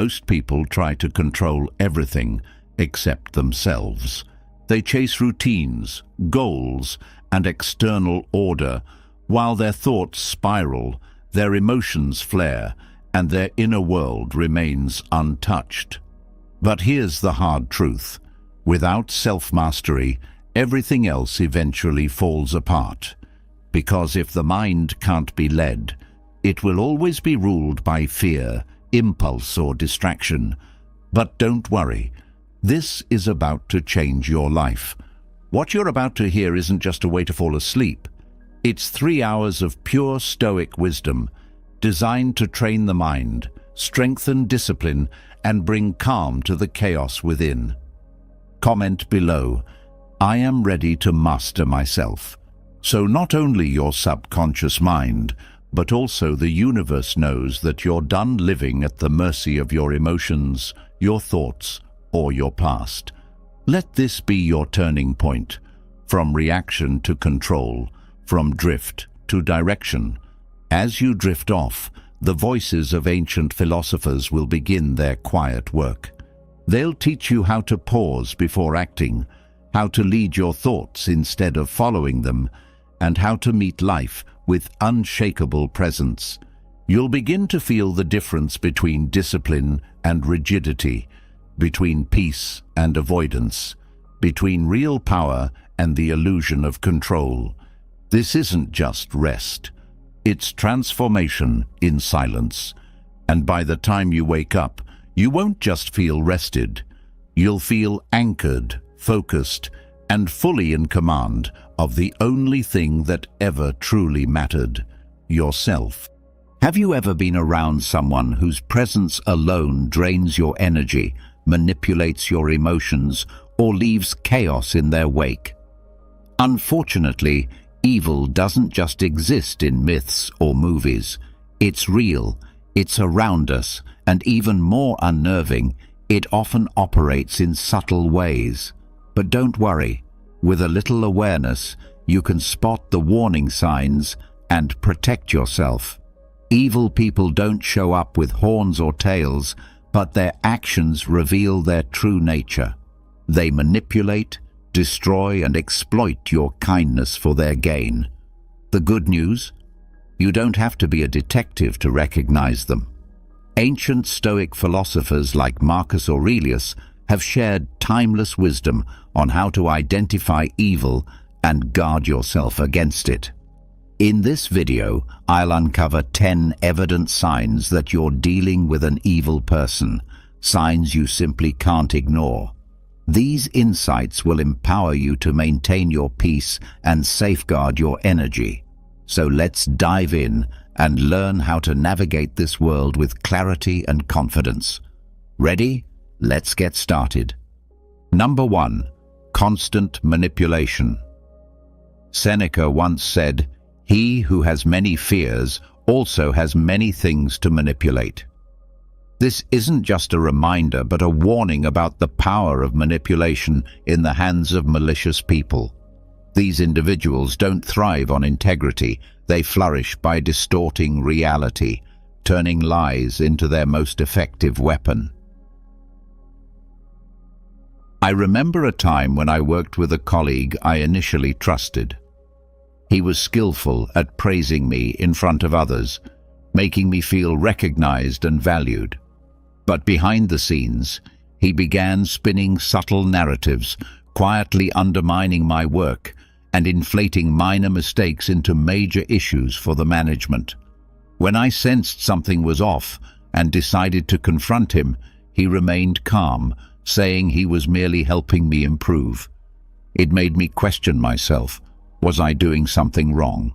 Most people try to control everything except themselves. They chase routines, goals, and external order, while their thoughts spiral, their emotions flare, and their inner world remains untouched. But here's the hard truth. Without self-mastery, everything else eventually falls apart. Because if the mind can't be led, it will always be ruled by fear, impulse, or distraction. But don't worry. This is about to change your life. What you're about to hear isn't just a way to fall asleep. It's 3 hours of pure Stoic wisdom, designed to train the mind, strengthen discipline, and bring calm to the chaos within. Comment below, "I am ready to master myself." So not only your subconscious mind, but also the universe knows that you're done living at the mercy of your emotions, your thoughts, or your past. Let this be your turning point, from reaction to control, from drift to direction. As you drift off, the voices of ancient philosophers will begin their quiet work. They'll teach you how to pause before acting, how to lead your thoughts instead of following them, and how to meet life with unshakable presence. You'll begin to feel the difference between discipline and rigidity, between peace and avoidance, between real power and the illusion of control. This isn't just rest. It's transformation in silence. And by the time you wake up, you won't just feel rested. You'll feel anchored, focused, and fully in command of the only thing that ever truly mattered, yourself. Have you ever been around someone whose presence alone drains your energy, manipulates your emotions, or leaves chaos in their wake? Unfortunately, evil doesn't just exist in myths or movies. It's real, it's around us, and even more unnerving, it often operates in subtle ways. But don't worry, with a little awareness, you can spot the warning signs and protect yourself. Evil people don't show up with horns or tails, but their actions reveal their true nature. They manipulate, destroy, and exploit your kindness for their gain. The good news? You don't have to be a detective to recognize them. Ancient Stoic philosophers like Marcus Aurelius have shared timeless wisdom on how to identify evil and guard yourself against it. In this video, I'll uncover 10 evident signs that you're dealing with an evil person, signs you simply can't ignore. These insights will empower you to maintain your peace and safeguard your energy. So let's dive in and learn how to navigate this world with clarity and confidence. Ready? Let's get started. Number 1. Constant manipulation. Seneca once said, "He who has many fears also has many things to manipulate." This isn't just a reminder, but a warning about the power of manipulation in the hands of malicious people. These individuals don't thrive on integrity. They flourish by distorting reality, turning lies into their most effective weapon. I remember a time when I worked with a colleague I initially trusted. He was skillful at praising me in front of others, making me feel recognized and valued. But behind the scenes, he began spinning subtle narratives, quietly undermining my work and inflating minor mistakes into major issues for the management. When I sensed something was off and decided to confront him, he remained calm, saying he was merely helping me improve. It made me question myself. Was I doing something wrong?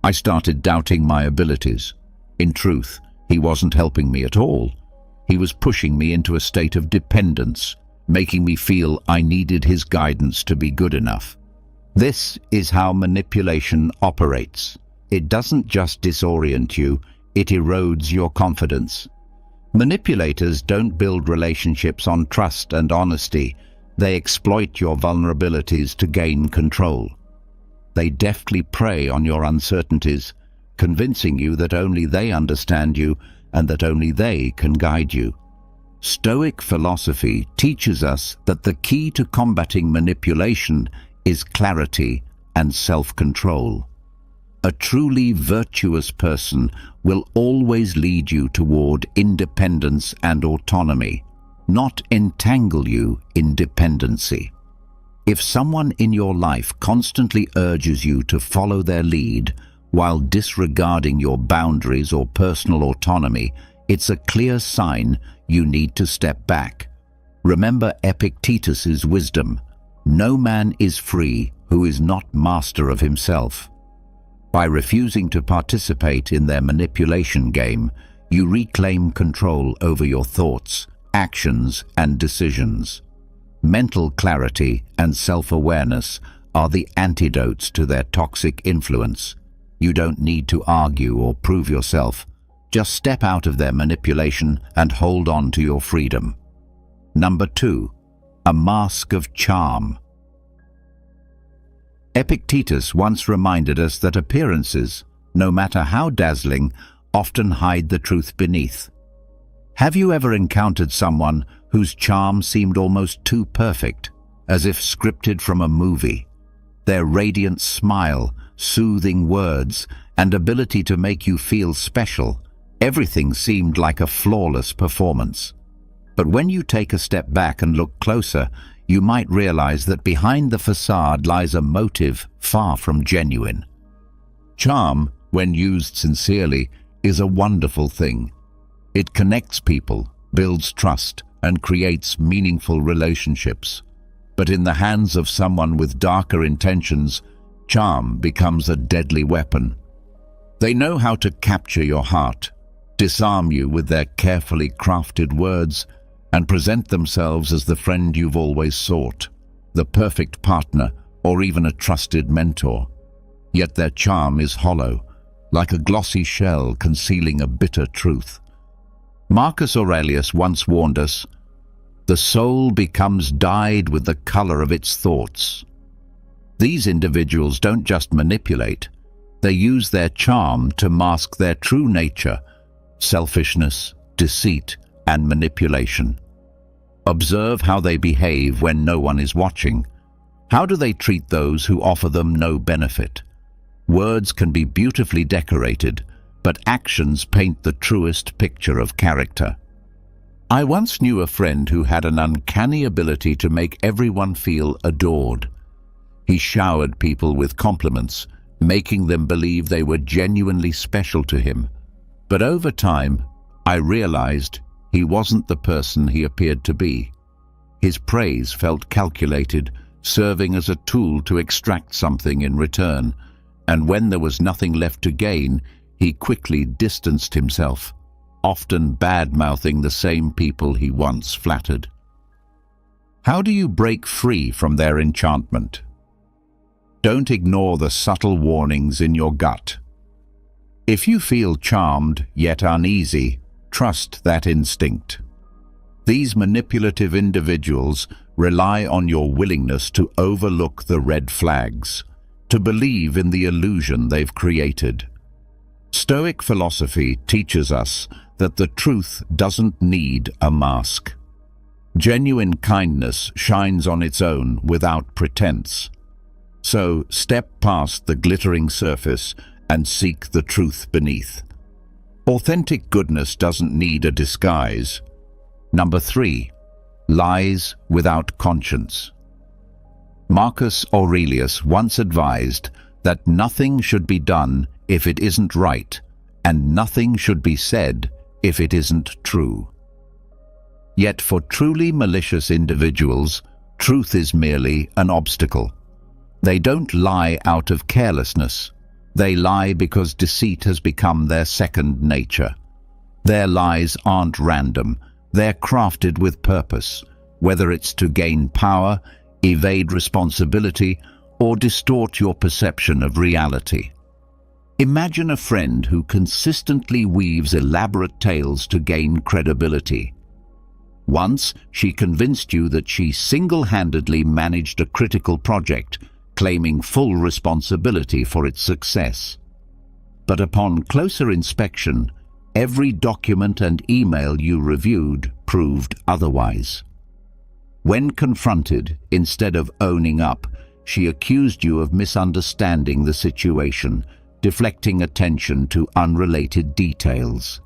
I started doubting my abilities. In truth, he wasn't helping me at all. He was pushing me into a state of dependence, making me feel I needed his guidance to be good enough. This is how manipulation operates. It doesn't just disorient you, it erodes your confidence. Manipulators don't build relationships on trust and honesty. They exploit your vulnerabilities to gain control. They deftly prey on your uncertainties, convincing you that only they understand you and that only they can guide you. Stoic philosophy teaches us that the key to combating manipulation is clarity and self-control. A truly virtuous person will always lead you toward independence and autonomy, not entangle you in dependency. If someone in your life constantly urges you to follow their lead while disregarding your boundaries or personal autonomy, it's a clear sign you need to step back. Remember Epictetus's wisdom: no man is free who is not master of himself. By refusing to participate in their manipulation game, you reclaim control over your thoughts, actions, and decisions. Mental clarity and self-awareness are the antidotes to their toxic influence. You don't need to argue or prove yourself. Just step out of their manipulation and hold on to your freedom. Number 2. A mask of charm. Epictetus once reminded us that appearances, no matter how dazzling, often hide the truth beneath. Have you ever encountered someone whose charm seemed almost too perfect, as if scripted from a movie? Their radiant smile, soothing words, and ability to make you feel special, everything seemed like a flawless performance. But when you take a step back and look closer, you might realize that behind the facade lies a motive far from genuine. Charm, when used sincerely, is a wonderful thing. It connects people, builds trust, and creates meaningful relationships. But in the hands of someone with darker intentions, charm becomes a deadly weapon. They know how to capture your heart, disarm you with their carefully crafted words, and present themselves as the friend you've always sought, the perfect partner, or even a trusted mentor. Yet their charm is hollow, like a glossy shell concealing a bitter truth. Marcus Aurelius once warned us, "The soul becomes dyed with the color of its thoughts." These individuals don't just manipulate, they use their charm to mask their true nature: selfishness, deceit, and manipulation. Observe how they behave when no one is watching. How do they treat those who offer them no benefit? Words can be beautifully decorated, but actions paint the truest picture of character. I once knew a friend who had an uncanny ability to make everyone feel adored. He showered people with compliments, making them believe they were genuinely special to him. But over time, I realized he wasn't the person he appeared to be. His praise felt calculated, serving as a tool to extract something in return, and when there was nothing left to gain, he quickly distanced himself, often bad-mouthing the same people he once flattered. How do you break free from their enchantment? Don't ignore the subtle warnings in your gut. If you feel charmed yet uneasy, trust that instinct. These manipulative individuals rely on your willingness to overlook the red flags, to believe in the illusion they've created. Stoic philosophy teaches us that the truth doesn't need a mask. Genuine kindness shines on its own without pretense. So step past the glittering surface and seek the truth beneath. Authentic goodness doesn't need a disguise. Number 3. Lies without conscience. Marcus Aurelius once advised that nothing should be done if it isn't right, and nothing should be said if it isn't true. Yet for truly malicious individuals, truth is merely an obstacle. They don't lie out of carelessness. They lie because deceit has become their second nature. Their lies aren't random. They're crafted with purpose, whether it's to gain power, evade responsibility, or distort your perception of reality. Imagine a friend who consistently weaves elaborate tales to gain credibility. Once, she convinced you that she single-handedly managed a critical project, claiming full responsibility for its success. But upon closer inspection, every document and email you reviewed proved otherwise. When confronted, instead of owning up, she accused you of misunderstanding the situation, deflecting attention to unrelated details.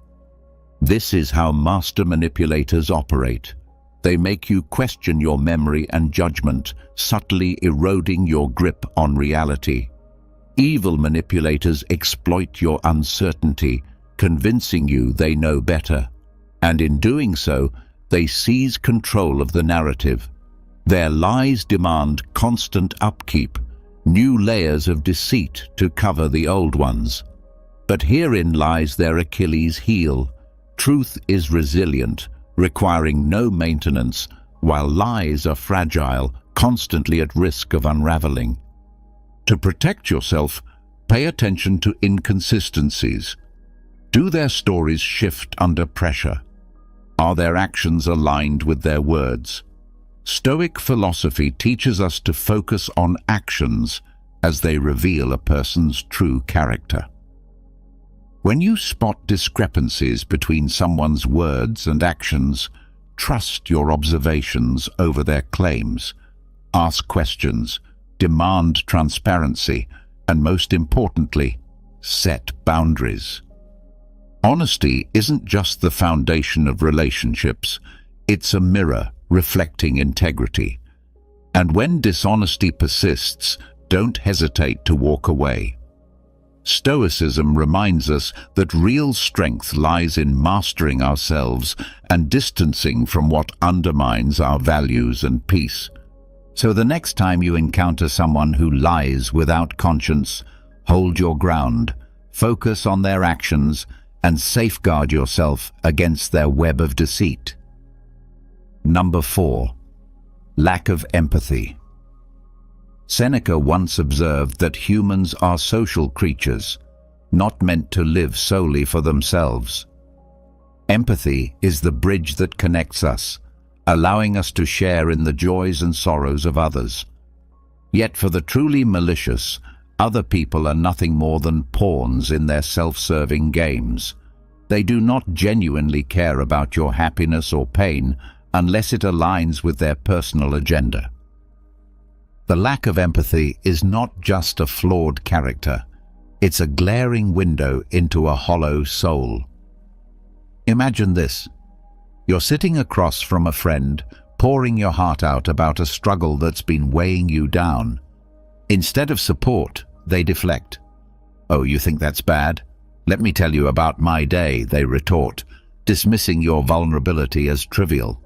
This is how master manipulators operate. They make you question your memory and judgment, subtly eroding your grip on reality. Evil manipulators exploit your uncertainty, convincing you they know better. And in doing so, they seize control of the narrative. Their lies demand constant upkeep, new layers of deceit to cover the old ones. But herein lies their Achilles heel. Truth is resilient, requiring no maintenance, while lies are fragile, constantly at risk of unraveling. To protect yourself, pay attention to inconsistencies. Do their stories shift under pressure? Are their actions aligned with their words? Stoic philosophy teaches us to focus on actions as they reveal a person's true character. When you spot discrepancies between someone's words and actions, trust your observations over their claims. Ask questions, demand transparency, and most importantly, set boundaries. Honesty isn't just the foundation of relationships, it's a mirror reflecting integrity. And when dishonesty persists, don't hesitate to walk away. Stoicism reminds us that real strength lies in mastering ourselves and distancing from what undermines our values and peace. So the next time you encounter someone who lies without conscience, hold your ground, focus on their actions, and safeguard yourself against their web of deceit. Number 4. Lack of empathy. Seneca once observed that humans are social creatures, not meant to live solely for themselves. Empathy is the bridge that connects us, allowing us to share in the joys and sorrows of others. Yet for the truly malicious, other people are nothing more than pawns in their self-serving games. They do not genuinely care about your happiness or pain unless it aligns with their personal agenda. The lack of empathy is not just a flawed character, it's a glaring window into a hollow soul. Imagine this. You're sitting across from a friend, pouring your heart out about a struggle that's been weighing you down. Instead of support, they deflect. "Oh, you think that's bad? Let me tell you about my day," they retort, dismissing your vulnerability as trivial.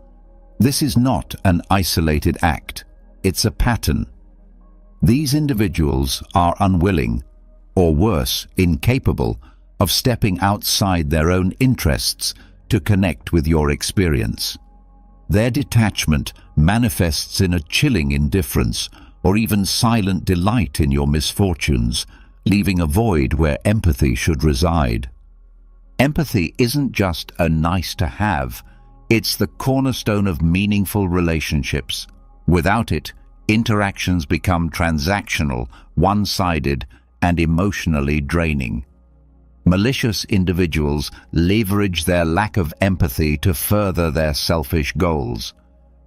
This is not an isolated act, it's a pattern. These individuals are unwilling, or worse, incapable, of stepping outside their own interests to connect with your experience. Their detachment manifests in a chilling indifference or even silent delight in your misfortunes, leaving a void where empathy should reside. Empathy isn't just a nice-to-have, it's the cornerstone of meaningful relationships. Without it, interactions become transactional, one-sided, and emotionally draining. Malicious individuals leverage their lack of empathy to further their selfish goals.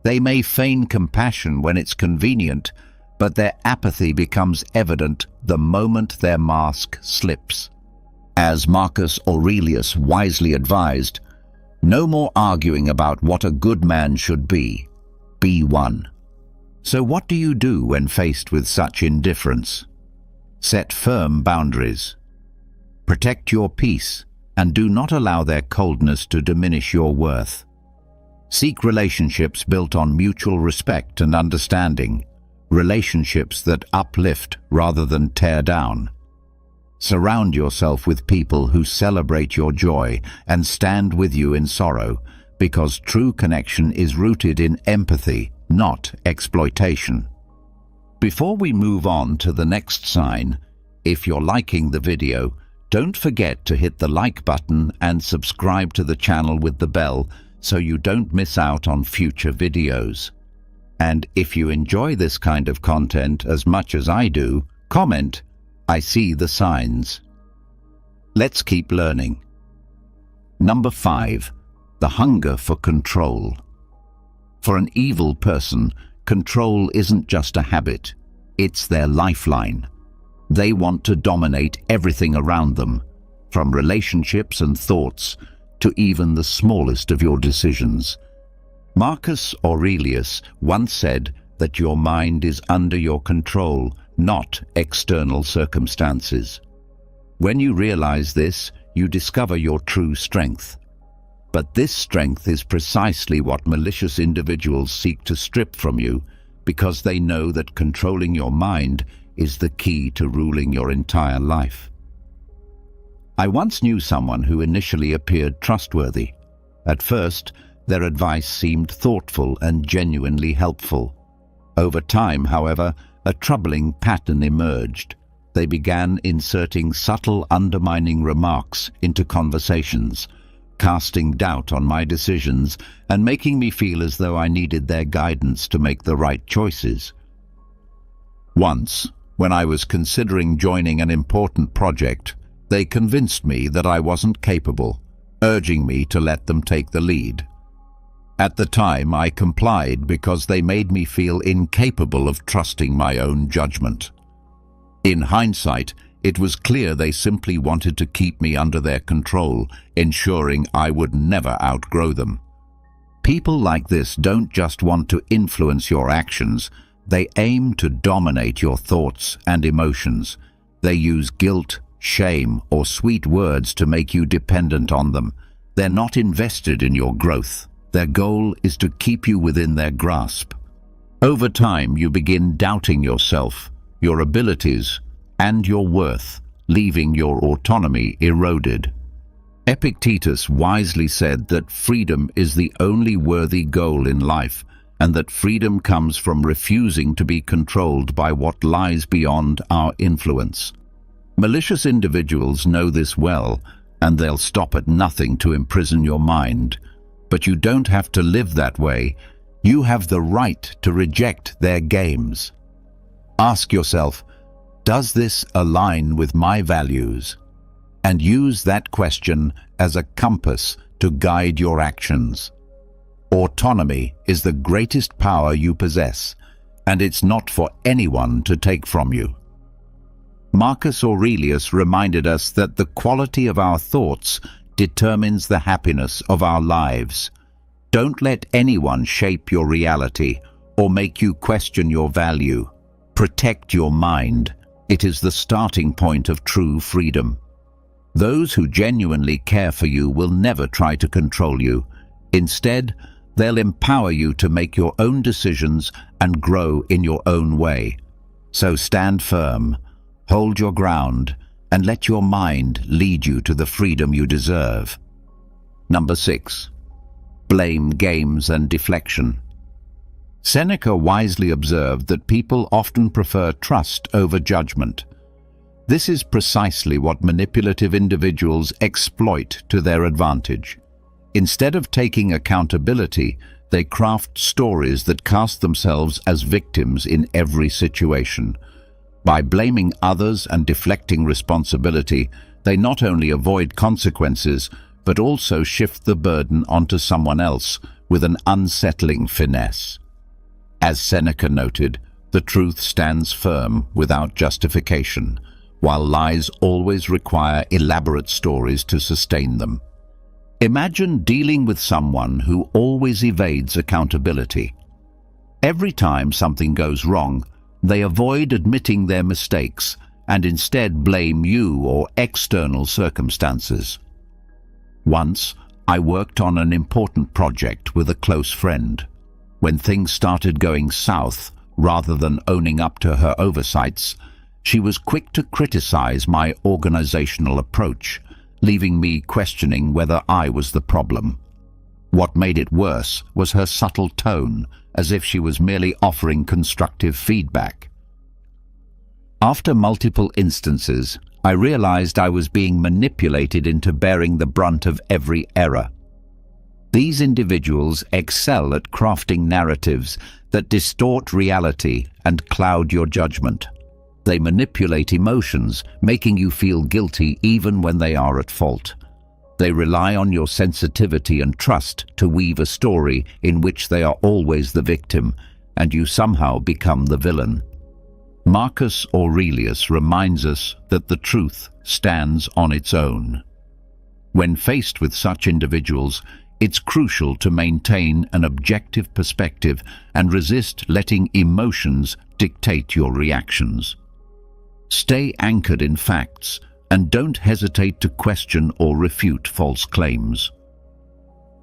They may feign compassion when it's convenient, but their apathy becomes evident the moment their mask slips. As Marcus Aurelius wisely advised, no more arguing about what a good man should be. Be one. So what do you do when faced with such indifference? Set firm boundaries. Protect your peace and do not allow their coldness to diminish your worth. Seek relationships built on mutual respect and understanding, relationships that uplift rather than tear down. Surround yourself with people who celebrate your joy and stand with you in sorrow, because true connection is rooted in empathy, not exploitation. Before we move on to the next sign, if you're liking the video, don't forget to hit the like button and subscribe to the channel with the bell so you don't miss out on future videos. And if you enjoy this kind of content as much as I do, comment, "I see the signs." Let's keep learning. Number 5. The hunger for control. For an evil person, control isn't just a habit, it's their lifeline. They want to dominate everything around them, from relationships and thoughts to even the smallest of your decisions. Marcus Aurelius once said that your mind is under your control, not external circumstances. When you realize this, you discover your true strength. But this strength is precisely what malicious individuals seek to strip from you, because they know that controlling your mind is the key to ruling your entire life. I once knew someone who initially appeared trustworthy. At first, their advice seemed thoughtful and genuinely helpful. Over time, however, a troubling pattern emerged. They began inserting subtle, undermining remarks into conversations, casting doubt on my decisions and making me feel as though I needed their guidance to make the right choices. Once, when I was considering joining an important project, they convinced me that I wasn't capable, urging me to let them take the lead. At the time, I complied because they made me feel incapable of trusting my own judgment. In hindsight, it was clear they simply wanted to keep me under their control, ensuring I would never outgrow them. People like this don't just want to influence your actions, they aim to dominate your thoughts and emotions. They use guilt, shame, or sweet words to make you dependent on them. They're not invested in your growth. Their goal is to keep you within their grasp. Over time, you begin doubting yourself, your abilities, and your worth, leaving your autonomy eroded. Epictetus wisely said that freedom is the only worthy goal in life, and that freedom comes from refusing to be controlled by what lies beyond our influence. Malicious individuals know this well, and they'll stop at nothing to imprison your mind. But you don't have to live that way. You have the right to reject their games. Ask yourself, does this align with my values? And use that question as a compass to guide your actions. Autonomy is the greatest power you possess, and it's not for anyone to take from you. Marcus Aurelius reminded us that the quality of our thoughts determines the happiness of our lives. Don't let anyone shape your reality or make you question your value. Protect your mind. It is the starting point of true freedom. Those who genuinely care for you will never try to control you. Instead, they'll empower you to make your own decisions and grow in your own way. So stand firm, hold your ground, and let your mind lead you to the freedom you deserve. Number 6. Blame games and deflection. Seneca wisely observed that people often prefer trust over judgment. This is precisely what manipulative individuals exploit to their advantage. Instead of taking accountability, they craft stories that cast themselves as victims in every situation. By blaming others and deflecting responsibility, they not only avoid consequences, but also shift the burden onto someone else with an unsettling finesse. As Seneca noted, the truth stands firm without justification, while lies always require elaborate stories to sustain them. Imagine dealing with someone who always evades accountability. Every time something goes wrong, they avoid admitting their mistakes and instead blame you or external circumstances. Once, I worked on an important project with a close friend. When things started going south, rather than owning up to her oversights, she was quick to criticize my organizational approach, leaving me questioning whether I was the problem. What made it worse was her subtle tone, as if she was merely offering constructive feedback. After multiple instances, I realized I was being manipulated into bearing the brunt of every error. These individuals excel at crafting narratives that distort reality and cloud your judgment. They manipulate emotions, making you feel guilty even when they are at fault. They rely on your sensitivity and trust to weave a story in which they are always the victim, and you somehow become the villain. Marcus Aurelius reminds us that the truth stands on its own. When faced with such individuals, it's crucial to maintain an objective perspective and resist letting emotions dictate your reactions. Stay anchored in facts and don't hesitate to question or refute false claims.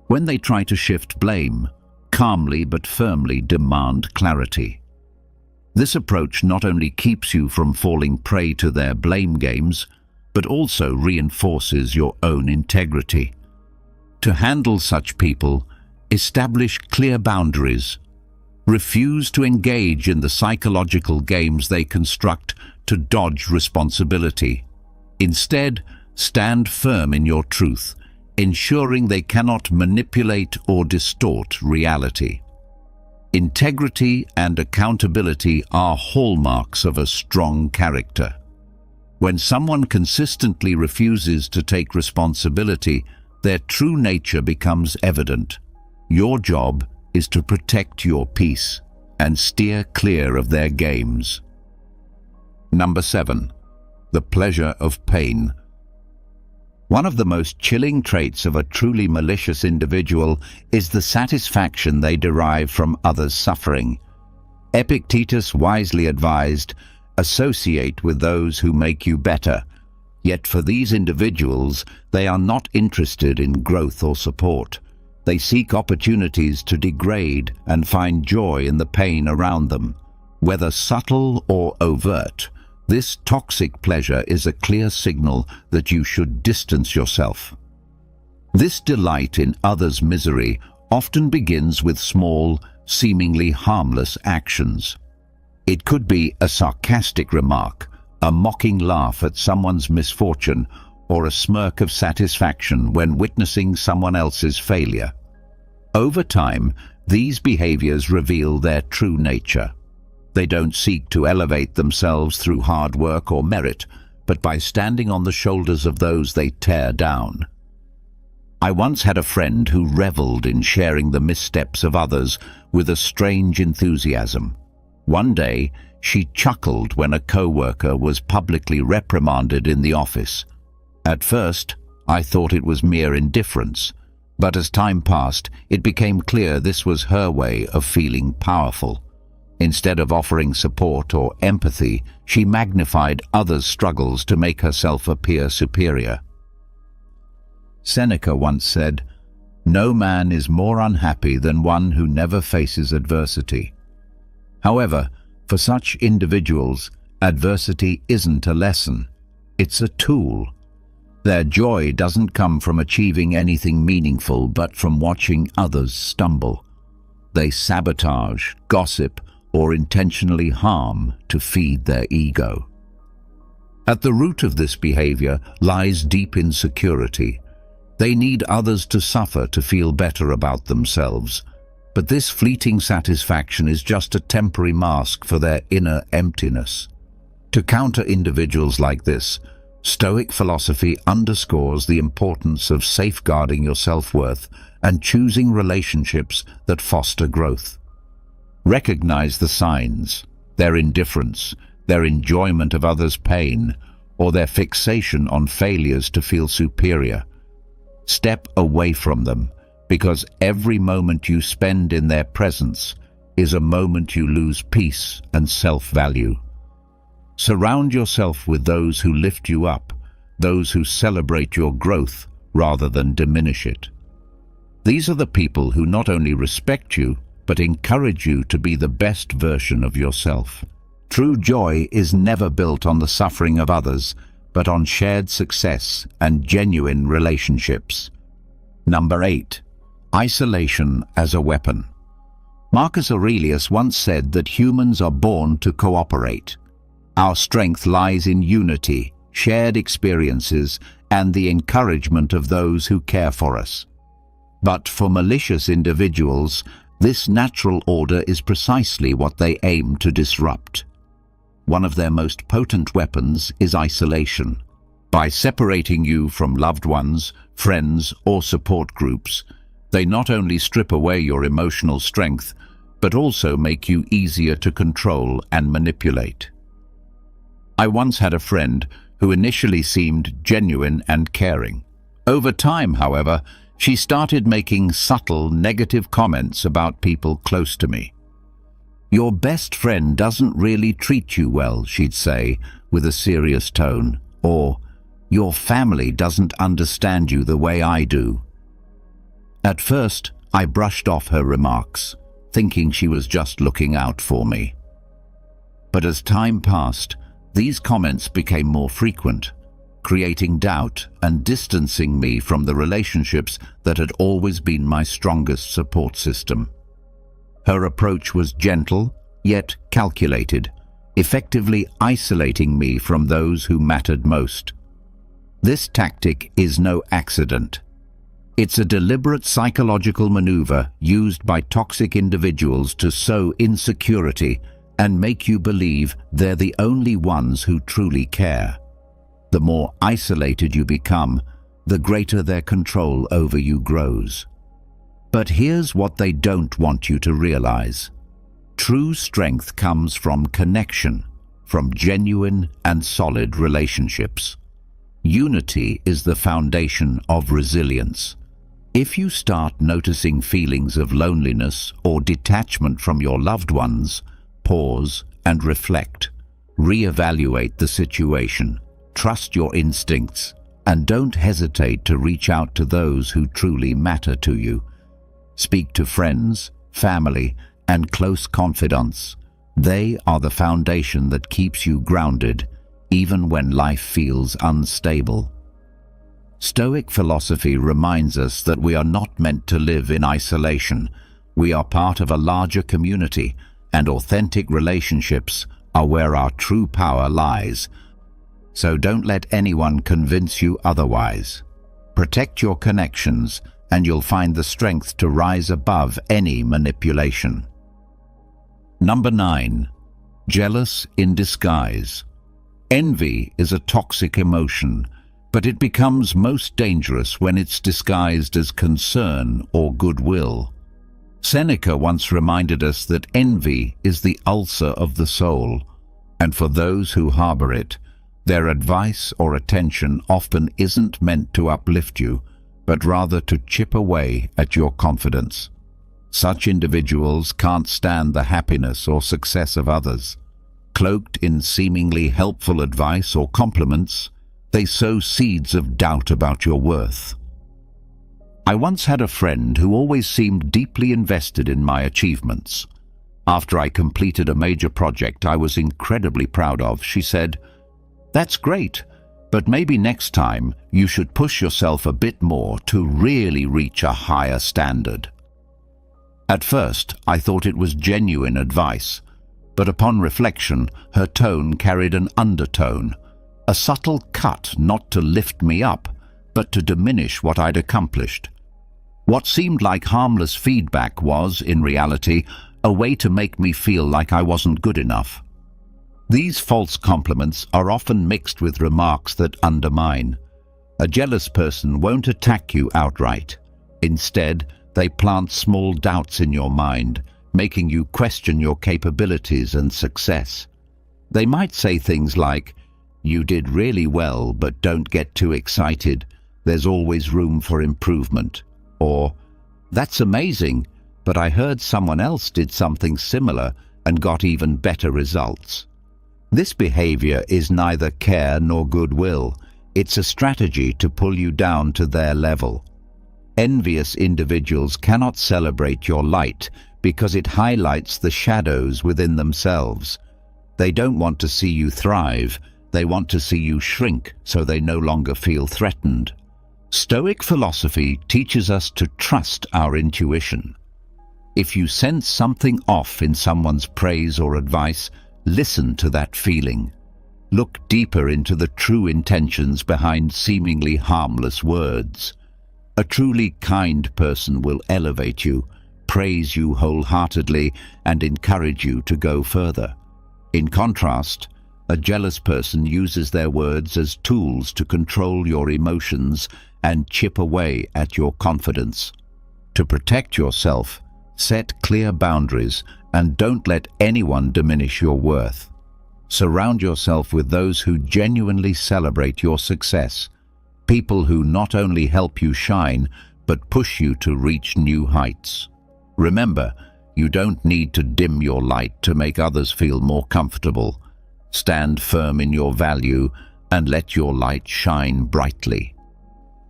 When they try to shift blame, calmly but firmly demand clarity. This approach not only keeps you from falling prey to their blame games, but also reinforces your own integrity. To handle such people, establish clear boundaries. Refuse to engage in the psychological games they construct to dodge responsibility. Instead, stand firm in your truth, ensuring they cannot manipulate or distort reality. Integrity and accountability are hallmarks of a strong character. When someone consistently refuses to take responsibility, their true nature becomes evident. Your job is to protect your peace and steer clear of their games. Number 7. The pleasure of pain. One of the most chilling traits of a truly malicious individual is the satisfaction they derive from others' suffering. Epictetus wisely advised, "Associate with those who make you better." Yet for these individuals, they are not interested in growth or support. They seek opportunities to degrade and find joy in the pain around them. Whether subtle or overt, this toxic pleasure is a clear signal that you should distance yourself. This delight in others' misery often begins with small, seemingly harmless actions. It could be a sarcastic remark, a mocking laugh at someone's misfortune, or a smirk of satisfaction when witnessing someone else's failure. Over time, these behaviors reveal their true nature. They don't seek to elevate themselves through hard work or merit, but by standing on the shoulders of those they tear down. I once had a friend who reveled in sharing the missteps of others with a strange enthusiasm. One day, she chuckled when a co-worker was publicly reprimanded in the office. At first, I thought it was mere indifference, but as time passed, it became clear this was her way of feeling powerful. Instead of offering support or empathy, she magnified others' struggles to make herself appear superior. Seneca once said, "No man is more unhappy than one who never faces adversity." However, for such individuals, adversity isn't a lesson, it's a tool. Their joy doesn't come from achieving anything meaningful, but from watching others stumble. They sabotage, gossip, or intentionally harm to feed their ego. At the root of this behavior lies deep insecurity. They need others to suffer to feel better about themselves. But this fleeting satisfaction is just a temporary mask for their inner emptiness. To counter individuals like this, Stoic philosophy underscores the importance of safeguarding your self-worth and choosing relationships that foster growth. Recognize the signs, their indifference, their enjoyment of others' pain, or their fixation on failures to feel superior. Step away from them, because every moment you spend in their presence is a moment you lose peace and self-value. Surround yourself with those who lift you up, those who celebrate your growth rather than diminish it. These are the people who not only respect you, but encourage you to be the best version of yourself. True joy is never built on the suffering of others, but on shared success and genuine relationships. Number 8. Isolation as a weapon. Marcus Aurelius once said that humans are born to cooperate. Our strength lies in unity, shared experiences, and the encouragement of those who care for us. But for malicious individuals, this natural order is precisely what they aim to disrupt. One of their most potent weapons is isolation. By separating you from loved ones, friends, or support groups, they not only strip away your emotional strength, but also make you easier to control and manipulate. I once had a friend who initially seemed genuine and caring. Over time, however, she started making subtle negative comments about people close to me. "Your best friend doesn't really treat you well," she'd say with a serious tone, or "Your family doesn't understand you the way I do." At first, I brushed off her remarks, thinking she was just looking out for me. But as time passed, these comments became more frequent, creating doubt and distancing me from the relationships that had always been my strongest support system. Her approach was gentle, yet calculated, effectively isolating me from those who mattered most. This tactic is no accident. It's a deliberate psychological maneuver used by toxic individuals to sow insecurity and make you believe they're the only ones who truly care. The more isolated you become, the greater their control over you grows. But here's what they don't want you to realize. True strength comes from connection, from genuine and solid relationships. Unity is the foundation of resilience. If you start noticing feelings of loneliness or detachment from your loved ones, pause and reflect. Reevaluate the situation. Trust your instincts, and don't hesitate to reach out to those who truly matter to you. Speak to friends, family, and close confidants. They are the foundation that keeps you grounded, even when life feels unstable. Stoic philosophy reminds us that we are not meant to live in isolation. We are part of a larger community, and authentic relationships are where our true power lies. So don't let anyone convince you otherwise. Protect your connections, and you'll find the strength to rise above any manipulation. Number 9. Jealous in disguise. Envy is a toxic emotion, but it becomes most dangerous when it's disguised as concern or goodwill. Seneca once reminded us that envy is the ulcer of the soul, and for those who harbor it, their advice or attention often isn't meant to uplift you, but rather to chip away at your confidence. Such individuals can't stand the happiness or success of others. Cloaked in seemingly helpful advice or compliments, they sow seeds of doubt about your worth. I once had a friend who always seemed deeply invested in my achievements. After I completed a major project I was incredibly proud of, she said, "That's great, but maybe next time you should push yourself a bit more to really reach a higher standard." At first, I thought it was genuine advice, but upon reflection, her tone carried an undertone, a subtle cut not to lift me up, but to diminish what I'd accomplished. What seemed like harmless feedback was, in reality, a way to make me feel like I wasn't good enough. These false compliments are often mixed with remarks that undermine. A jealous person won't attack you outright. Instead, they plant small doubts in your mind, making you question your capabilities and success. They might say things like, "You did really well, but don't get too excited. There's always room for improvement." Or, "That's amazing, but I heard someone else did something similar and got even better results." This behavior is neither care nor goodwill. It's a strategy to pull you down to their level. Envious individuals cannot celebrate your light because it highlights the shadows within themselves. They don't want to see you thrive. They want to see you shrink so they no longer feel threatened. Stoic philosophy teaches us to trust our intuition. If you sense something off in someone's praise or advice, listen to that feeling. Look deeper into the true intentions behind seemingly harmless words. A truly kind person will elevate you, praise you wholeheartedly, and encourage you to go further. In contrast, A jealous person uses their words as tools to control your emotions and chip away at your confidence. To protect yourself, set clear boundaries and don't let anyone diminish your worth. Surround yourself with those who genuinely celebrate your success, people who not only help you shine, but push you to reach new heights. Remember, you don't need to dim your light to make others feel more comfortable. Stand firm in your value and let your light shine brightly.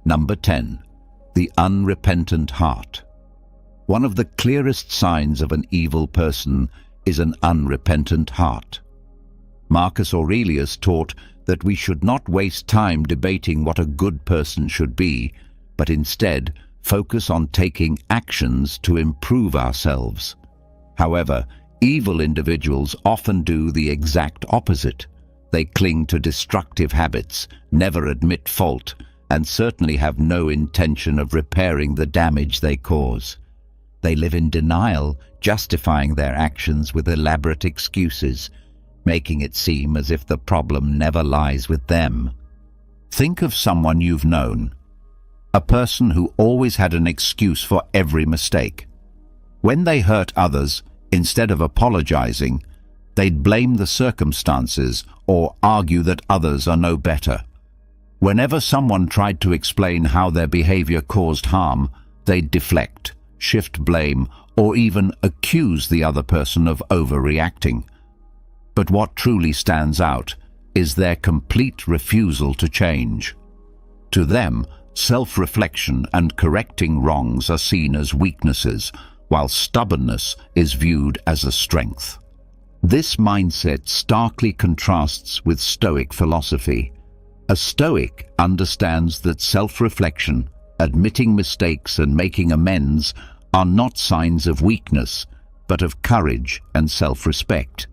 Number 10. The unrepentant heart. One of the clearest signs of an evil person is an unrepentant heart. Marcus Aurelius taught that we should not waste time debating what a good person should be, but instead focus on taking actions to improve ourselves. However, evil individuals often do the exact opposite. They cling to destructive habits, never admit fault, and certainly have no intention of repairing the damage they cause. They live in denial, justifying their actions with elaborate excuses, making it seem as if the problem never lies with them. Think of someone you've known, a person who always had an excuse for every mistake. When they hurt others, instead of apologizing, they'd blame the circumstances or argue that others are no better. Whenever someone tried to explain how their behavior caused harm, they'd deflect, shift blame, or even accuse the other person of overreacting. But what truly stands out is their complete refusal to change. To them, self-reflection and correcting wrongs are seen as weaknesses, while stubbornness is viewed as a strength. This mindset starkly contrasts with Stoic philosophy. A Stoic understands that self-reflection, admitting mistakes and making amends are not signs of weakness, but of courage and self-respect.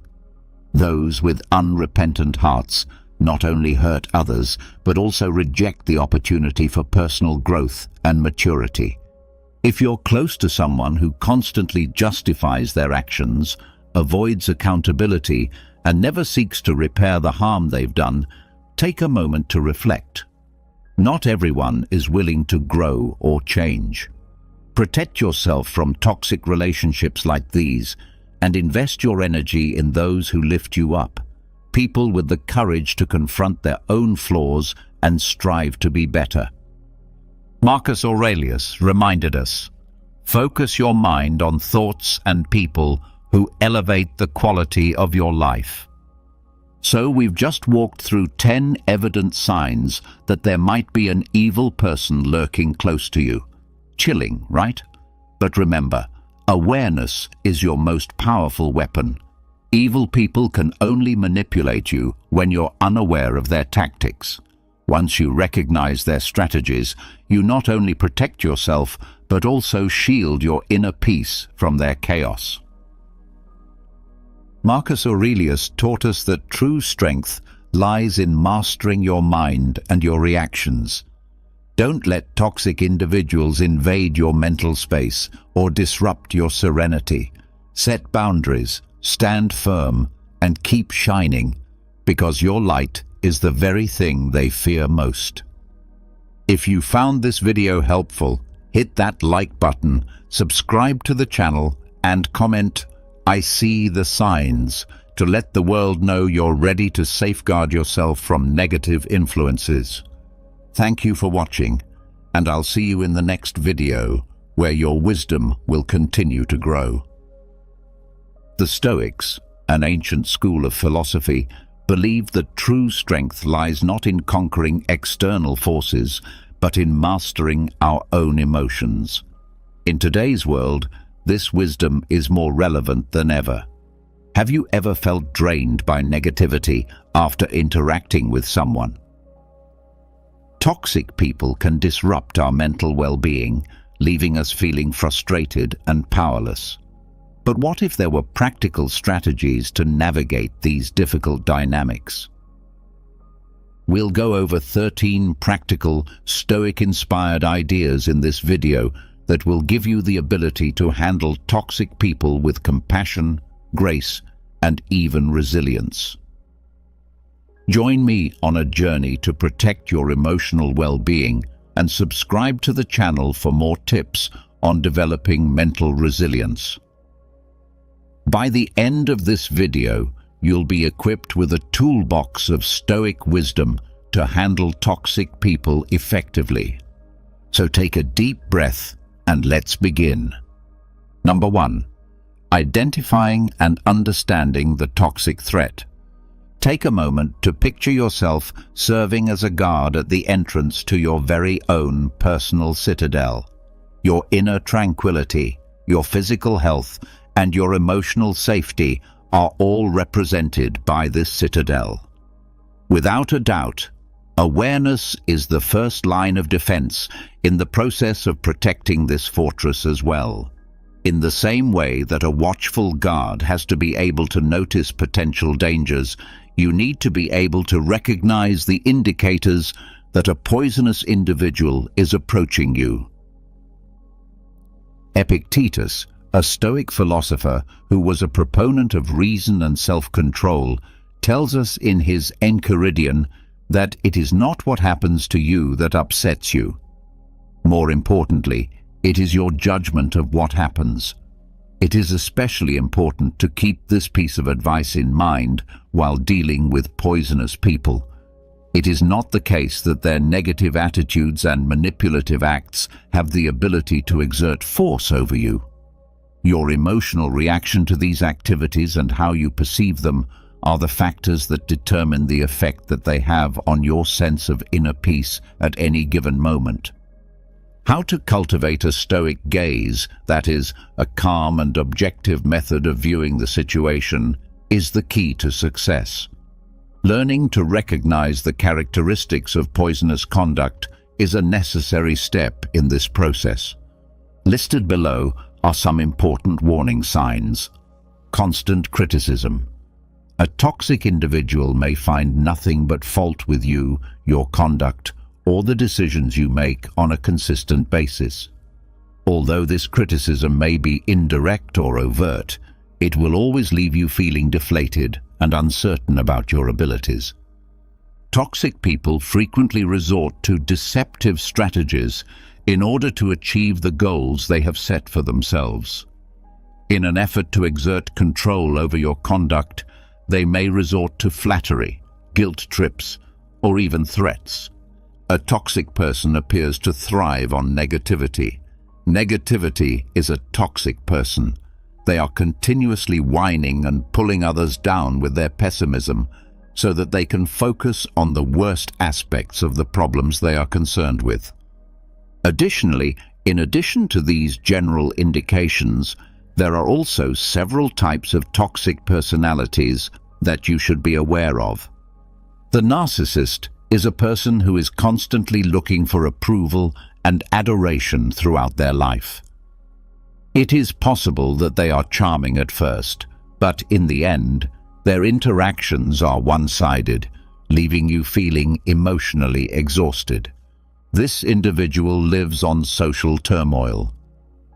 Those with unrepentant hearts not only hurt others, but also reject the opportunity for personal growth and maturity. If you're close to someone who constantly justifies their actions, avoids accountability, and never seeks to repair the harm they've done, take a moment to reflect. Not everyone is willing to grow or change. Protect yourself from toxic relationships like these and invest your energy in those who lift you up, people with the courage to confront their own flaws and strive to be better. Marcus Aurelius reminded us, focus your mind on thoughts and people who elevate the quality of your life. So we've just walked through 10 evident signs that there might be an evil person lurking close to you. Chilling, right? But remember, awareness is your most powerful weapon. Evil people can only manipulate you when you're unaware of their tactics. Once you recognize their strategies, you not only protect yourself, but also shield your inner peace from their chaos. Marcus Aurelius taught us that true strength lies in mastering your mind and your reactions. Don't let toxic individuals invade your mental space or disrupt your serenity. Set boundaries, stand firm, and keep shining, because your light is the very thing they fear most. If you found this video helpful, hit that like button, subscribe to the channel, and comment, "I see the signs," to let the world know you're ready to safeguard yourself from negative influences. Thank you for watching, and I'll see you in the next video, where your wisdom will continue to grow. The Stoics, an ancient school of philosophy, believed that true strength lies not in conquering external forces, but in mastering our own emotions. In today's world, this wisdom is more relevant than ever. Have you ever felt drained by negativity after interacting with someone? Toxic people can disrupt our mental well-being, leaving us feeling frustrated and powerless. But what if there were practical strategies to navigate these difficult dynamics? We'll go over 13 practical, Stoic-inspired ideas in this video that will give you the ability to handle toxic people with compassion, grace, and even resilience. Join me on a journey to protect your emotional well-being and subscribe to the channel for more tips on developing mental resilience. By the end of this video, you'll be equipped with a toolbox of Stoic wisdom to handle toxic people effectively. So take a deep breath and let's begin. Number 1. Identifying and understanding the toxic threat. Take a moment to picture yourself serving as a guard at the entrance to your very own personal citadel. Your inner tranquility, your physical health, and your emotional safety are all represented by this citadel. Without a doubt, awareness is the first line of defense in the process of protecting this fortress as well. In the same way that a watchful guard has to be able to notice potential dangers, you need to be able to recognize the indicators that a poisonous individual is approaching you. Epictetus, a Stoic philosopher who was a proponent of reason and self-control, tells us in his Enchiridion that it is not what happens to you that upsets you. More importantly, it is your judgment of what happens. It is especially important to keep this piece of advice in mind while dealing with poisonous people. It is not the case that their negative attitudes and manipulative acts have the ability to exert force over you. Your emotional reaction to these activities and how you perceive them are the factors that determine the effect that they have on your sense of inner peace at any given moment. How to cultivate a Stoic gaze, that is, a calm and objective method of viewing the situation, is the key to success. Learning to recognize the characteristics of poisonous conduct is a necessary step in this process. Listed below are some important warning signs. Constant criticism. A toxic individual may find nothing but fault with you, your conduct, or the decisions you make on a consistent basis. Although this criticism may be indirect or overt, it will always leave you feeling deflated and uncertain about your abilities. Toxic people frequently resort to deceptive strategies in order to achieve the goals they have set for themselves. In an effort to exert control over your conduct, they may resort to flattery, guilt trips, or even threats. A toxic person appears to thrive on negativity. Negativity is a toxic person. They are continuously whining and pulling others down with their pessimism so that they can focus on the worst aspects of the problems they are concerned with. Additionally, in addition to these general indications, there are also several types of toxic personalities that you should be aware of. The narcissist is a person who is constantly looking for approval and adoration throughout their life. It is possible that they are charming at first, but in the end, their interactions are one-sided, leaving you feeling emotionally exhausted. This individual lives on social turmoil.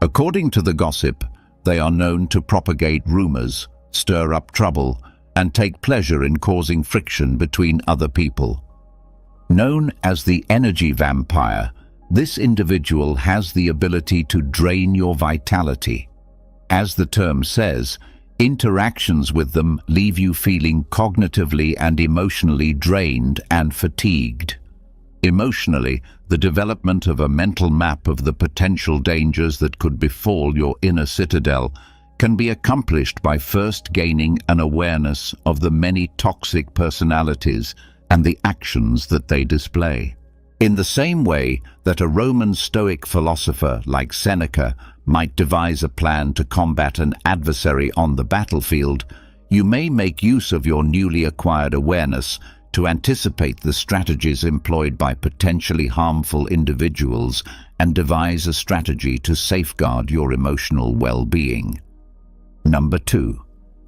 According to the gossip, they are known to propagate rumors, stir up trouble, and take pleasure in causing friction between other people. Known as the energy vampire, this individual has the ability to drain your vitality. As the term says, interactions with them leave you feeling cognitively and emotionally drained and fatigued. Emotionally, the development of a mental map of the potential dangers that could befall your inner citadel can be accomplished by first gaining an awareness of the many toxic personalities and the actions that they display. In the same way that a Roman Stoic philosopher like Seneca might devise a plan to combat an adversary on the battlefield, you may make use of your newly acquired awareness to anticipate the strategies employed by potentially harmful individuals and devise a strategy to safeguard your emotional well-being. Number 2.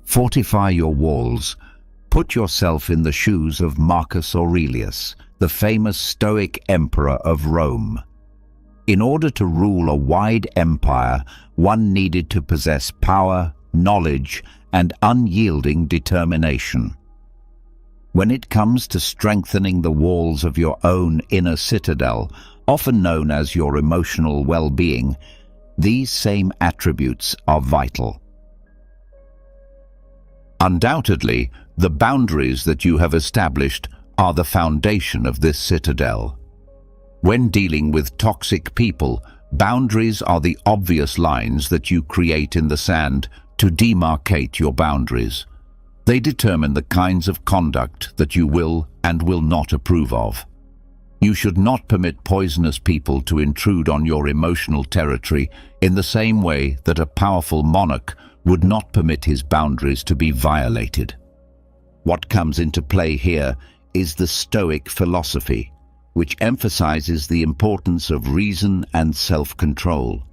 Fortify your walls. Put yourself in the shoes of Marcus Aurelius, the famous Stoic emperor of Rome. In order to rule a wide empire, one needed to possess power, knowledge, and unyielding determination. When it comes to strengthening the walls of your own inner citadel, often known as your emotional well-being, these same attributes are vital. Undoubtedly, the boundaries that you have established are the foundation of this citadel. When dealing with toxic people, boundaries are the obvious lines that you create in the sand to demarcate your boundaries. They determine the kinds of conduct that you will and will not approve of. You should not permit poisonous people to intrude on your emotional territory in the same way that a powerful monarch would not permit his boundaries to be violated. What comes into play here is the Stoic philosophy, which emphasizes the importance of reason and self-control.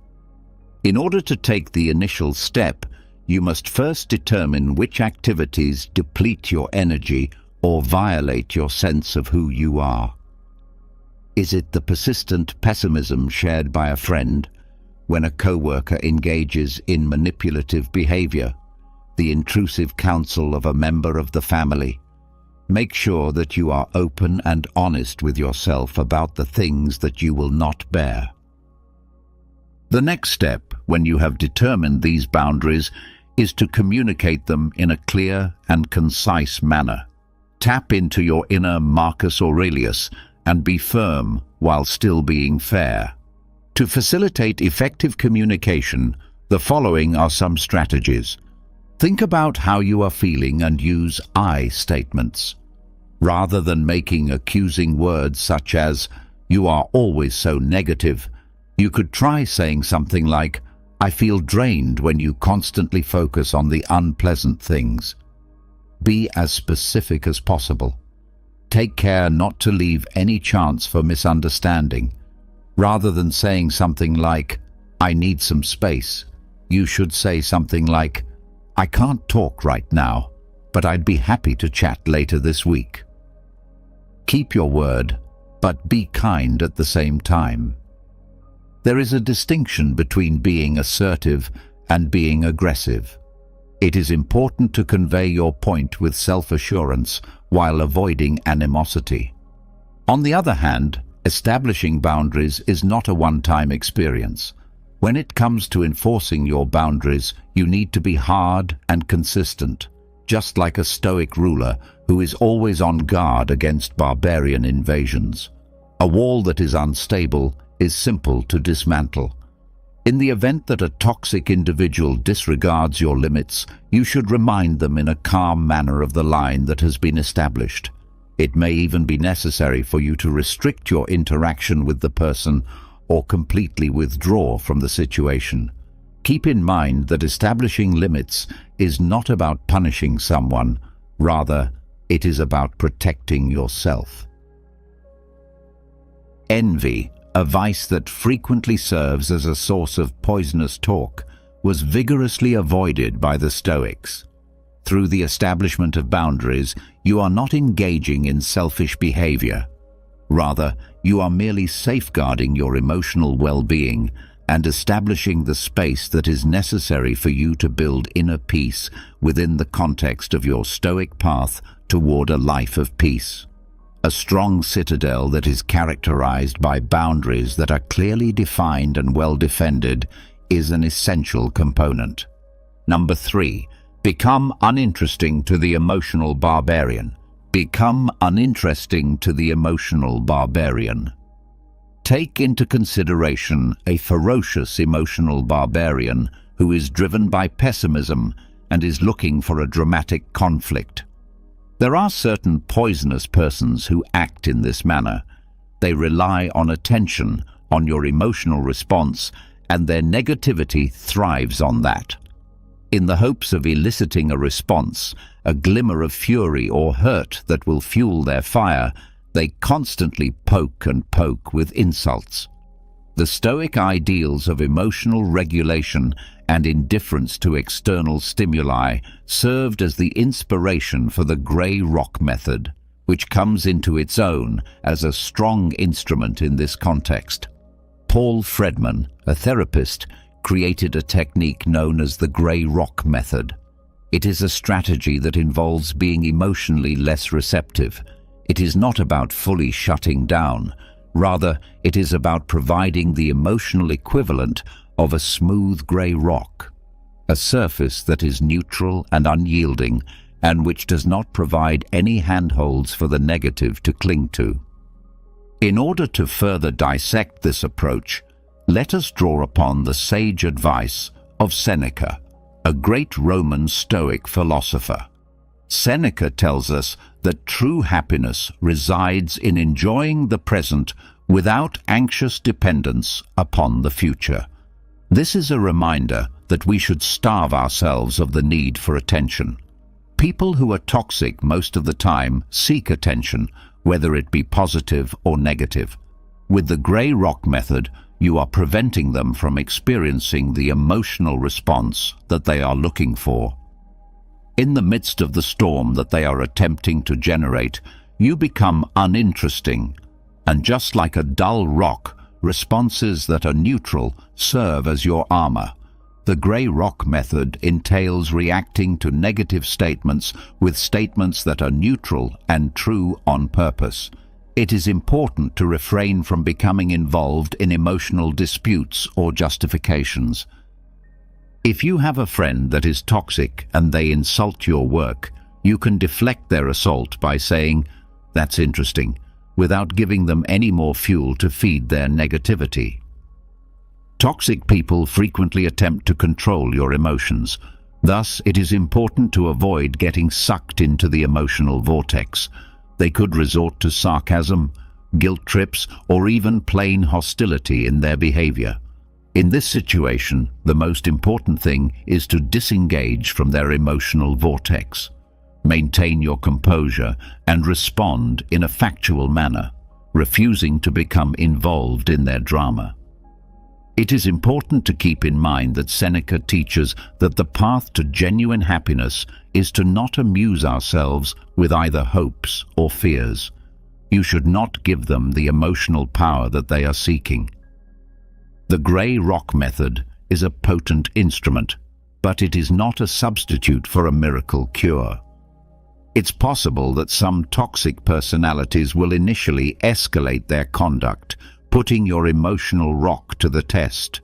In order to take the initial step, you must first determine which activities deplete your energy or violate your sense of who you are. Is it the persistent pessimism shared by a friend when a coworker engages in manipulative behavior, the intrusive counsel of a member of the family? Make sure that you are open and honest with yourself about the things that you will not bear. The next step, when you have determined these boundaries, is to communicate them in a clear and concise manner. Tap into your inner Marcus Aurelius and be firm while still being fair. To facilitate effective communication, the following are some strategies. Think about how you are feeling and use I statements. Rather than making accusing words such as, "You are always so negative," you could try saying something like, "I feel drained when you constantly focus on the unpleasant things." Be as specific as possible. Take care not to leave any chance for misunderstanding. Rather than saying something like, "I need some space," you should say something like, "I can't talk right now, but I'd be happy to chat later this week." Keep your word, but be kind at the same time. There is a distinction between being assertive and being aggressive. It is important to convey your point with self-assurance while avoiding animosity. On the other hand, establishing boundaries is not a one-time experience. When it comes to enforcing your boundaries, you need to be hard and consistent, just like a Stoic ruler who is always on guard against barbarian invasions. A wall that is unstable is simple to dismantle. In the event that a toxic individual disregards your limits, you should remind them in a calm manner of the line that has been established. It may even be necessary for you to restrict your interaction with the person or completely withdraw from the situation. Keep in mind that establishing limits is not about punishing someone, rather, it is about protecting yourself. Envy, a vice that frequently serves as a source of poisonous talk, was vigorously avoided by the Stoics. Through the establishment of boundaries, you are not engaging in selfish behavior. Rather, you are merely safeguarding your emotional well-being and establishing the space that is necessary for you to build inner peace within the context of your Stoic path toward a life of peace. A strong citadel that is characterized by boundaries that are clearly defined and well defended is an essential component. Number 3. Become uninteresting to the emotional barbarian. Become uninteresting to the emotional barbarian. Take into consideration a ferocious emotional barbarian who is driven by pessimism and is looking for a dramatic conflict. There are certain poisonous persons who act in this manner. They rely on attention, on your emotional response, and their negativity thrives on that. In the hopes of eliciting a response, a glimmer of fury or hurt that will fuel their fire, they constantly poke and poke with insults. The Stoic ideals of emotional regulation and indifference to external stimuli served as the inspiration for the grey rock method, which comes into its own as a strong instrument in this context. Paul Fredman, a therapist, created a technique known as the grey rock method. It is a strategy that involves being emotionally less receptive. It is not about fully shutting down. Rather, it is about providing the emotional equivalent of a smooth grey rock, a surface that is neutral and unyielding, and which does not provide any handholds for the negative to cling to. In order to further dissect this approach, let us draw upon the sage advice of Seneca, a great Roman Stoic philosopher. Seneca tells us that true happiness resides in enjoying the present without anxious dependence upon the future. This is a reminder that we should starve ourselves of the need for attention. People who are toxic most of the time seek attention, whether it be positive or negative. With the grey rock method, you are preventing them from experiencing the emotional response that they are looking for. In the midst of the storm that they are attempting to generate, you become uninteresting, and just like a dull rock, responses that are neutral serve as your armor. The grey rock method entails reacting to negative statements with statements that are neutral and true on purpose. It is important to refrain from becoming involved in emotional disputes or justifications. If you have a friend that is toxic and they insult your work, you can deflect their assault by saying, "That's interesting," without giving them any more fuel to feed their negativity. Toxic people frequently attempt to control your emotions. Thus, it is important to avoid getting sucked into the emotional vortex. They could resort to sarcasm, guilt trips, or even plain hostility in their behavior. In this situation, the most important thing is to disengage from their emotional vortex. Maintain your composure and respond in a factual manner, refusing to become involved in their drama. It is important to keep in mind that Seneca teaches that the path to genuine happiness is to not amuse ourselves with either hopes or fears. You should not give them the emotional power that they are seeking. The grey rock method is a potent instrument, but it is not a substitute for a miracle cure. It's possible that some toxic personalities will initially escalate their conduct, putting your emotional rock to the test.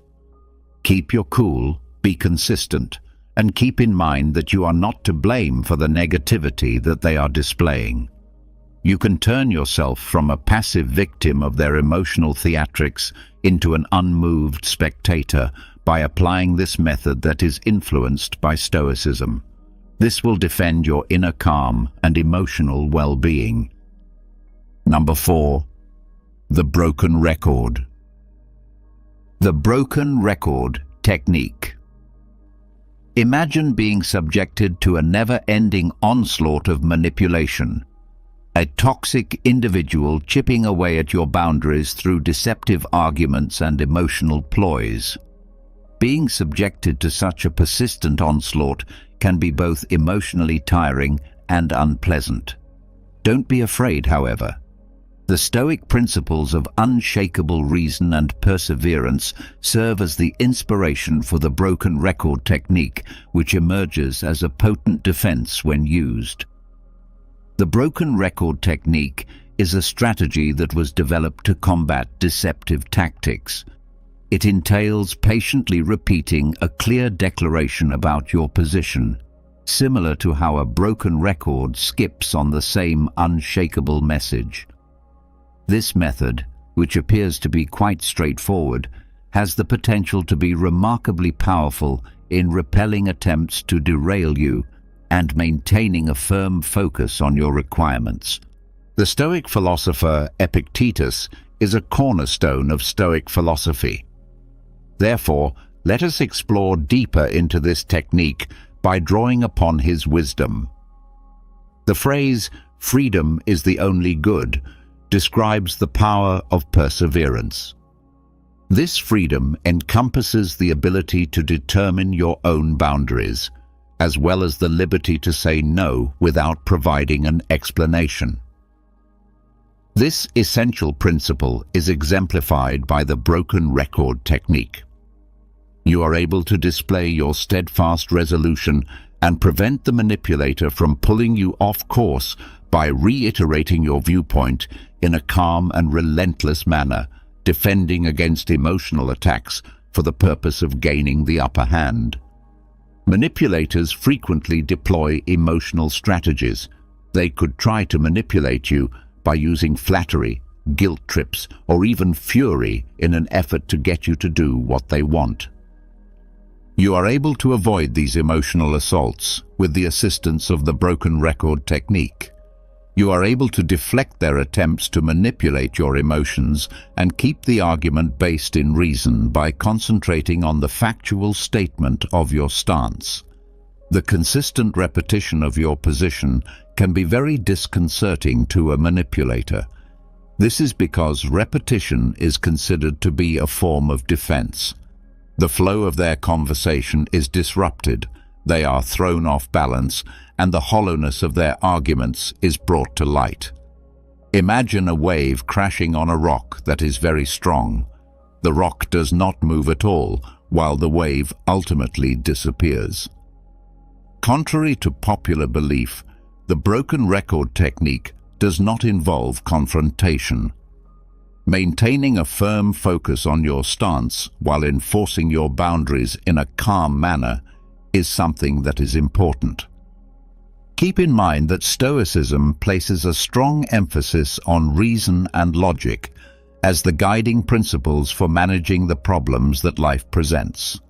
Keep your cool, be consistent, and keep in mind that you are not to blame for the negativity that they are displaying. You can turn yourself from a passive victim of their emotional theatrics into an unmoved spectator by applying this method that is influenced by Stoicism. This will defend your inner calm and emotional well-being. Number 4. The broken record. The broken record technique. Imagine being subjected to a never-ending onslaught of manipulation. A toxic individual chipping away at your boundaries through deceptive arguments and emotional ploys. Being subjected to such a persistent onslaught can be both emotionally tiring and unpleasant. Don't be afraid, however. The Stoic principles of unshakable reason and perseverance serve as the inspiration for the broken record technique, which emerges as a potent defense when used. The broken record technique is a strategy that was developed to combat deceptive tactics. It entails patiently repeating a clear declaration about your position, similar to how a broken record skips on the same unshakable message. This method, which appears to be quite straightforward, has the potential to be remarkably powerful in repelling attempts to derail you and maintaining a firm focus on your requirements. The Stoic philosopher Epictetus is a cornerstone of Stoic philosophy. Therefore, let us explore deeper into this technique by drawing upon his wisdom. The phrase, "freedom is the only good," describes the power of perseverance. This freedom encompasses the ability to determine your own boundaries, as well as the liberty to say no without providing an explanation. This essential principle is exemplified by the broken record technique. You are able to display your steadfast resolution and prevent the manipulator from pulling you off course by reiterating your viewpoint in a calm and relentless manner, defending against emotional attacks for the purpose of gaining the upper hand. Manipulators frequently deploy emotional strategies. They could try to manipulate you by using flattery, guilt trips, or even fury in an effort to get you to do what they want. You are able to avoid these emotional assaults with the assistance of the broken record technique. You are able to deflect their attempts to manipulate your emotions and keep the argument based in reason by concentrating on the factual statement of your stance. The consistent repetition of your position can be very disconcerting to a manipulator. This is because repetition is considered to be a form of defense. The flow of their conversation is disrupted, they are thrown off balance, and the hollowness of their arguments is brought to light. Imagine a wave crashing on a rock that is very strong. The rock does not move at all, while the wave ultimately disappears. Contrary to popular belief, the broken record technique does not involve confrontation. Maintaining a firm focus on your stance while enforcing your boundaries in a calm manner is something that is important. Keep in mind that Stoicism places a strong emphasis on reason and logic as the guiding principles for managing the problems that life presents.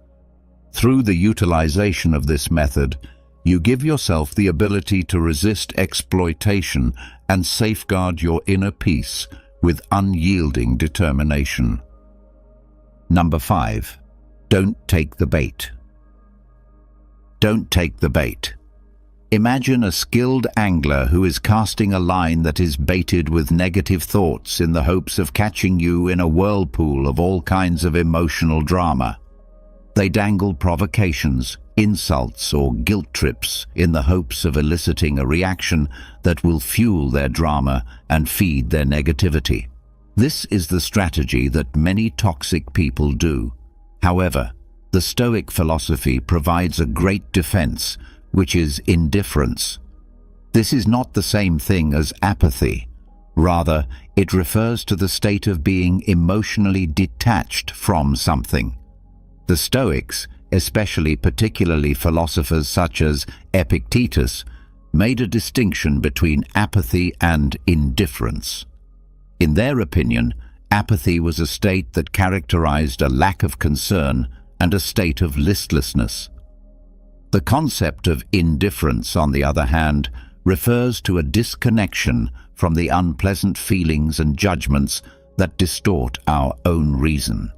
Through the utilization of this method, you give yourself the ability to resist exploitation and safeguard your inner peace with unyielding determination. Number 5. Don't take the bait. Don't take the bait. Imagine a skilled angler who is casting a line that is baited with negative thoughts in the hopes of catching you in a whirlpool of all kinds of emotional drama. They dangle provocations, insults, or guilt trips in the hopes of eliciting a reaction that will fuel their drama and feed their negativity. This is the strategy that many toxic people do. However, the Stoic philosophy provides a great defense, which is indifference. This is not the same thing as apathy. Rather, it refers to the state of being emotionally detached from something. The Stoics, particularly philosophers such as Epictetus, made a distinction between apathy and indifference. In their opinion, apathy was a state that characterized a lack of concern and a state of listlessness. The concept of indifference, on the other hand, refers to a disconnection from the unpleasant feelings and judgments that distort our own reason.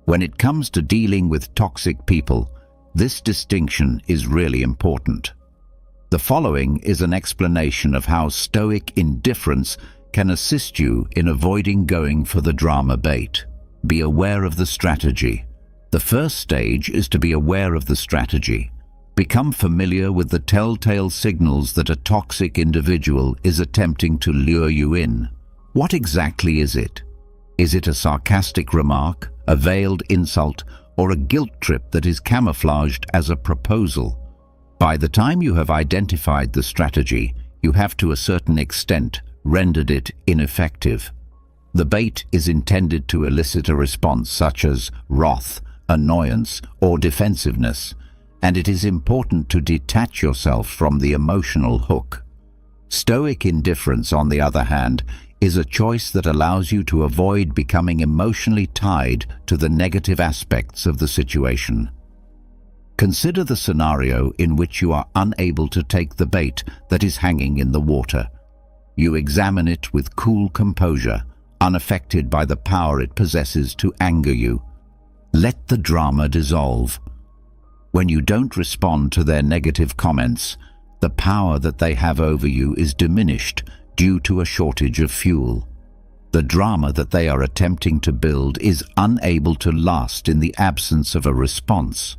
When it comes to dealing with toxic people, this distinction is really important. The following is an explanation of how Stoic indifference can assist you in avoiding going for the drama bait. Be aware of the strategy. The first stage is to be aware of the strategy. Become familiar with the telltale signals that a toxic individual is attempting to lure you in. What exactly is it? Is it a sarcastic remark, a veiled insult, or a guilt trip that is camouflaged as a proposal? By the time you have identified the strategy, you have to a certain extent rendered it ineffective. The bait is intended to elicit a response such as wrath, annoyance, or defensiveness, and it is important to detach yourself from the emotional hook. Stoic indifference, on the other hand, is a choice that allows you to avoid becoming emotionally tied to the negative aspects of the situation. Consider the scenario in which you are unable to take the bait that is hanging in the water. You examine it with cool composure, unaffected by the power it possesses to anger you. Let the drama dissolve. When you don't respond to their negative comments, the power that they have over you is diminished due to a shortage of fuel. The drama that they are attempting to build is unable to last in the absence of a response.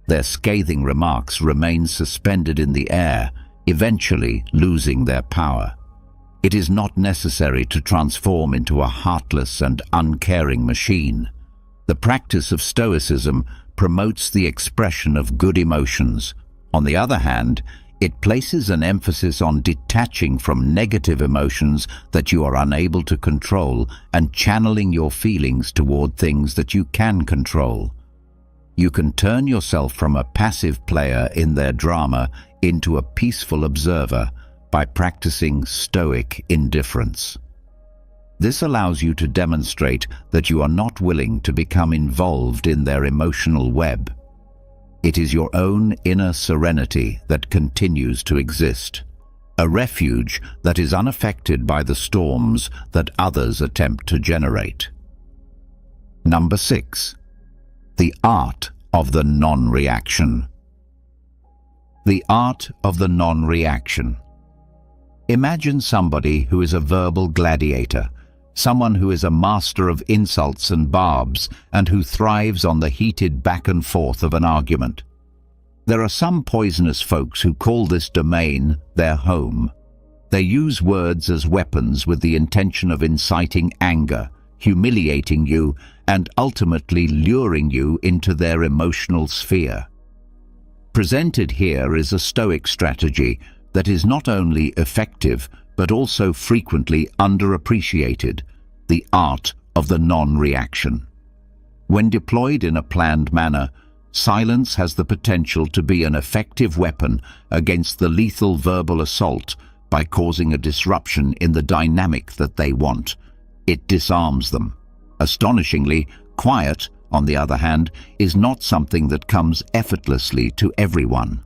Their scathing remarks remain suspended in the air, eventually losing their power. It is not necessary to transform into a heartless and uncaring machine. The practice of Stoicism promotes the expression of good emotions, On the other hand, it places an emphasis on detaching from negative emotions that you are unable to control and channeling your feelings toward things that you can control. You can turn yourself from a passive player in their drama into a peaceful observer by practicing Stoic indifference. This allows you to demonstrate that you are not willing to become involved in their emotional web. It is your own inner serenity that continues to exist, a refuge that is unaffected by the storms that others attempt to generate. Number 6. The art of the non-reaction. The art of the non-reaction. Imagine somebody who is a verbal gladiator, someone who is a master of insults and barbs and who thrives on the heated back and forth of an argument. There are some poisonous folks who call this domain their home. They use words as weapons with the intention of inciting anger, humiliating you, and ultimately luring you into their emotional sphere. Presented here is a Stoic strategy that is not only effective but also frequently underappreciated: the art of the non-reaction. When deployed in a planned manner, silence has the potential to be an effective weapon against the lethal verbal assault by causing a disruption in the dynamic that they want. It disarms them. Astonishingly, quiet, on the other hand, is not something that comes effortlessly to everyone.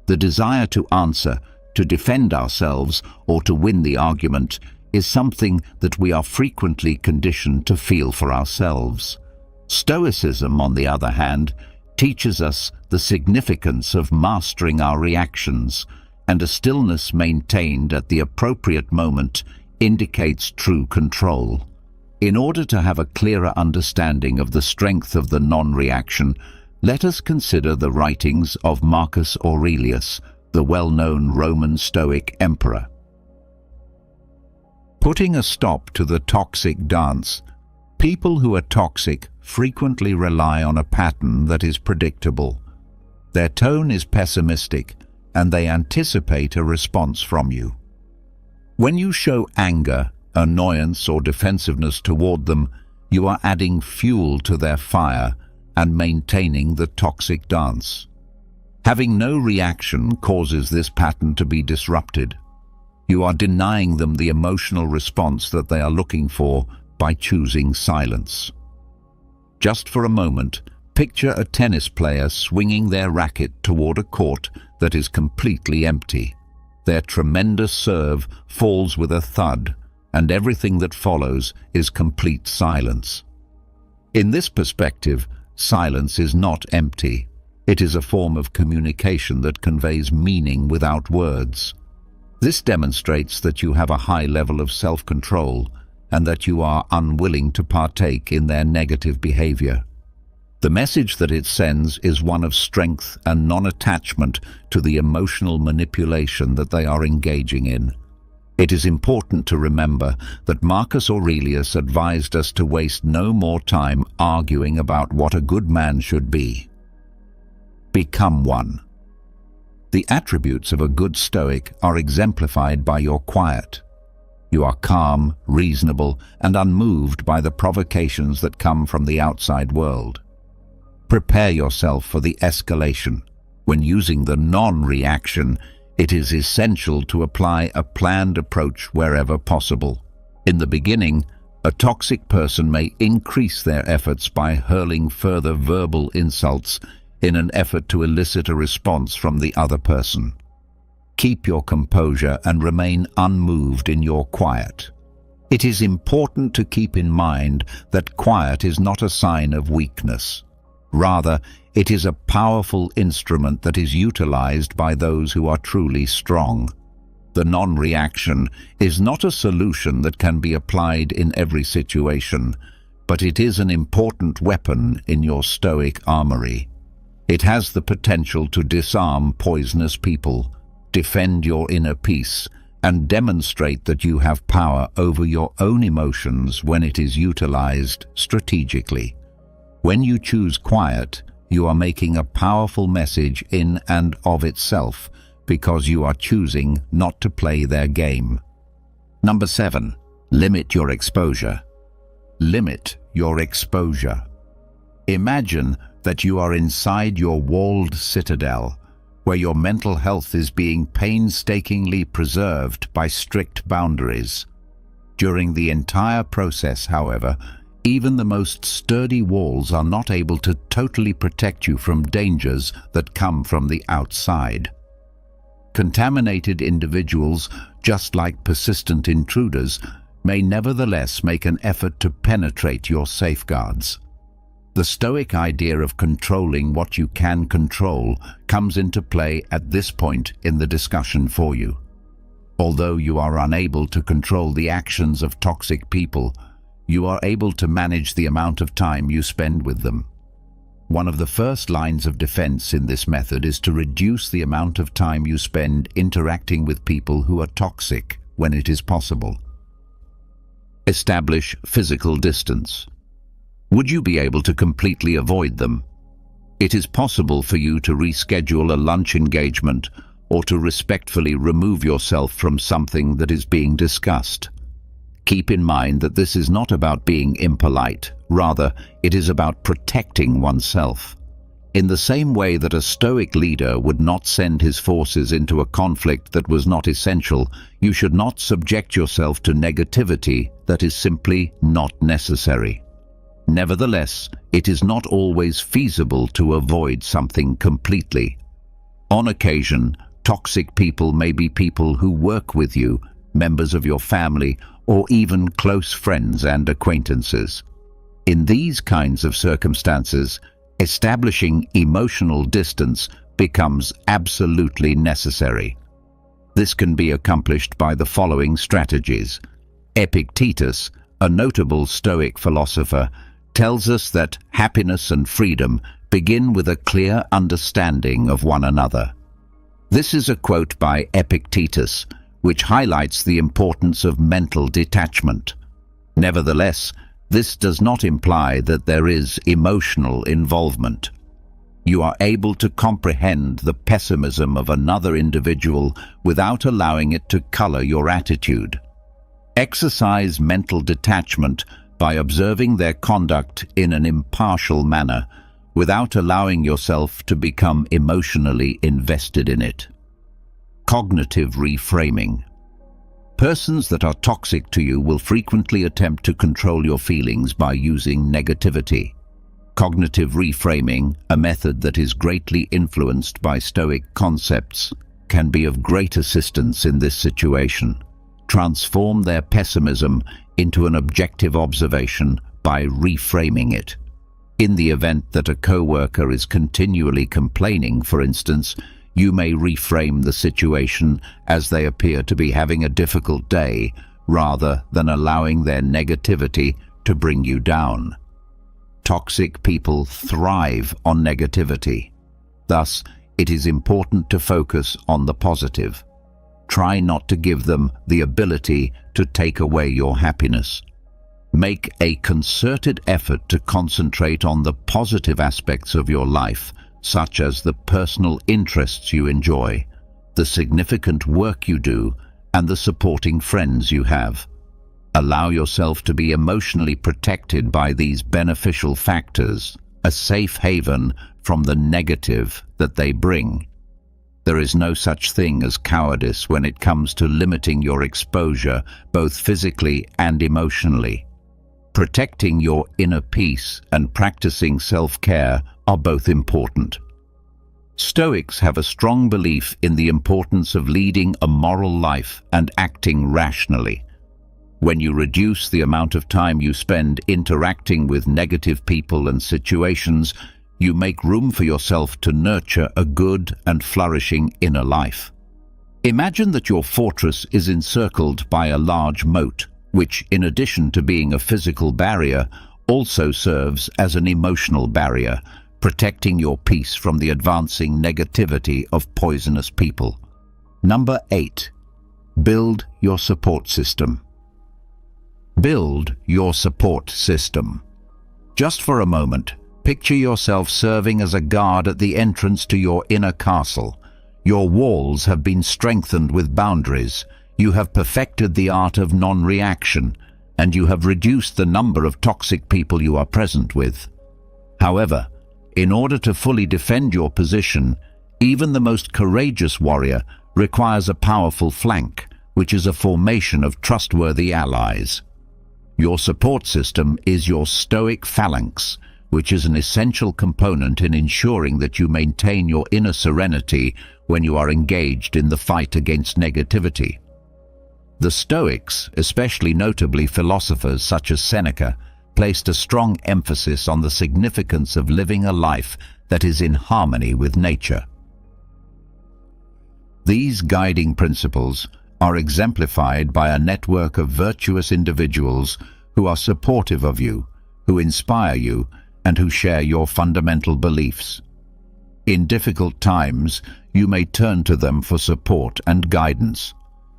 The desire to answer, to defend ourselves, or to win the argument is something that we are frequently conditioned to feel for ourselves. Stoicism, on the other hand, teaches us the significance of mastering our reactions, and a stillness maintained at the appropriate moment indicates true control. In order to have a clearer understanding of the strength of the non-reaction, let us consider the writings of Marcus Aurelius, the well-known Roman Stoic emperor. Putting a stop to the toxic dance. People who are toxic frequently rely on a pattern that is predictable. Their tone is pessimistic, and they anticipate a response from you. When you show anger, annoyance, or defensiveness toward them, you are adding fuel to their fire and maintaining the toxic dance. Having no reaction causes this pattern to be disrupted. You are denying them the emotional response that they are looking for by choosing silence. Just for a moment, picture a tennis player swinging their racket toward a court that is completely empty. Their tremendous serve falls with a thud, and everything that follows is complete silence. In this perspective, silence is not empty. It is a form of communication that conveys meaning without words. This demonstrates that you have a high level of self-control and that you are unwilling to partake in their negative behavior. The message that it sends is one of strength and non-attachment to the emotional manipulation that they are engaging in. It is important to remember that Marcus Aurelius advised us to waste no more time arguing about what a good man should be. Become one. The attributes of a good Stoic are exemplified by your quiet. You are calm, reasonable, and unmoved by the provocations that come from the outside world. Prepare yourself for the escalation. When using the non-reaction, it is essential to apply a planned approach wherever possible. In the beginning, a toxic person may increase their efforts by hurling further verbal insults in an effort to elicit a response from the other person. Keep your composure and remain unmoved in your quiet. It is important to keep in mind that quiet is not a sign of weakness. Rather, it is a powerful instrument that is utilized by those who are truly strong. The non-reaction is not a solution that can be applied in every situation, but it is an important weapon in your Stoic armory. It has the potential to disarm poisonous people, defend your inner peace, and demonstrate that you have power over your own emotions when it is utilized strategically. When you choose quiet, you are making a powerful message in and of itself because you are choosing not to play their game. Number 7. Limit your exposure. Limit your exposure. Imagine that you are inside your walled citadel, where your mental health is being painstakingly preserved by strict boundaries. During the entire process, however, even the most sturdy walls are not able to totally protect you from dangers that come from the outside. Contaminated individuals, just like persistent intruders, may nevertheless make an effort to penetrate your safeguards. The Stoic idea of controlling what you can control comes into play at this point in the discussion for you. Although you are unable to control the actions of toxic people, you are able to manage the amount of time you spend with them. One of the first lines of defense in this method is to reduce the amount of time you spend interacting with people who are toxic when it is possible. Establish physical distance. Would you be able to completely avoid them? It is possible for you to reschedule a lunch engagement or to respectfully remove yourself from something that is being discussed. Keep in mind that this is not about being impolite, rather, it is about protecting oneself. In the same way that a Stoic leader would not send his forces into a conflict that was not essential, you should not subject yourself to negativity that is simply not necessary. Nevertheless, it is not always feasible to avoid something completely. On occasion, toxic people may be people who work with you, members of your family, or even close friends and acquaintances. In these kinds of circumstances, establishing emotional distance becomes absolutely necessary. This can be accomplished by the following strategies. Epictetus, a notable Stoic philosopher, tells us that happiness and freedom begin with a clear understanding of one another. This is a quote by Epictetus, which highlights the importance of mental detachment. Nevertheless, this does not imply that there is emotional involvement. You are able to comprehend the pessimism of another individual without allowing it to color your attitude. Exercise mental detachment by observing their conduct in an impartial manner, without allowing yourself to become emotionally invested in it. Cognitive reframing. Persons that are toxic to you will frequently attempt to control your feelings by using negativity. Cognitive reframing, a method that is greatly influenced by Stoic concepts, can be of great assistance in this situation. Transform their pessimism into an objective observation by reframing it. In the event that a coworker is continually complaining, for instance, you may reframe the situation as they appear to be having a difficult day, rather than allowing their negativity to bring you down. Toxic people thrive on negativity. Thus, it is important to focus on the positive. Try not to give them the ability to take away your happiness. Make a concerted effort to concentrate on the positive aspects of your life, such as the personal interests you enjoy, the significant work you do, and the supporting friends you have. Allow yourself to be emotionally protected by these beneficial factors, a safe haven from the negative that they bring. There is no such thing as cowardice when it comes to limiting your exposure, both physically and emotionally. Protecting your inner peace and practicing self-care are both important. Stoics have a strong belief in the importance of leading a moral life and acting rationally. When you reduce the amount of time you spend interacting with negative people and situations, you make room for yourself to nurture a good and flourishing inner life. Imagine that your fortress is encircled by a large moat, which, in addition to being a physical barrier, also serves as an emotional barrier, protecting your peace from the advancing negativity of poisonous people. Number 8. Build your support system. Build your support system. Just for a moment, Picture yourself serving as a guard at the entrance to your inner castle. Your walls have been strengthened with boundaries. You have perfected the art of non-reaction, and you have reduced the number of toxic people you are present with. However, in order to fully defend your position, even the most courageous warrior requires a powerful flank, which is a formation of trustworthy allies. Your support system is your Stoic phalanx, which is an essential component in ensuring that you maintain your inner serenity when you are engaged in the fight against negativity. The Stoics, especially notably philosophers such as Seneca, placed a strong emphasis on the significance of living a life that is in harmony with nature. These guiding principles are exemplified by a network of virtuous individuals who are supportive of you, who inspire you, and who share your fundamental beliefs. In difficult times, you may turn to them for support and guidance.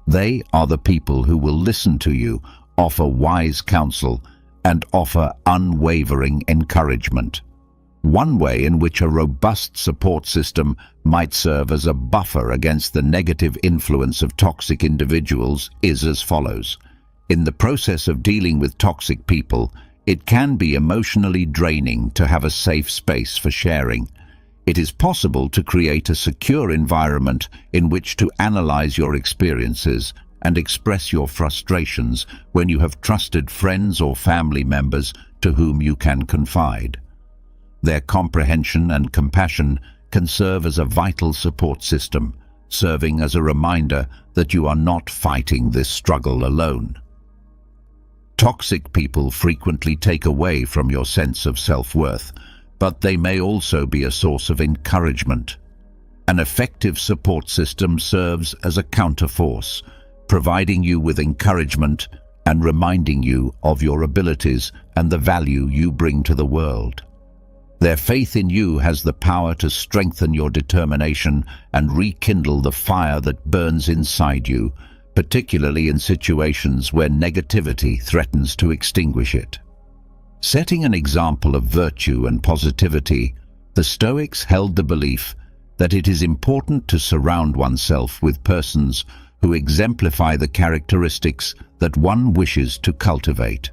They are the people who will listen to you, offer wise counsel, and offer unwavering encouragement. One way in which a robust support system might serve as a buffer against the negative influence of toxic individuals is as follows. In the process of dealing with toxic people, it can be emotionally draining to have a safe space for sharing. It is possible to create a secure environment in which to analyze your experiences and express your frustrations when you have trusted friends or family members to whom you can confide. Their comprehension and compassion can serve as a vital support system, serving as a reminder that you are not fighting this struggle alone. Toxic people frequently take away from your sense of self-worth, but they may also be a source of encouragement. An effective support system serves as a counterforce, providing you with encouragement and reminding you of your abilities and the value you bring to the world. Their faith in you has the power to strengthen your determination and rekindle the fire that burns inside you, particularly in situations where negativity threatens to extinguish it. Setting an example of virtue and positivity, the Stoics held the belief that it is important to surround oneself with persons who exemplify the characteristics that one wishes to cultivate.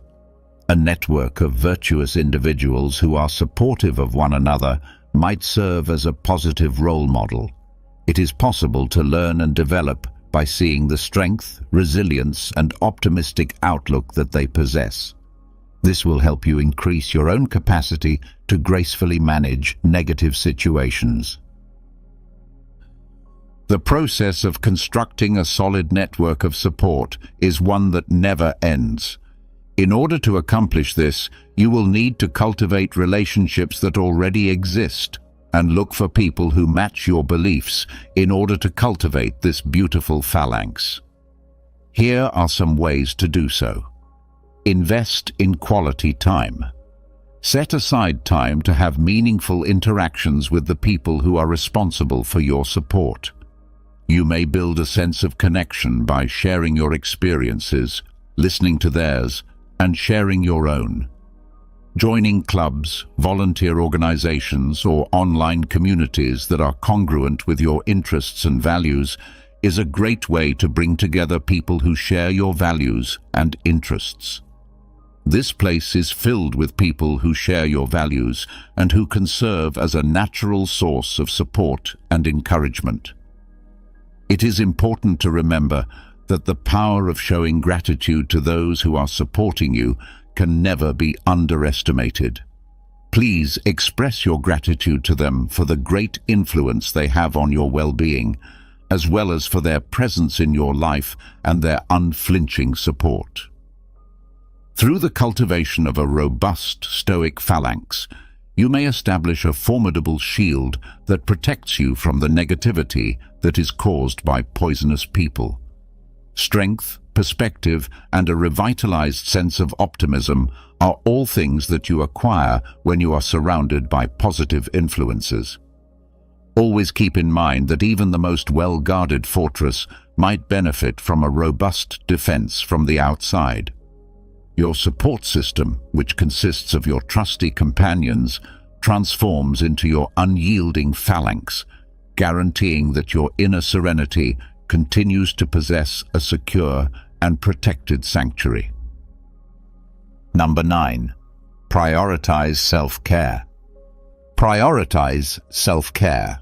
A network of virtuous individuals who are supportive of one another might serve as a positive role model. It is possible to learn and develop by seeing the strength, resilience, and optimistic outlook that they possess. This will help you increase your own capacity to gracefully manage negative situations. The process of constructing a solid network of support is one that never ends. In order to accomplish this, you will need to cultivate relationships that already exist and look for people who match your beliefs in order to cultivate this beautiful phalanx. Here are some ways to do so. Invest in quality time. Set aside time to have meaningful interactions with the people who are responsible for your support. You may build a sense of connection by sharing your experiences, listening to theirs, and sharing your own. Joining clubs, volunteer organizations, or online communities that are congruent with your interests and values is a great way to bring together people who share your values and interests. This place is filled with people who share your values and who can serve as a natural source of support and encouragement. It is important to remember that the power of showing gratitude to those who are supporting you can never be underestimated. Please express your gratitude to them for the great influence they have on your well-being, as well as for their presence in your life and their unflinching support. Through the cultivation of a robust Stoic phalanx, you may establish a formidable shield that protects you from the negativity that is caused by poisonous people. Strength, perspective, and a revitalized sense of optimism are all things that you acquire when you are surrounded by positive influences. Always keep in mind that even the most well-guarded fortress might benefit from a robust defense from the outside. Your support system, which consists of your trusty companions, transforms into your unyielding phalanx, guaranteeing that your inner serenity continues to possess a secure and protected sanctuary. Number 9. Prioritize self-care. Prioritize self-care.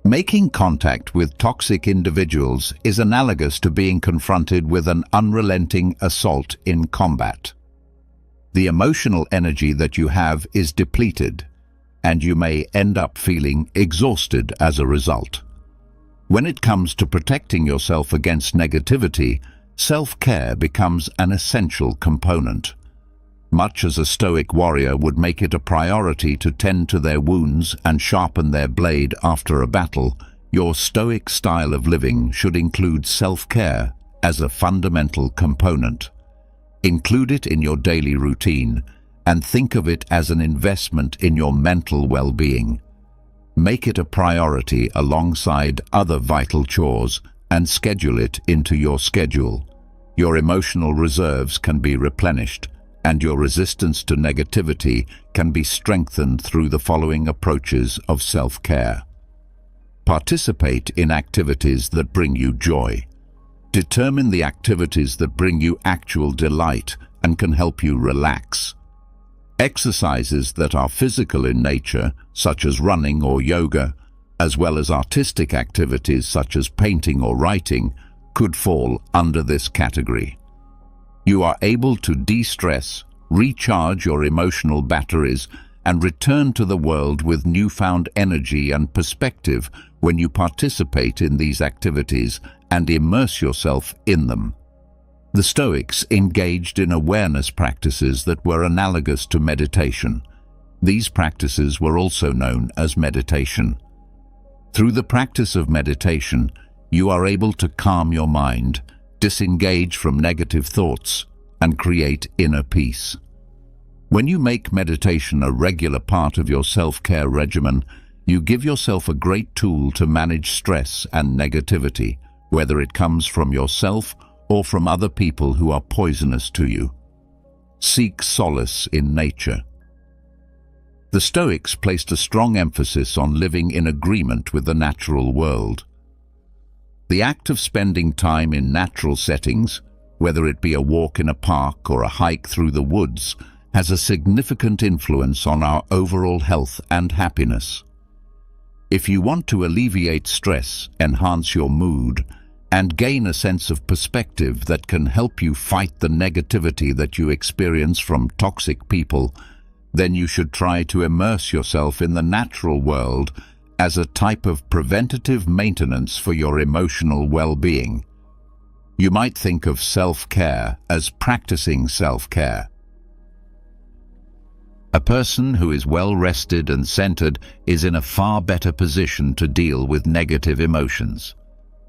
Making contact with toxic individuals is analogous to being confronted with an unrelenting assault in combat. The emotional energy that you have is depleted, and you may end up feeling exhausted as a result. When it comes to protecting yourself against negativity, self-care becomes an essential component. Much as a Stoic warrior would make it a priority to tend to their wounds and sharpen their blade after a battle, your Stoic style of living should include self-care as a fundamental component. Include it in your daily routine and think of it as an investment in your mental well-being. Make it a priority alongside other vital chores and schedule it into your schedule. Your emotional reserves can be replenished, and your resistance to negativity can be strengthened through the following approaches of self-care. Participate in activities that bring you joy. Determine the activities that bring you actual delight and can help you relax. Exercises that are physical in nature, such as running or yoga, as well as artistic activities such as painting or writing, could fall under this category. You are able to de-stress, recharge your emotional batteries, and return to the world with newfound energy and perspective when you participate in these activities and immerse yourself in them. The Stoics engaged in awareness practices that were analogous to meditation. These practices were also known as meditation. Through the practice of meditation, you are able to calm your mind, disengage from negative thoughts, and create inner peace. When you make meditation a regular part of your self-care regimen, you give yourself a great tool to manage stress and negativity, whether it comes from yourself or from other people who are poisonous to you. Seek solace in nature. The Stoics placed a strong emphasis on living in agreement with the natural world. The act of spending time in natural settings, whether it be a walk in a park or a hike through the woods, has a significant influence on our overall health and happiness. If you want to alleviate stress, enhance your mood, and gain a sense of perspective that can help you fight the negativity that you experience from toxic people, then you should try to immerse yourself in the natural world as a type of preventative maintenance for your emotional well-being. You might think of self-care as practicing self-care. A person who is well-rested and centered is in a far better position to deal with negative emotions.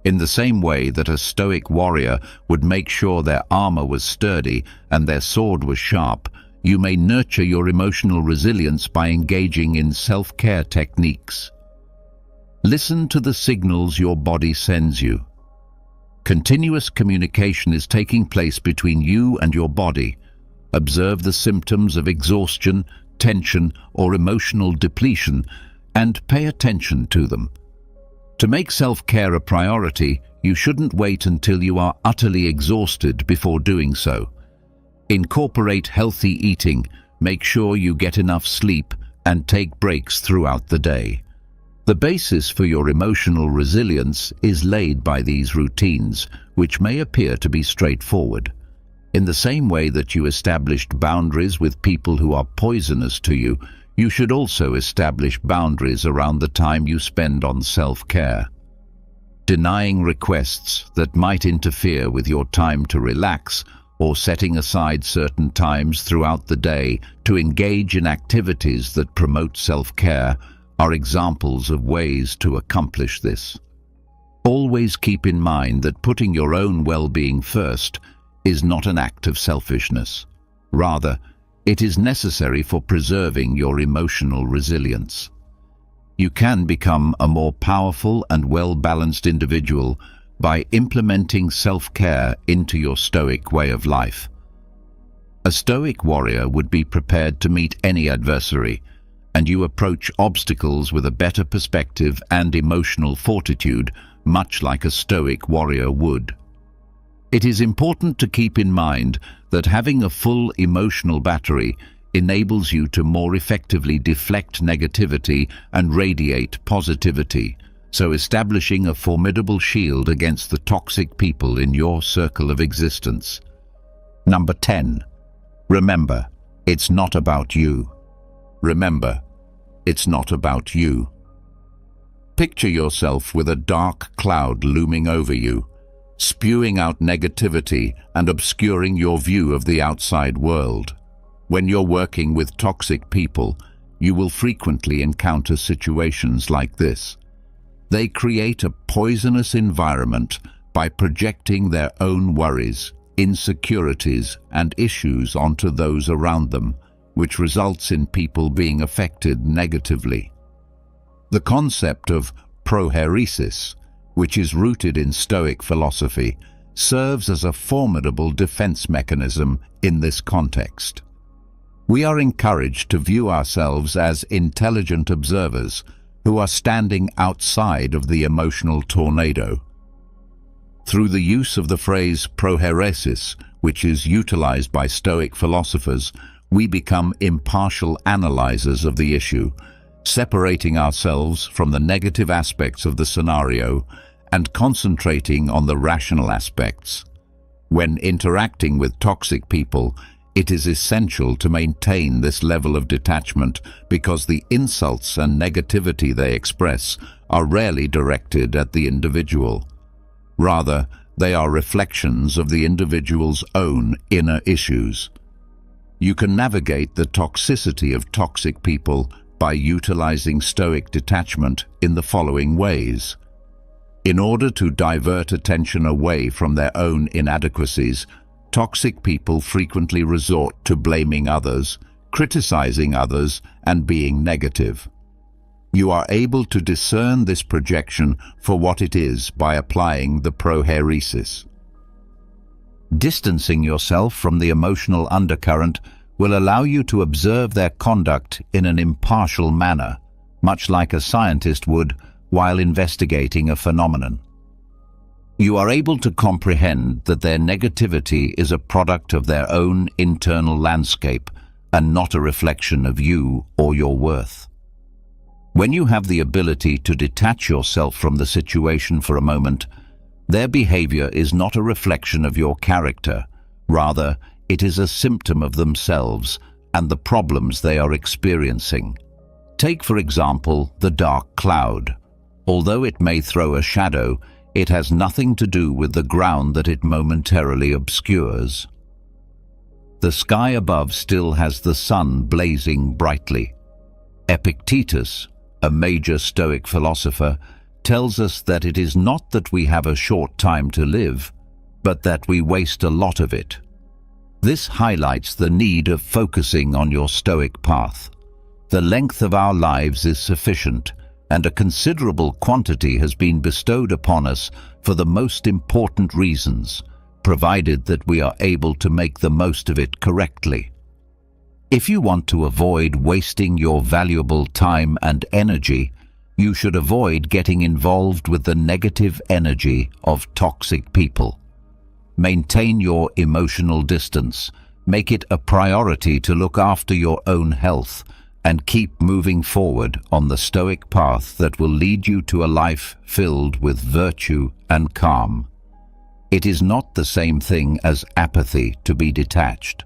In the same way that a Stoic warrior would make sure their armor was sturdy and their sword was sharp, you may nurture your emotional resilience by engaging in self-care techniques. Listen to the signals your body sends you. Continuous communication is taking place between you and your body. Observe the symptoms of exhaustion, tension, or emotional depletion, and pay attention to them. To make self-care a priority, you shouldn't wait until you are utterly exhausted before doing so. Incorporate healthy eating, make sure you get enough sleep, and take breaks throughout the day. The basis for your emotional resilience is laid by these routines, which may appear to be straightforward. In the same way that you established boundaries with people who are poisonous to you, you should also establish boundaries around the time you spend on self-care. Denying requests that might interfere with your time to relax, or setting aside certain times throughout the day to engage in activities that promote self-care are examples of ways to accomplish this. Always keep in mind that putting your own well-being first is not an act of selfishness. Rather, it is necessary for preserving your emotional resilience. You can become a more powerful and well-balanced individual by implementing self-care into your Stoic way of life. A Stoic warrior would be prepared to meet any adversary, and you approach obstacles with a better perspective and emotional fortitude, much like a Stoic warrior would. It is important to keep in mind that having a full emotional battery enables you to more effectively deflect negativity and radiate positivity, so establishing a formidable shield against the toxic people in your circle of existence. Number 10. Remember, it's not about you. Remember, it's not about you. Picture yourself with a dark cloud looming over you, spewing out negativity and obscuring your view of the outside world. When you're working with toxic people, you will frequently encounter situations like this. They create a poisonous environment by projecting their own worries, insecurities, and issues onto those around them, which results in people being affected negatively. The concept of prohairesis, which is rooted in Stoic philosophy, serves as a formidable defense mechanism in this context. We are encouraged to view ourselves as intelligent observers who are standing outside of the emotional tornado. Through the use of the phrase prohairesis, which is utilized by Stoic philosophers, we become impartial analyzers of the issue, separating ourselves from the negative aspects of the scenario and concentrating on the rational aspects. When interacting with toxic people, it is essential to maintain this level of detachment because the insults and negativity they express are rarely directed at the individual. Rather, they are reflections of the individual's own inner issues. You can navigate the toxicity of toxic people by utilizing Stoic detachment in the following ways. In order to divert attention away from their own inadequacies, toxic people frequently resort to blaming others, criticizing others, and being negative. You are able to discern this projection for what it is by applying the prohairesis. Distancing yourself from the emotional undercurrent will allow you to observe their conduct in an impartial manner, much like a scientist would while investigating a phenomenon. You are able to comprehend that their negativity is a product of their own internal landscape and not a reflection of you or your worth. When you have the ability to detach yourself from the situation for a moment, their behavior is not a reflection of your character. Rather, it is a symptom of themselves and the problems they are experiencing. Take, for example, the dark cloud. Although it may throw a shadow, it has nothing to do with the ground that it momentarily obscures. The sky above still has the sun blazing brightly. Epictetus, a major Stoic philosopher, tells us that it is not that we have a short time to live, but that we waste a lot of it. This highlights the need of focusing on your Stoic path. The length of our lives is sufficient, and a considerable quantity has been bestowed upon us for the most important reasons, provided that we are able to make the most of it correctly. If you want to avoid wasting your valuable time and energy, you should avoid getting involved with the negative energy of toxic people. Maintain your emotional distance, make it a priority to look after your own health, and keep moving forward on the Stoic path that will lead you to a life filled with virtue and calm. It is not the same thing as apathy to be detached.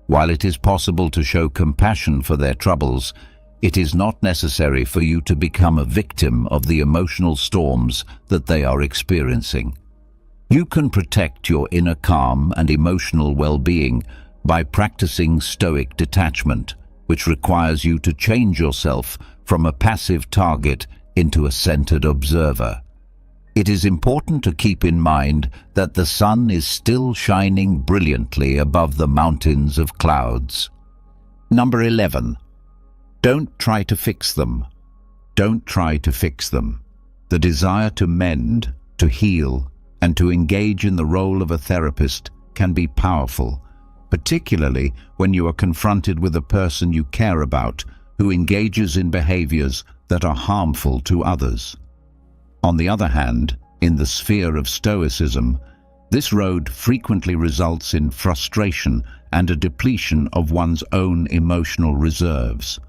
While it is possible to show compassion for their troubles, it is not necessary for you to become a victim of the emotional storms that they are experiencing. You can protect your inner calm and emotional well-being by practicing Stoic detachment, which requires you to change yourself from a passive target into a centered observer. It is important to keep in mind that the sun is still shining brilliantly above the mountains of clouds. Number 11. Don't try to fix them. Don't try to fix them. The desire to mend, to heal, and to engage in the role of a therapist can be powerful, particularly when you are confronted with a person you care about who engages in behaviors that are harmful to others. On the other hand, in the sphere of Stoicism, this road frequently results in frustration and a depletion of one's own emotional reserves.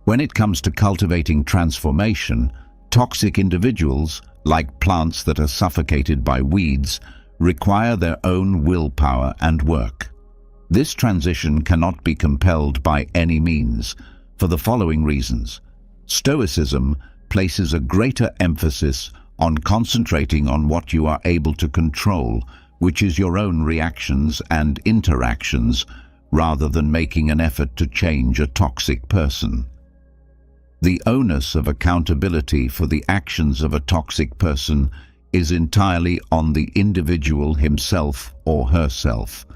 When it comes to cultivating transformation, toxic individuals, like plants that are suffocated by weeds, require their own willpower and work. This transition cannot be compelled by any means, for the following reasons. Stoicism places a greater emphasis on concentrating on what you are able to control, which is your own reactions and interactions, rather than making an effort to change a toxic person. The onus of accountability for the actions of a toxic person is entirely on the individual himself or herself.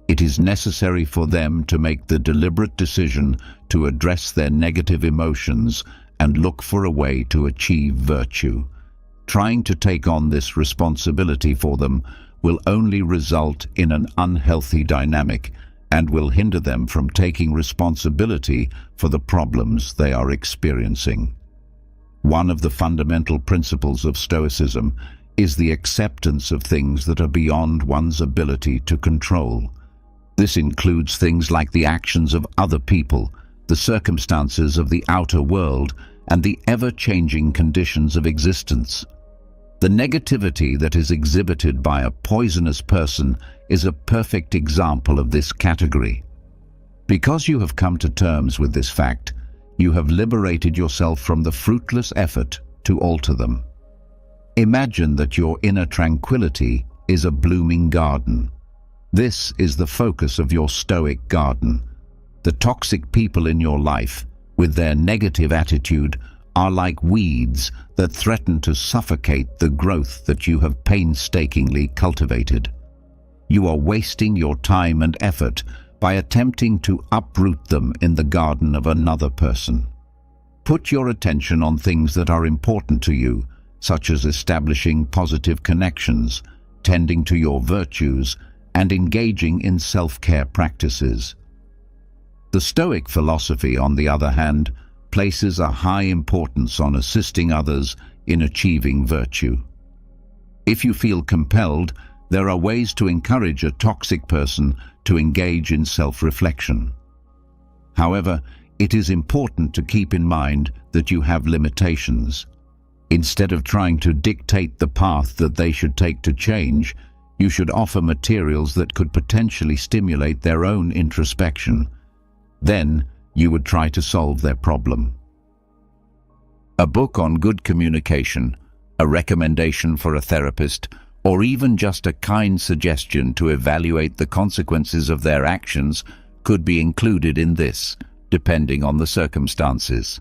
It is necessary for them to make the deliberate decision to address their negative emotions and look for a way to achieve virtue. Trying to take on this responsibility for them will only result in an unhealthy dynamic and will hinder them from taking responsibility for the problems they are experiencing. One of the fundamental principles of Stoicism is the acceptance of things that are beyond one's ability to control. This includes things like the actions of other people, the circumstances of the outer world, and the ever-changing conditions of existence. The negativity that is exhibited by a poisonous person is a perfect example of this category. Because you have come to terms with this fact, you have liberated yourself from the fruitless effort to alter them. Imagine that your inner tranquility is a blooming garden. This is the focus of your Stoic garden. The toxic people in your life, with their negative attitude, are like weeds that threaten to suffocate the growth that you have painstakingly cultivated. You are wasting your time and effort by attempting to uproot them in the garden of another person. Put your attention on things that are important to you, such as establishing positive connections, tending to your virtues, and engaging in self-care practices. The Stoic philosophy, on the other hand, places a high importance on assisting others in achieving virtue. If you feel compelled, there are ways to encourage a toxic person to engage in self-reflection. However, it is important to keep in mind that you have limitations. Instead of trying to dictate the path that they should take to change, you should offer materials that could potentially stimulate their own introspection. Then, you would try to solve their problem. A book on good communication, a recommendation for a therapist, or even just a kind suggestion to evaluate the consequences of their actions could be included in this, depending on the circumstances.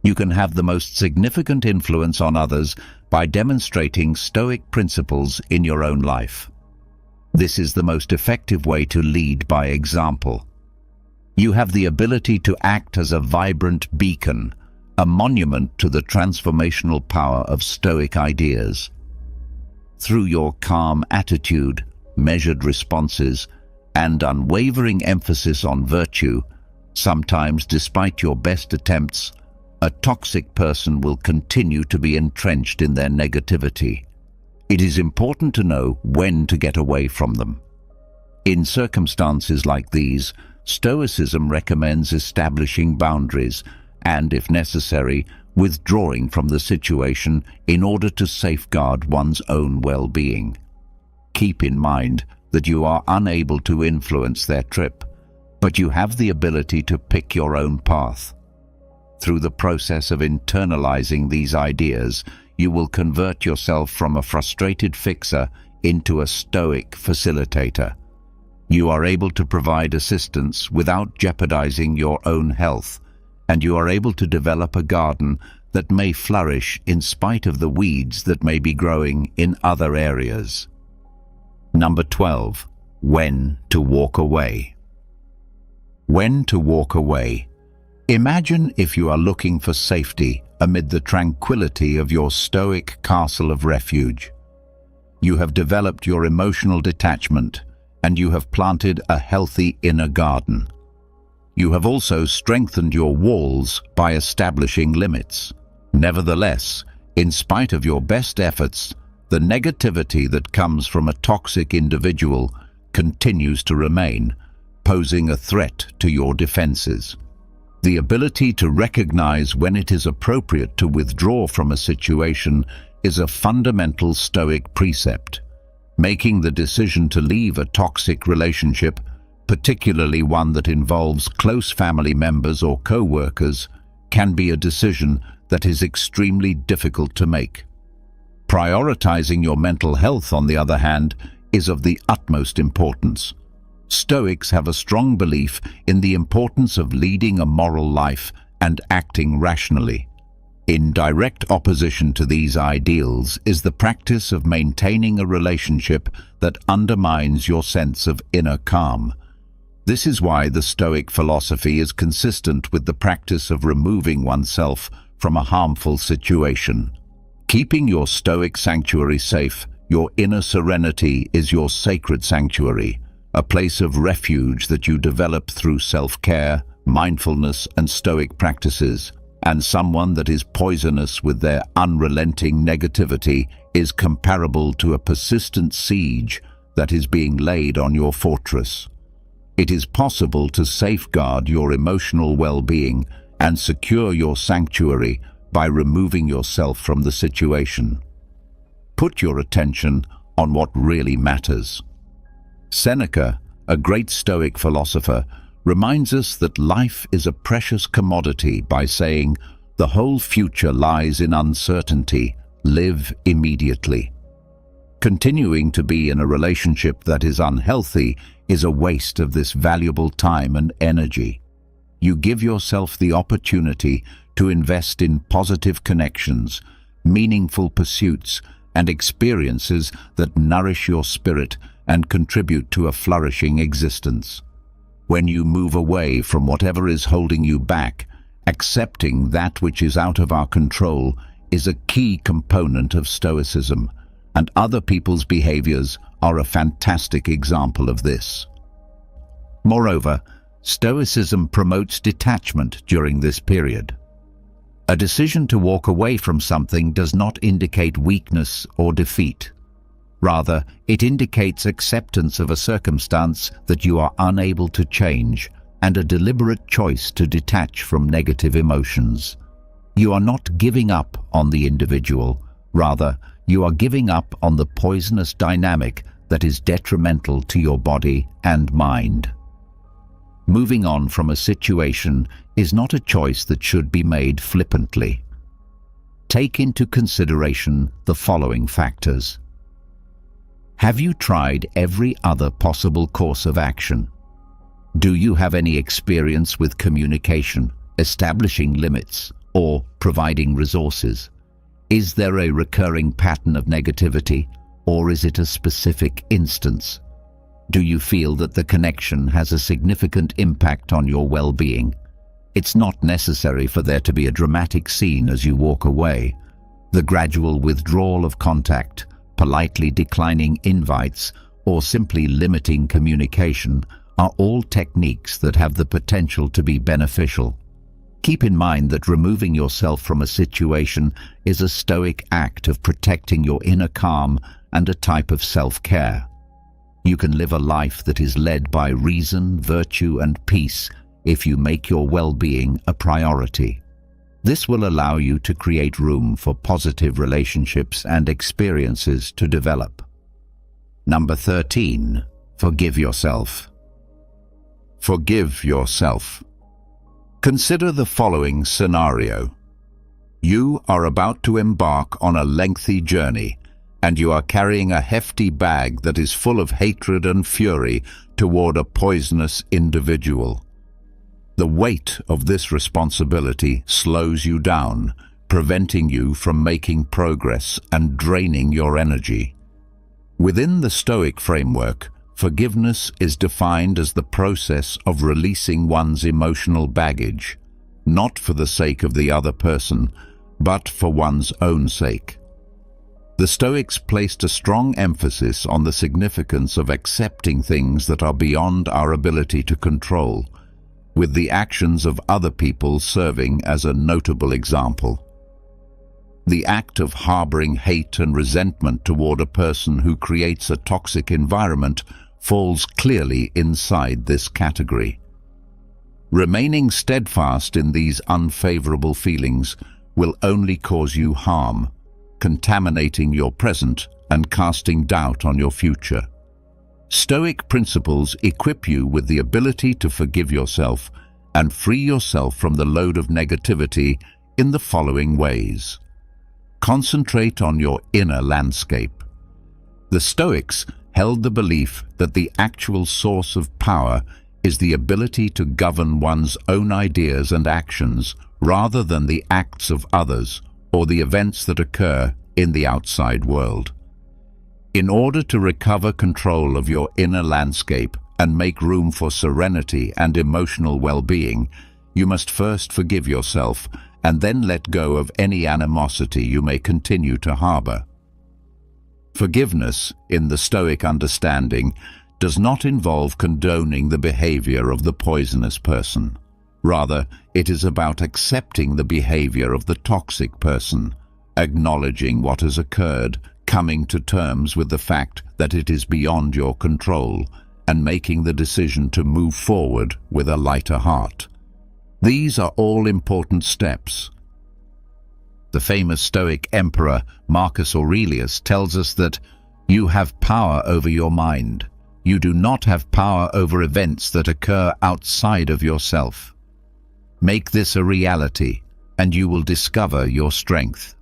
You can have the most significant influence on others by demonstrating Stoic principles in your own life. This is the most effective way to lead by example. You have the ability to act as a vibrant beacon, a monument to the transformational power of Stoic ideas. Through your calm attitude, measured responses, and unwavering emphasis on virtue, sometimes despite your best attempts, a toxic person will continue to be entrenched in their negativity. It is important to know when to get away from them. In circumstances like these, Stoicism recommends establishing boundaries and, if necessary, withdrawing from the situation in order to safeguard one's own well-being. Keep in mind that you are unable to influence their trip, but you have the ability to pick your own path. Through the process of internalizing these ideas, you will convert yourself from a frustrated fixer into a Stoic facilitator. You are able to provide assistance without jeopardizing your own health, and you are able to develop a garden that may flourish in spite of the weeds that may be growing in other areas. Number 12. When to walk away. When to walk away. Imagine if you are looking for safety amid the tranquility of your Stoic castle of refuge. You have developed your emotional detachment, and you have planted a healthy inner garden. You have also strengthened your walls by establishing limits. Nevertheless, in spite of your best efforts, the negativity that comes from a toxic individual continues to remain, posing a threat to your defenses. The ability to recognize when it is appropriate to withdraw from a situation is a fundamental Stoic precept. Making the decision to leave a toxic relationship, particularly one that involves close family members or co-workers, can be a decision that is extremely difficult to make. Prioritizing your mental health, on the other hand, is of the utmost importance. Stoics have a strong belief in the importance of leading a moral life and acting rationally. In direct opposition to these ideals is the practice of maintaining a relationship that undermines your sense of inner calm. This is why the Stoic philosophy is consistent with the practice of removing oneself from a harmful situation. Keeping your Stoic sanctuary safe, your inner serenity is your sacred sanctuary, a place of refuge that you develop through self-care, mindfulness, and Stoic practices. And someone that is poisonous with their unrelenting negativity is comparable to a persistent siege that is being laid on your fortress. It is possible to safeguard your emotional well-being and secure your sanctuary by removing yourself from the situation. Put your attention on what really matters. Seneca, a great Stoic philosopher, reminds us that life is a precious commodity by saying, "The whole future lies in uncertainty. Live immediately." Continuing to be in a relationship that is unhealthy is a waste of this valuable time and energy. You give yourself the opportunity to invest in positive connections, meaningful pursuits, and experiences that nourish your spirit and contribute to a flourishing existence. When you move away from whatever is holding you back, accepting that which is out of our control is a key component of Stoicism, and other people's behaviors are a fantastic example of this. Moreover, Stoicism promotes detachment during this period. A decision to walk away from something does not indicate weakness or defeat. Rather, it indicates acceptance of a circumstance that you are unable to change and a deliberate choice to detach from negative emotions. You are not giving up on the individual. Rather, you are giving up on the poisonous dynamic that is detrimental to your body and mind. Moving on from a situation is not a choice that should be made flippantly. Take into consideration the following factors. Have you tried every other possible course of action? Do you have any experience with communication, establishing limits, or providing resources? Is there a recurring pattern of negativity, or is it a specific instance? Do you feel that the connection has a significant impact on your well-being? It's not necessary for there to be a dramatic scene as you walk away. The gradual withdrawal of contact, politely declining invites, or simply limiting communication are all techniques that have the potential to be beneficial. Keep in mind that removing yourself from a situation is a Stoic act of protecting your inner calm and a type of self-care. You can live a life that is led by reason, virtue, and peace if you make your well-being a priority. This will allow you to create room for positive relationships and experiences to develop. Number 13. Forgive yourself. Forgive yourself. Consider the following scenario. You are about to embark on a lengthy journey, and you are carrying a hefty bag that is full of hatred and fury toward a poisonous individual. The weight of this responsibility slows you down, preventing you from making progress and draining your energy. Within the Stoic framework, forgiveness is defined as the process of releasing one's emotional baggage, not for the sake of the other person, but for one's own sake. The Stoics placed a strong emphasis on the significance of accepting things that are beyond our ability to control. with the actions of other people serving as a notable example. The act of harboring hate and resentment toward a person who creates a toxic environment falls clearly inside this category. Remaining steadfast in these unfavorable feelings will only cause you harm, contaminating your present and casting doubt on your future. Stoic principles equip you with the ability to forgive yourself and free yourself from the load of negativity in the following ways. Concentrate on your inner landscape. The Stoics held the belief that the actual source of power is the ability to govern one's own ideas and actions rather than the acts of others or the events that occur in the outside world. In order to recover control of your inner landscape and make room for serenity and emotional well-being, you must first forgive yourself and then let go of any animosity you may continue to harbor. Forgiveness, in the Stoic understanding, does not involve condoning the behavior of the poisonous person. Rather, it is about accepting the behavior of the toxic person, acknowledging what has occurred, coming to terms with the fact that it is beyond your control, and making the decision to move forward with a lighter heart. These are all important steps. The famous Stoic emperor Marcus Aurelius tells us that you have power over your mind. You do not have power over events that occur outside of yourself. Make this a reality, and you will discover your strength.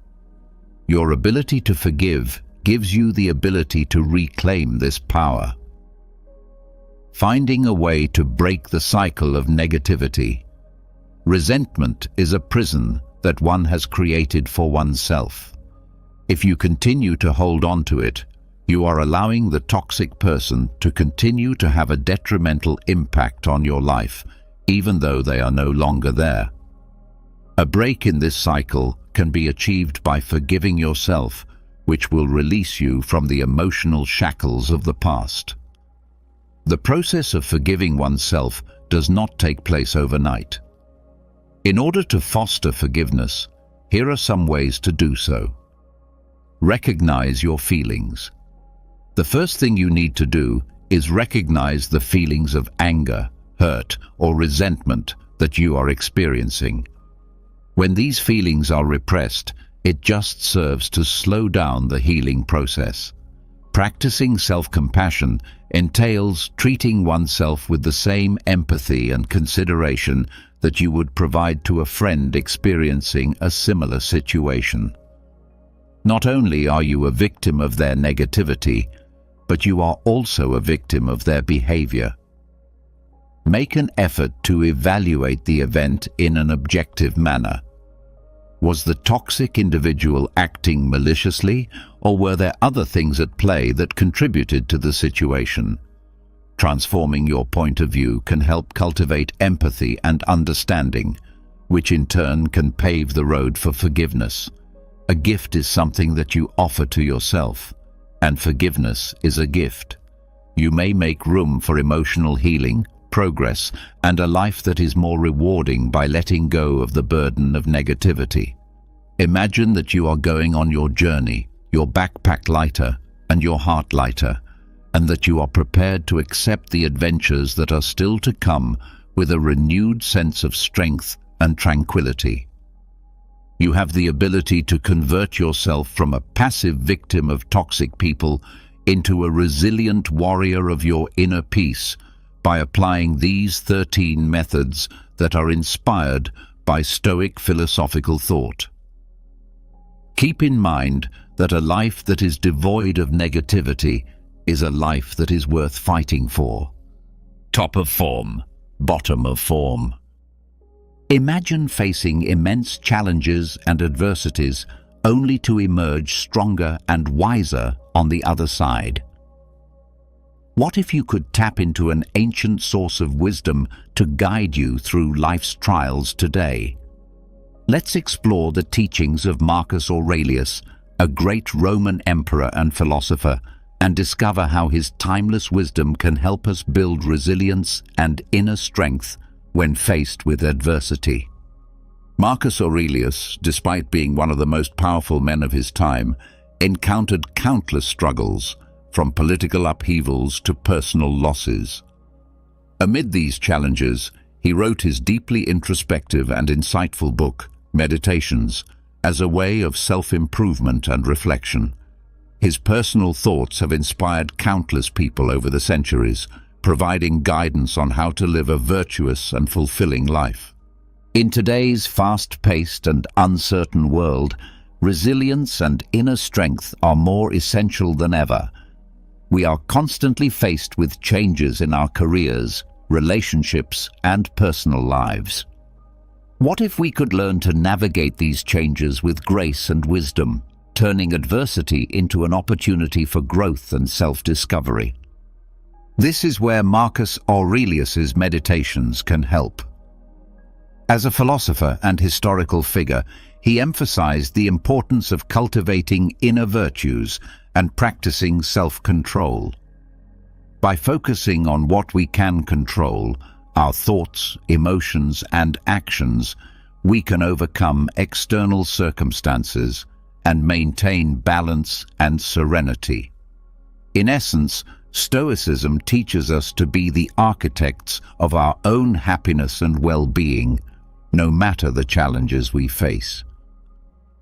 Your ability to forgive gives you the ability to reclaim this power. Finding a way to break the cycle of negativity. Resentment is a prison that one has created for oneself. If you continue to hold on to it, you are allowing the toxic person to continue to have a detrimental impact on your life, even though they are no longer there. A break in this cycle can be achieved by forgiving yourself, which will release you from the emotional shackles of the past. The process of forgiving oneself does not take place overnight. In order to foster forgiveness, here are some ways to do so. Recognize your feelings. The first thing you need to do is recognize the feelings of anger, hurt, or resentment that you are experiencing. When these feelings are repressed, it just serves to slow down the healing process. Practicing self-compassion entails treating oneself with the same empathy and consideration that you would provide to a friend experiencing a similar situation. Not only are you a victim of their negativity, but you are also a victim of their behavior. Make an effort to evaluate the event in an objective manner. Was the toxic individual acting maliciously, or were there other things at play that contributed to the situation? Transforming your point of view can help cultivate empathy and understanding, which in turn can pave the road for forgiveness. A gift is something that you offer to yourself, and forgiveness is a gift. You may make room for emotional healing, progress, and a life that is more rewarding by letting go of the burden of negativity. Imagine that you are going on your journey, your backpack lighter and your heart lighter, and that you are prepared to accept the adventures that are still to come with a renewed sense of strength and tranquility. You have the ability to convert yourself from a passive victim of toxic people into a resilient warrior of your inner peace by applying these 13 methods that are inspired by Stoic philosophical thought. Keep in mind that a life that is devoid of negativity is a life that is worth fighting for. Top of form, bottom of form. Imagine facing immense challenges and adversities only to emerge stronger and wiser on the other side. What if you could tap into an ancient source of wisdom to guide you through life's trials today? Let's explore the teachings of Marcus Aurelius, a great Roman emperor and philosopher, and discover how his timeless wisdom can help us build resilience and inner strength when faced with adversity. Marcus Aurelius, despite being one of the most powerful men of his time, encountered countless struggles, from political upheavals to personal losses. Amid these challenges, he wrote his deeply introspective and insightful book, Meditations, as a way of self-improvement and reflection. His personal thoughts have inspired countless people over the centuries, providing guidance on how to live a virtuous and fulfilling life. In today's fast-paced and uncertain world, resilience and inner strength are more essential than ever. We are constantly faced with changes in our careers, relationships, and personal lives. What if we could learn to navigate these changes with grace and wisdom, turning adversity into an opportunity for growth and self-discovery? This is where Marcus Aurelius's Meditations can help. As a philosopher and historical figure, he emphasized the importance of cultivating inner virtues and practicing self-control. By focusing on what we can control, our thoughts, emotions, and actions, we can overcome external circumstances and maintain balance and serenity. In essence, Stoicism teaches us to be the architects of our own happiness and well-being, no matter the challenges we face.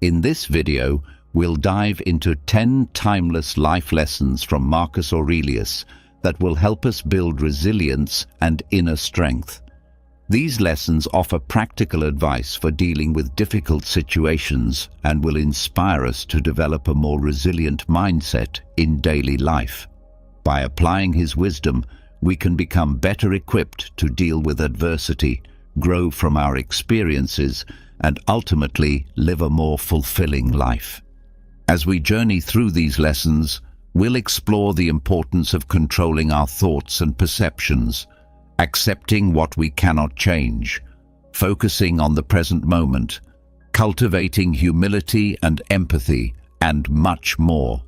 In this video, we'll dive into 10 timeless life lessons from Marcus Aurelius that will help us build resilience and inner strength. These lessons offer practical advice for dealing with difficult situations and will inspire us to develop a more resilient mindset in daily life. By applying his wisdom, we can become better equipped to deal with adversity, grow from our experiences, and ultimately live a more fulfilling life. As we journey through these lessons, we'll explore the importance of controlling our thoughts and perceptions, accepting what we cannot change, focusing on the present moment, cultivating humility and empathy, and much more.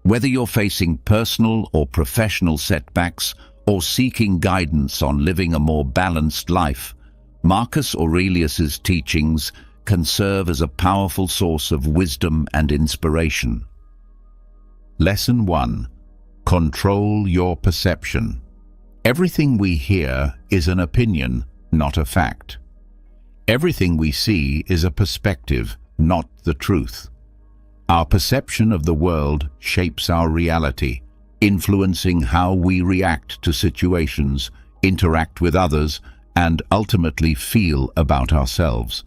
Whether you're facing personal or professional setbacks or seeking guidance on living a more balanced life, Marcus Aurelius's teachings can serve as a powerful source of wisdom and inspiration. Lesson 1. Control your perception. Everything we hear is an opinion, not a fact. Everything we see is a perspective, not the truth. Our perception of the world shapes our reality, influencing how we react to situations, interact with others, and ultimately feel about ourselves.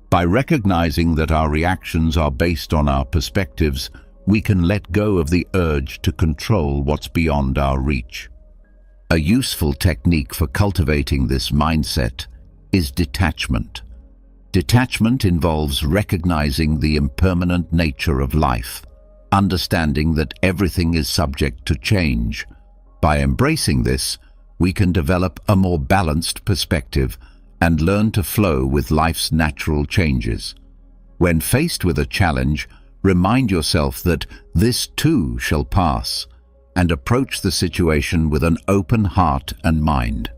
By recognizing that our reactions are based on our perspectives, we can let go of the urge to control what's beyond our reach. A useful technique for cultivating this mindset is detachment. Detachment involves recognizing the impermanent nature of life, understanding that everything is subject to change. By embracing this, we can develop a more balanced perspective and learn to flow with life's natural changes. When faced with a challenge, remind yourself that this too shall pass, and approach the situation with an open heart and mind.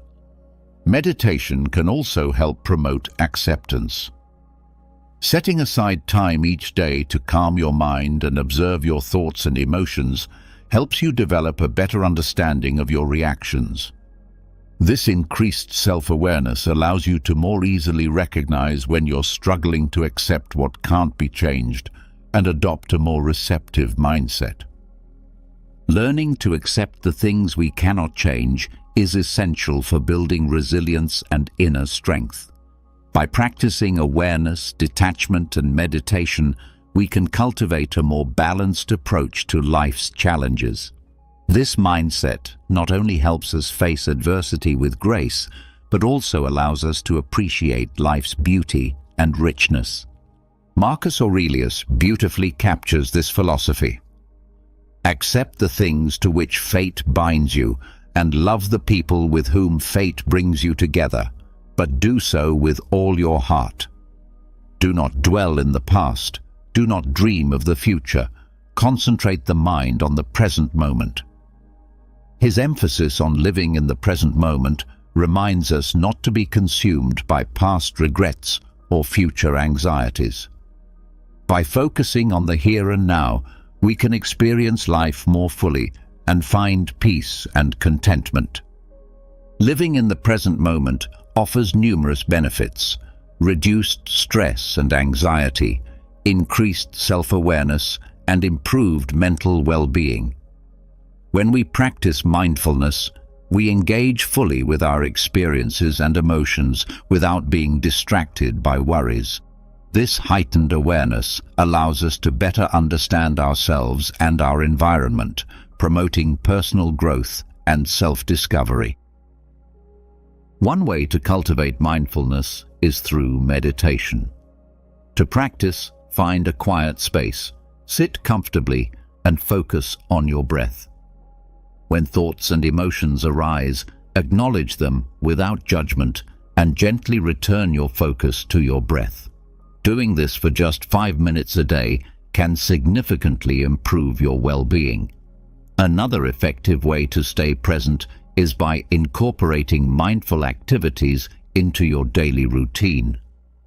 Meditation can also help promote acceptance. Setting aside time each day to calm your mind and observe your thoughts and emotions helps you develop a better understanding of your reactions. This increased self-awareness allows you to more easily recognize when you're struggling to accept what can't be changed and adopt a more receptive mindset. Learning to accept the things we cannot change is essential for building resilience and inner strength. By practicing awareness, detachment, and meditation, we can cultivate a more balanced approach to life's challenges. This mindset not only helps us face adversity with grace, but also allows us to appreciate life's beauty and richness. Marcus Aurelius beautifully captures this philosophy. Accept the things to which fate binds you, and love the people with whom fate brings you together, but do so with all your heart. Do not dwell in the past. Do not dream of the future. Concentrate the mind on the present moment. His emphasis on living in the present moment reminds us not to be consumed by past regrets or future anxieties. By focusing on the here and now, we can experience life more fully and find peace and contentment. Living in the present moment offers numerous benefits: reduced stress and anxiety, increased self-awareness, and improved mental well-being. When we practice mindfulness, we engage fully with our experiences and emotions without being distracted by worries. This heightened awareness allows us to better understand ourselves and our environment, promoting personal growth and self-discovery. One way to cultivate mindfulness is through meditation. To practice, find a quiet space, sit comfortably, and focus on your breath. When thoughts and emotions arise, acknowledge them without judgment and gently return your focus to your breath. Doing this for just 5 minutes a day can significantly improve your well-being. Another effective way to stay present is by incorporating mindful activities into your daily routine.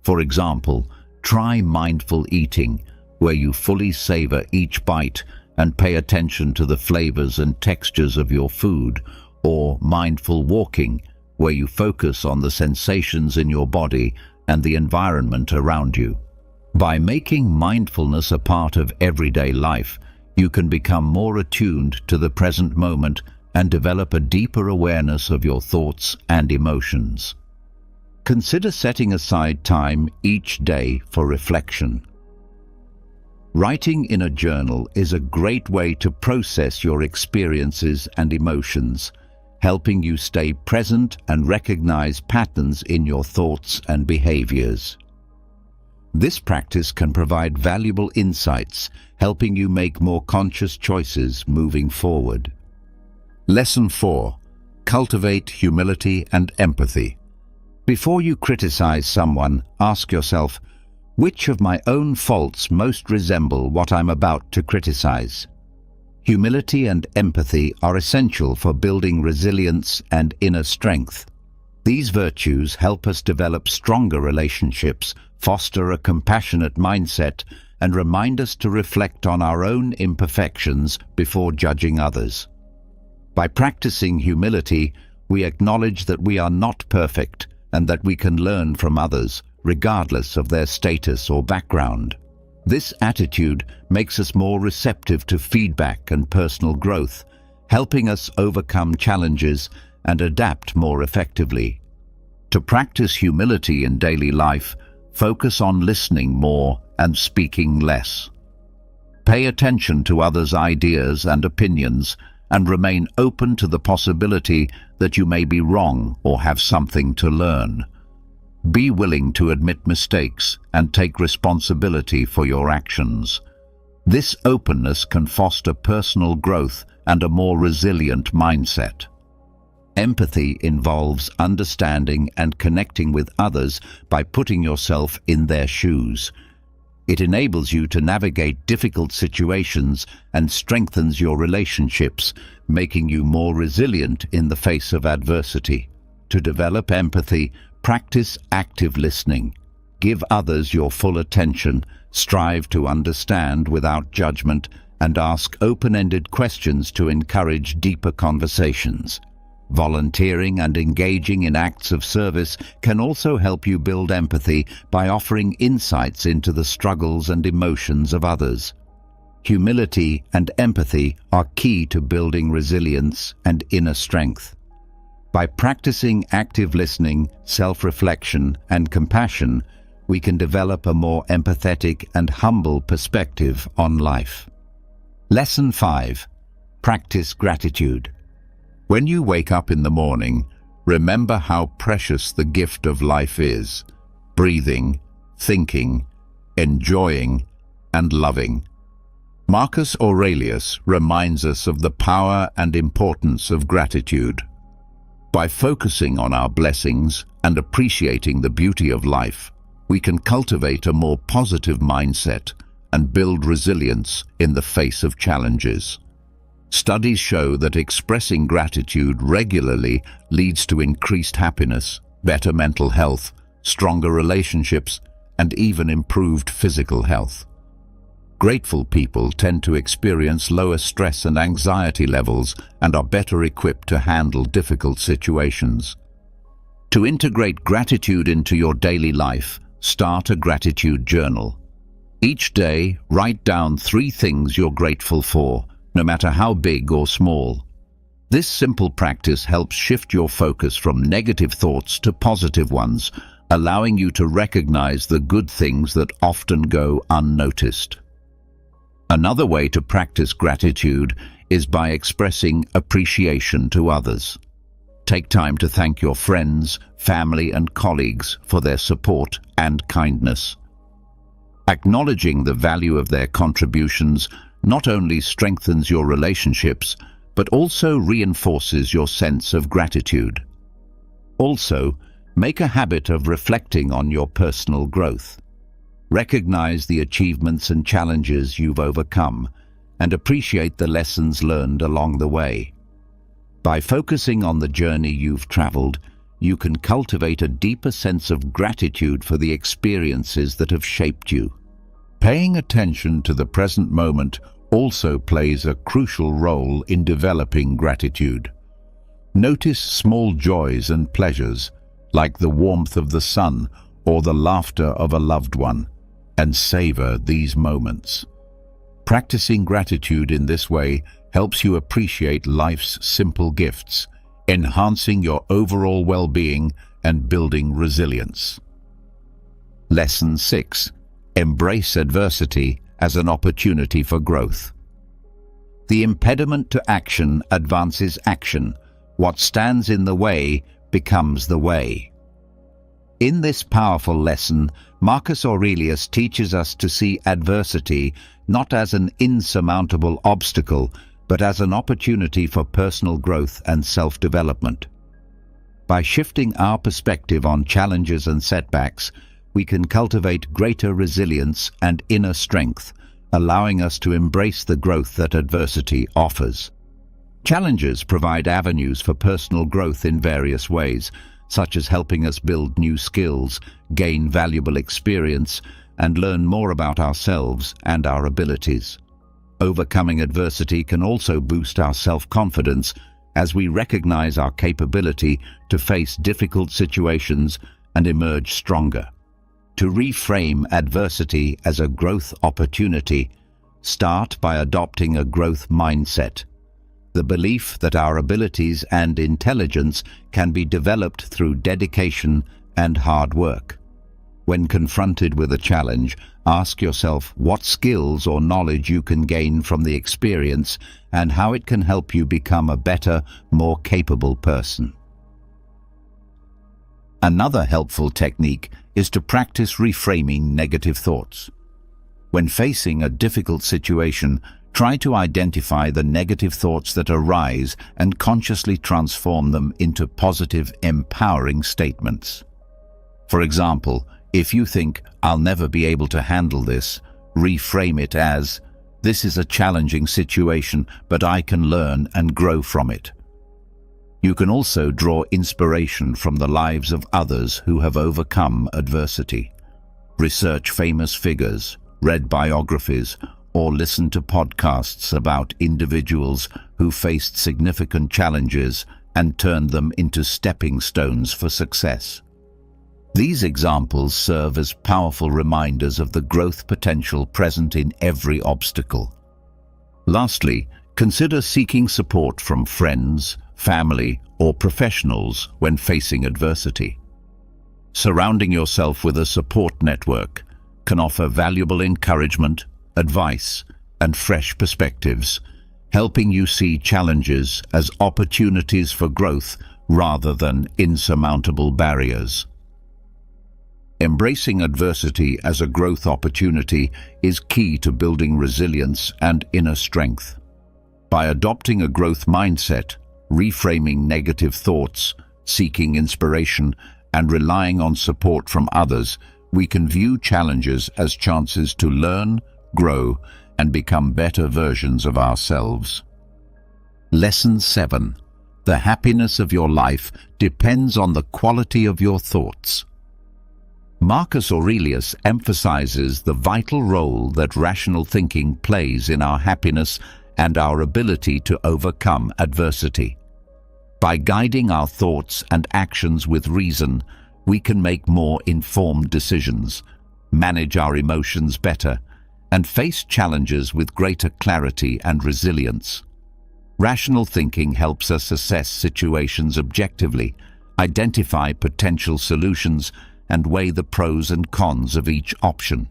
For example, try mindful eating, where you fully savor each bite and pay attention to the flavors and textures of your food, or mindful walking, where you focus on the sensations in your body and the environment around you. By making mindfulness a part of everyday life, you can become more attuned to the present moment and develop a deeper awareness of your thoughts and emotions. Consider setting aside time each day for reflection. Writing in a journal is a great way to process your experiences and emotions, helping you stay present and recognize patterns in your thoughts and behaviors. This practice can provide valuable insights, helping you make more conscious choices moving forward. Lesson 4. Cultivate humility and empathy. Before you criticize someone, ask yourself, which of my own faults most resemble what I'm about to criticize? Humility and empathy are essential for building resilience and inner strength. These virtues help us develop stronger relationships, foster a compassionate mindset, and remind us to reflect on our own imperfections before judging others. By practicing humility, we acknowledge that we are not perfect and that we can learn from others, regardless of their status or background. This attitude makes us more receptive to feedback and personal growth, helping us overcome challenges and adapt more effectively. To practice humility in daily life, focus on listening more and speaking less. Pay attention to others' ideas and opinions and remain open to the possibility that you may be wrong or have something to learn. Be willing to admit mistakes and take responsibility for your actions. This openness can foster personal growth and a more resilient mindset. Empathy involves understanding and connecting with others by putting yourself in their shoes. It enables you to navigate difficult situations and strengthens your relationships, making you more resilient in the face of adversity. To develop empathy, practice active listening. Give others your full attention, strive to understand without judgment, and ask open-ended questions to encourage deeper conversations. Volunteering and engaging in acts of service can also help you build empathy by offering insights into the struggles and emotions of others. Humility and empathy are key to building resilience and inner strength. By practicing active listening, self-reflection, and compassion, we can develop a more empathetic and humble perspective on life. Lesson 5. Practice gratitude. When you wake up in the morning, remember how precious the gift of life is: breathing, thinking, enjoying, and loving. Marcus Aurelius reminds us of the power and importance of gratitude. By focusing on our blessings and appreciating the beauty of life, we can cultivate a more positive mindset and build resilience in the face of challenges. Studies show that expressing gratitude regularly leads to increased happiness, better mental health, stronger relationships, and even improved physical health. Grateful people tend to experience lower stress and anxiety levels and are better equipped to handle difficult situations. To integrate gratitude into your daily life, start a gratitude journal. Each day, write down 3 things you're grateful for, no matter how big or small. This simple practice helps shift your focus from negative thoughts to positive ones, allowing you to recognize the good things that often go unnoticed. Another way to practice gratitude is by expressing appreciation to others. Take time to thank your friends, family, and colleagues for their support and kindness. Acknowledging the value of their contributions not only strengthens your relationships, but also reinforces your sense of gratitude. Also, make a habit of reflecting on your personal growth. Recognize the achievements and challenges you've overcome, and appreciate the lessons learned along the way. By focusing on the journey you've traveled, you can cultivate a deeper sense of gratitude for the experiences that have shaped you. Paying attention to the present moment also plays a crucial role in developing gratitude. Notice small joys and pleasures, like the warmth of the sun or the laughter of a loved one, and savor these moments. Practicing gratitude in this way helps you appreciate life's simple gifts, enhancing your overall well-being and building resilience. Lesson 6. Embrace adversity as an opportunity for growth. The impediment to action advances action. What stands in the way becomes the way. In this powerful lesson, Marcus Aurelius teaches us to see adversity not as an insurmountable obstacle, but as an opportunity for personal growth and self-development. By shifting our perspective on challenges and setbacks, we can cultivate greater resilience and inner strength, allowing us to embrace the growth that adversity offers. Challenges provide avenues for personal growth in various ways, such as helping us build new skills, gain valuable experience, and learn more about ourselves and our abilities. Overcoming adversity can also boost our self-confidence as we recognize our capability to face difficult situations and emerge stronger. To reframe adversity as a growth opportunity, start by adopting a growth mindset. The belief that our abilities and intelligence can be developed through dedication and hard work. When confronted with a challenge, ask yourself what skills or knowledge you can gain from the experience and how it can help you become a better, more capable person. Another helpful technique is to practice reframing negative thoughts. When facing a difficult situation, try to identify the negative thoughts that arise and consciously transform them into positive, empowering statements. For example, if you think, "I'll never be able to handle this," reframe it as, "This is a challenging situation, but I can learn and grow from it." You can also draw inspiration from the lives of others who have overcome adversity. Research famous figures, read biographies, or listen to podcasts about individuals who faced significant challenges and turned them into stepping stones for success. These examples serve as powerful reminders of the growth potential present in every obstacle. Lastly, consider seeking support from friends, family, or professionals when facing adversity. Surrounding yourself with a support network can offer valuable encouragement, advice, and fresh perspectives, helping you see challenges as opportunities for growth rather than insurmountable barriers. Embracing adversity as a growth opportunity is key to building resilience and inner strength. By adopting a growth mindset, reframing negative thoughts, seeking inspiration, and relying on support from others, we can view challenges as chances to learn, grow, and become better versions of ourselves. Lesson 7. The happiness of your life depends on the quality of your thoughts. Marcus Aurelius emphasizes the vital role that rational thinking plays in our happiness and our ability to overcome adversity. By guiding our thoughts and actions with reason, we can make more informed decisions, manage our emotions better, and face challenges with greater clarity and resilience. Rational thinking helps us assess situations objectively, identify potential solutions, and weigh the pros and cons of each option.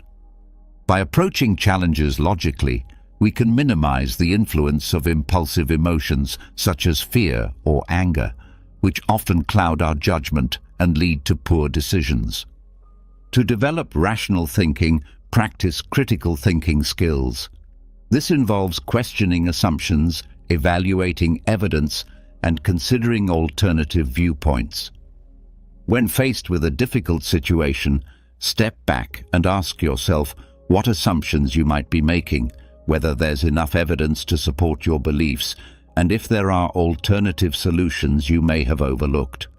By approaching challenges logically, we can minimize the influence of impulsive emotions such as fear or anger, which often cloud our judgment and lead to poor decisions. To develop rational thinking, practice critical thinking skills. This involves questioning assumptions, evaluating evidence, and considering alternative viewpoints. When faced with a difficult situation, step back and ask yourself what assumptions you might be making, whether there's enough evidence to support your beliefs, and if there are alternative solutions you may have overlooked.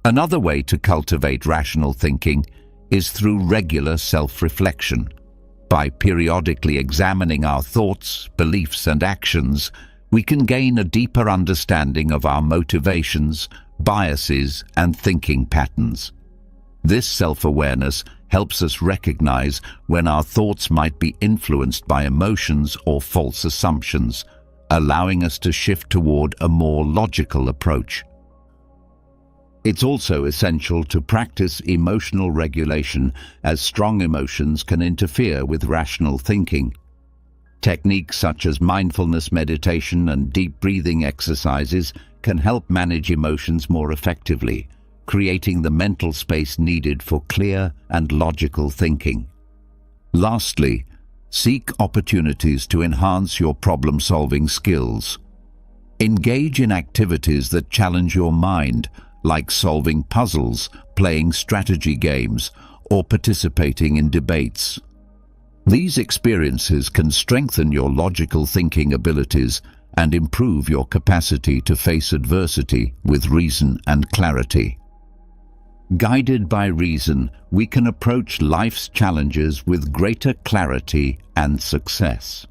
Another way to cultivate rational thinking is through regular self-reflection. By periodically examining our thoughts, beliefs, and actions, we can gain a deeper understanding of our motivations, biases, and thinking patterns. This self-awareness helps us recognize when our thoughts might be influenced by emotions or false assumptions, allowing us to shift toward a more logical approach. It's also essential to practice emotional regulation, as strong emotions can interfere with rational thinking. Techniques such as mindfulness meditation and deep breathing exercises can help manage emotions more effectively, creating the mental space needed for clear and logical thinking. Lastly, seek opportunities to enhance your problem-solving skills. Engage in activities that challenge your mind, like solving puzzles, playing strategy games, or participating in debates. These experiences can strengthen your logical thinking abilities and improve your capacity to face adversity with reason and clarity. Guided by reason, we can approach life's challenges with greater clarity and success.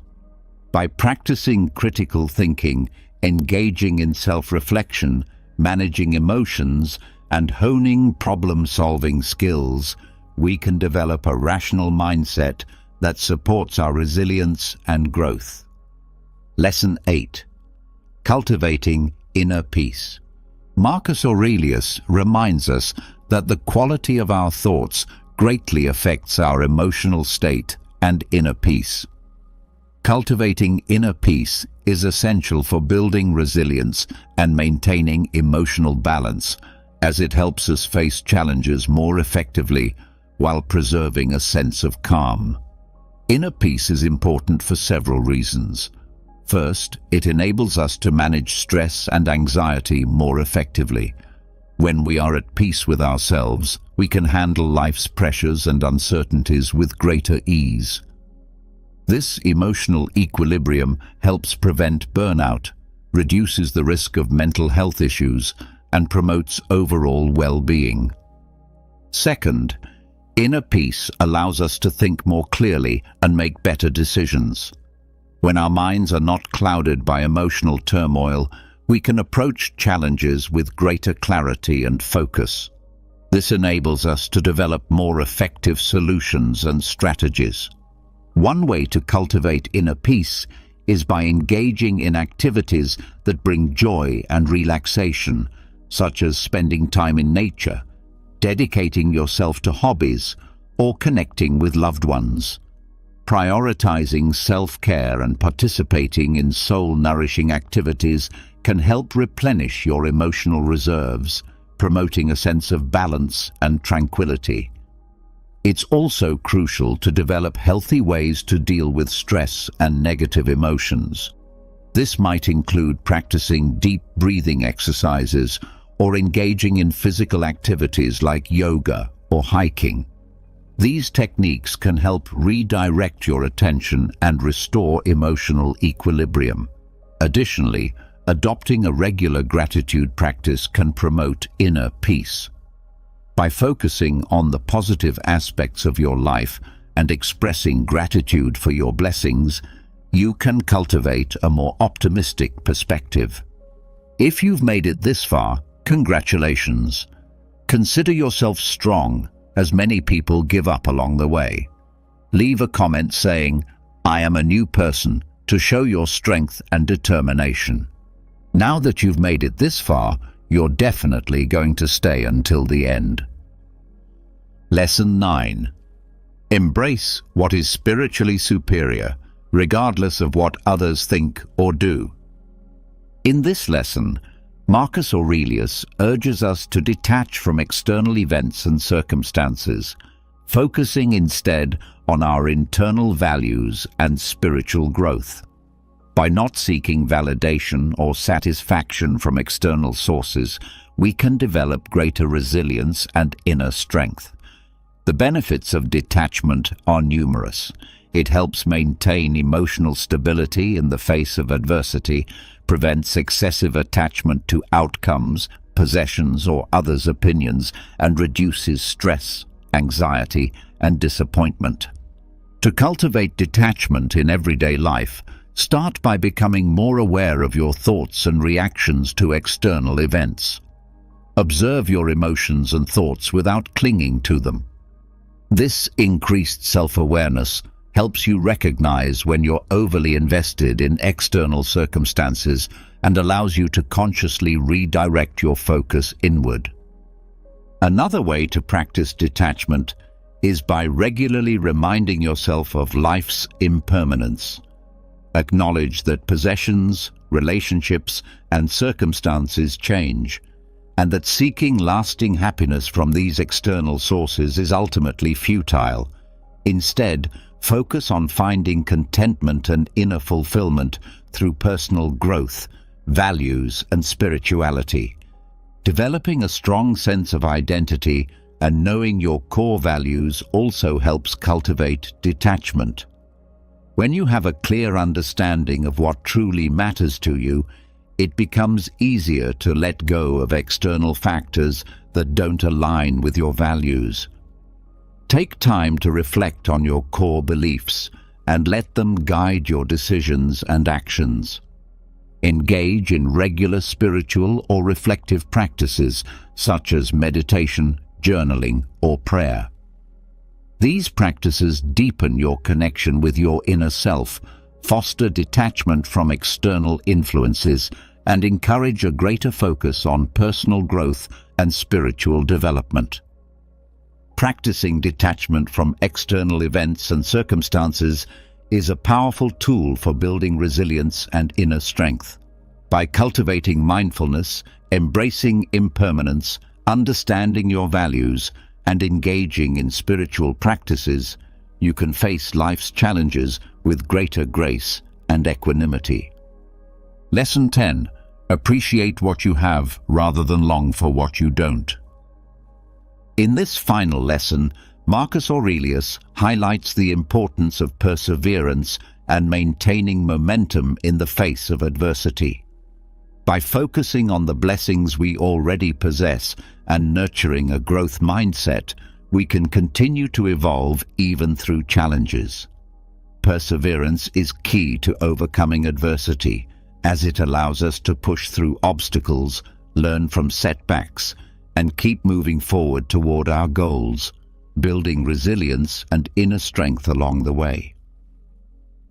By practicing critical thinking, engaging in self-reflection, managing emotions, and honing problem-solving skills, we can develop a rational mindset that supports our resilience and growth. Lesson 8. Cultivating inner peace. Marcus Aurelius reminds us that the quality of our thoughts greatly affects our emotional state and inner peace. Cultivating inner peace is essential for building resilience and maintaining emotional balance, as it helps us face challenges more effectively while preserving a sense of calm. Inner peace is important for several reasons. First, it enables us to manage stress and anxiety more effectively. When we are at peace with ourselves, we can handle life's pressures and uncertainties with greater ease. This emotional equilibrium helps prevent burnout, reduces the risk of mental health issues, and promotes overall well-being. Second, inner peace allows us to think more clearly and make better decisions. When our minds are not clouded by emotional turmoil, we can approach challenges with greater clarity and focus. This enables us to develop more effective solutions and strategies. One way to cultivate inner peace is by engaging in activities that bring joy and relaxation, such as spending time in nature, dedicating yourself to hobbies, or connecting with loved ones. Prioritizing self-care and participating in soul-nourishing activities can help replenish your emotional reserves, promoting a sense of balance and tranquility. It's also crucial to develop healthy ways to deal with stress and negative emotions. This might include practicing deep breathing exercises or engaging in physical activities like yoga or hiking. These techniques can help redirect your attention and restore emotional equilibrium. Additionally, adopting a regular gratitude practice can promote inner peace. By focusing on the positive aspects of your life and expressing gratitude for your blessings, you can cultivate a more optimistic perspective. If you've made it this far, congratulations. Consider yourself strong, as many people give up along the way. Leave a comment saying, "I am a new person," to show your strength and determination. Now that you've made it this far, you're definitely going to stay until the end. Lesson 9. Embrace what is spiritually superior, regardless of what others think or do. In this lesson, Marcus Aurelius urges us to detach from external events and circumstances, focusing instead on our internal values and spiritual growth. By not seeking validation or satisfaction from external sources, we can develop greater resilience and inner strength. The benefits of detachment are numerous. It helps maintain emotional stability in the face of adversity, prevents excessive attachment to outcomes, possessions, or others' opinions, and reduces stress, anxiety, and disappointment. To cultivate detachment in everyday life, start by becoming more aware of your thoughts and reactions to external events. Observe your emotions and thoughts without clinging to them. This increased self-awareness helps you recognize when you're overly invested in external circumstances and allows you to consciously redirect your focus inward. Another way to practice detachment is by regularly reminding yourself of life's impermanence. Acknowledge that possessions, relationships, and circumstances change, and that seeking lasting happiness from these external sources is ultimately futile. Instead, focus on finding contentment and inner fulfillment through personal growth, values, and spirituality. Developing a strong sense of identity and knowing your core values also helps cultivate detachment. When you have a clear understanding of what truly matters to you, it becomes easier to let go of external factors that don't align with your values. Take time to reflect on your core beliefs and let them guide your decisions and actions. Engage in regular spiritual or reflective practices such as meditation, journaling, or prayer. These practices deepen your connection with your inner self, foster detachment from external influences, and encourage a greater focus on personal growth and spiritual development. Practicing detachment from external events and circumstances is a powerful tool for building resilience and inner strength. By cultivating mindfulness, embracing impermanence, understanding your values, and engaging in spiritual practices, you can face life's challenges with greater grace and equanimity. Lesson 10. Appreciate what you have rather than long for what you don't. In this final lesson, Marcus Aurelius highlights the importance of perseverance and maintaining momentum in the face of adversity. By focusing on the blessings we already possess and nurturing a growth mindset, we can continue to evolve even through challenges. Perseverance is key to overcoming adversity, as it allows us to push through obstacles, learn from setbacks, and keep moving forward toward our goals, building resilience and inner strength along the way.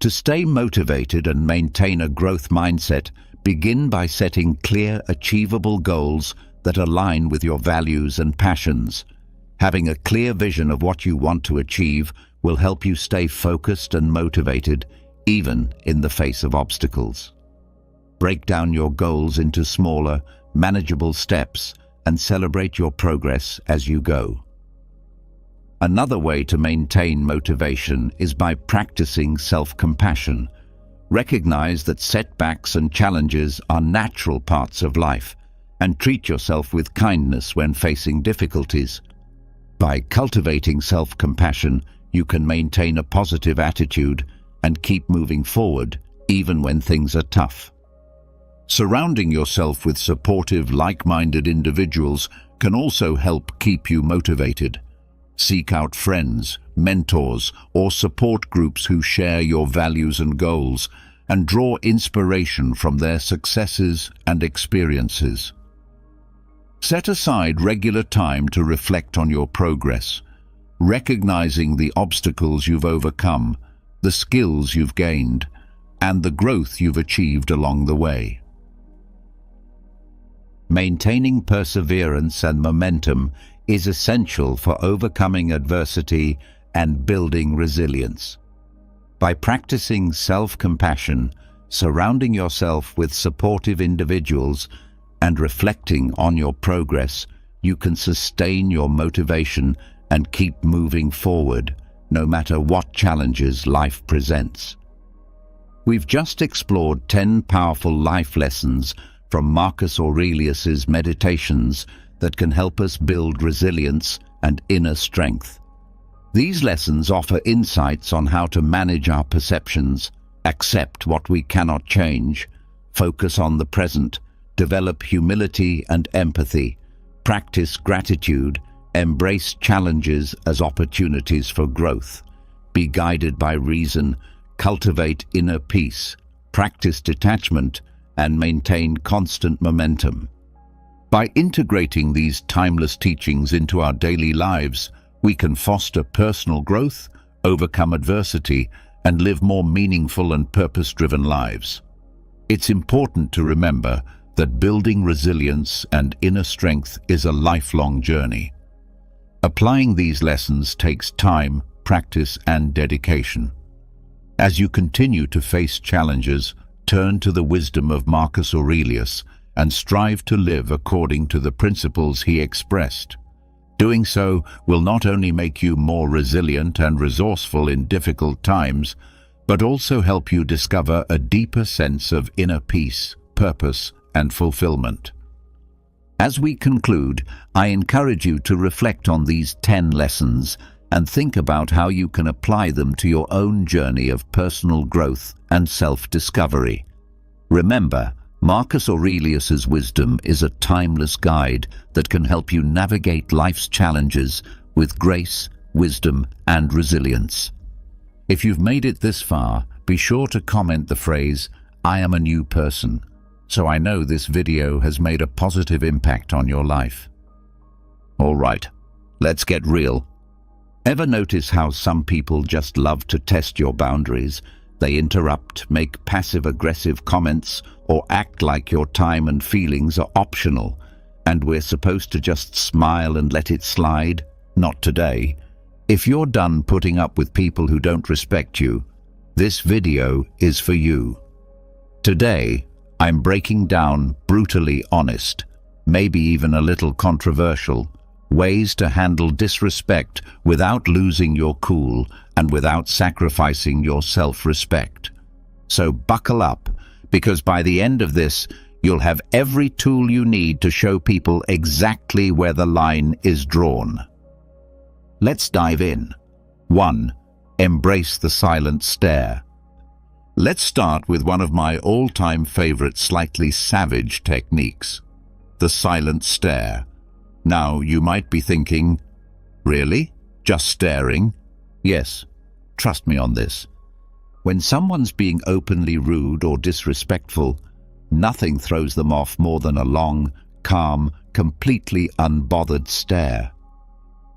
To stay motivated and maintain a growth mindset, begin by setting clear, achievable goals that align with your values and passions. Having a clear vision of what you want to achieve will help you stay focused and motivated, even in the face of obstacles. Break down your goals into smaller, manageable steps and celebrate your progress as you go. Another way to maintain motivation is by practicing self-compassion. Recognize that setbacks and challenges are natural parts of life, and treat yourself with kindness when facing difficulties. By cultivating self-compassion, you can maintain a positive attitude and keep moving forward even when things are tough. Surrounding yourself with supportive, like-minded individuals can also help keep you motivated. Seek out friends, mentors, or support groups who share your values and goals, and draw inspiration from their successes and experiences. Set aside regular time to reflect on your progress, recognizing the obstacles you've overcome, the skills you've gained, and the growth you've achieved along the way. Maintaining perseverance and momentum is essential for overcoming adversity and building resilience. By practicing self-compassion, surrounding yourself with supportive individuals, and reflecting on your progress, you can sustain your motivation and keep moving forward, no matter what challenges life presents. We've just explored 10 powerful life lessons from Marcus Aurelius's Meditations that can help us build resilience and inner strength. These lessons offer insights on how to manage our perceptions, accept what we cannot change, focus on the present, develop humility and empathy, practice gratitude, embrace challenges as opportunities for growth, be guided by reason, cultivate inner peace, practice detachment, and maintain constant momentum. By integrating these timeless teachings into our daily lives, we can foster personal growth, overcome adversity, and live more meaningful and purpose-driven lives. It's important to remember that building resilience and inner strength is a lifelong journey. Applying these lessons takes time, practice, and dedication. As you continue to face challenges, turn to the wisdom of Marcus Aurelius and strive to live according to the principles he expressed. Doing so will not only make you more resilient and resourceful in difficult times, but also help you discover a deeper sense of inner peace, purpose, and fulfillment. As we conclude, I encourage you to reflect on these 10 lessons and think about how you can apply them to your own journey of personal growth and self-discovery. Remember, Marcus Aurelius's wisdom is a timeless guide that can help you navigate life's challenges with grace, wisdom, and resilience. If you've made it this far, be sure to comment the phrase, "I am a new person," so I know this video has made a positive impact on your life. All right, let's get real. Ever notice how some people just love to test your boundaries? They interrupt, make passive-aggressive comments, or act like your time and feelings are optional, and we're supposed to just smile and let it slide? Not today. If you're done putting up with people who don't respect you, this video is for you. Today, I'm breaking down brutally honest, maybe even a little controversial, ways to handle disrespect without losing your cool and without sacrificing your self-respect. So buckle up, because by the end of this, you'll have every tool you need to show people exactly where the line is drawn. Let's dive in. 1. Embrace the silent stare. Let's start with one of my all-time favorite slightly savage techniques, the silent stare. Now, you might be thinking, really? Just staring? Yes, trust me on this. When someone's being openly rude or disrespectful, nothing throws them off more than a long, calm, completely unbothered stare.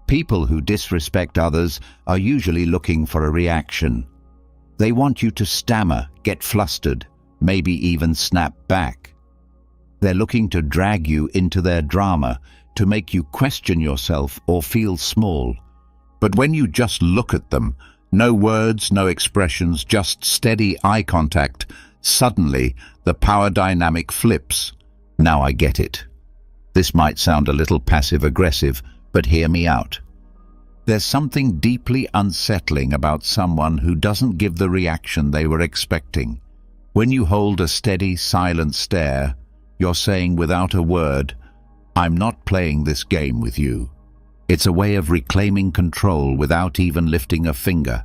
People who disrespect others are usually looking for a reaction. They want you to stammer, get flustered, maybe even snap back. They're looking to drag you into their drama, to make you question yourself or feel small. But when you just look at them, no words, no expressions, just steady eye contact, suddenly the power dynamic flips. Now I get it. This might sound a little passive-aggressive, but hear me out. There's something deeply unsettling about someone who doesn't give the reaction they were expecting. When you hold a steady, silent stare, you're saying without a word, "I'm not playing this game with you." It's a way of reclaiming control without even lifting a finger,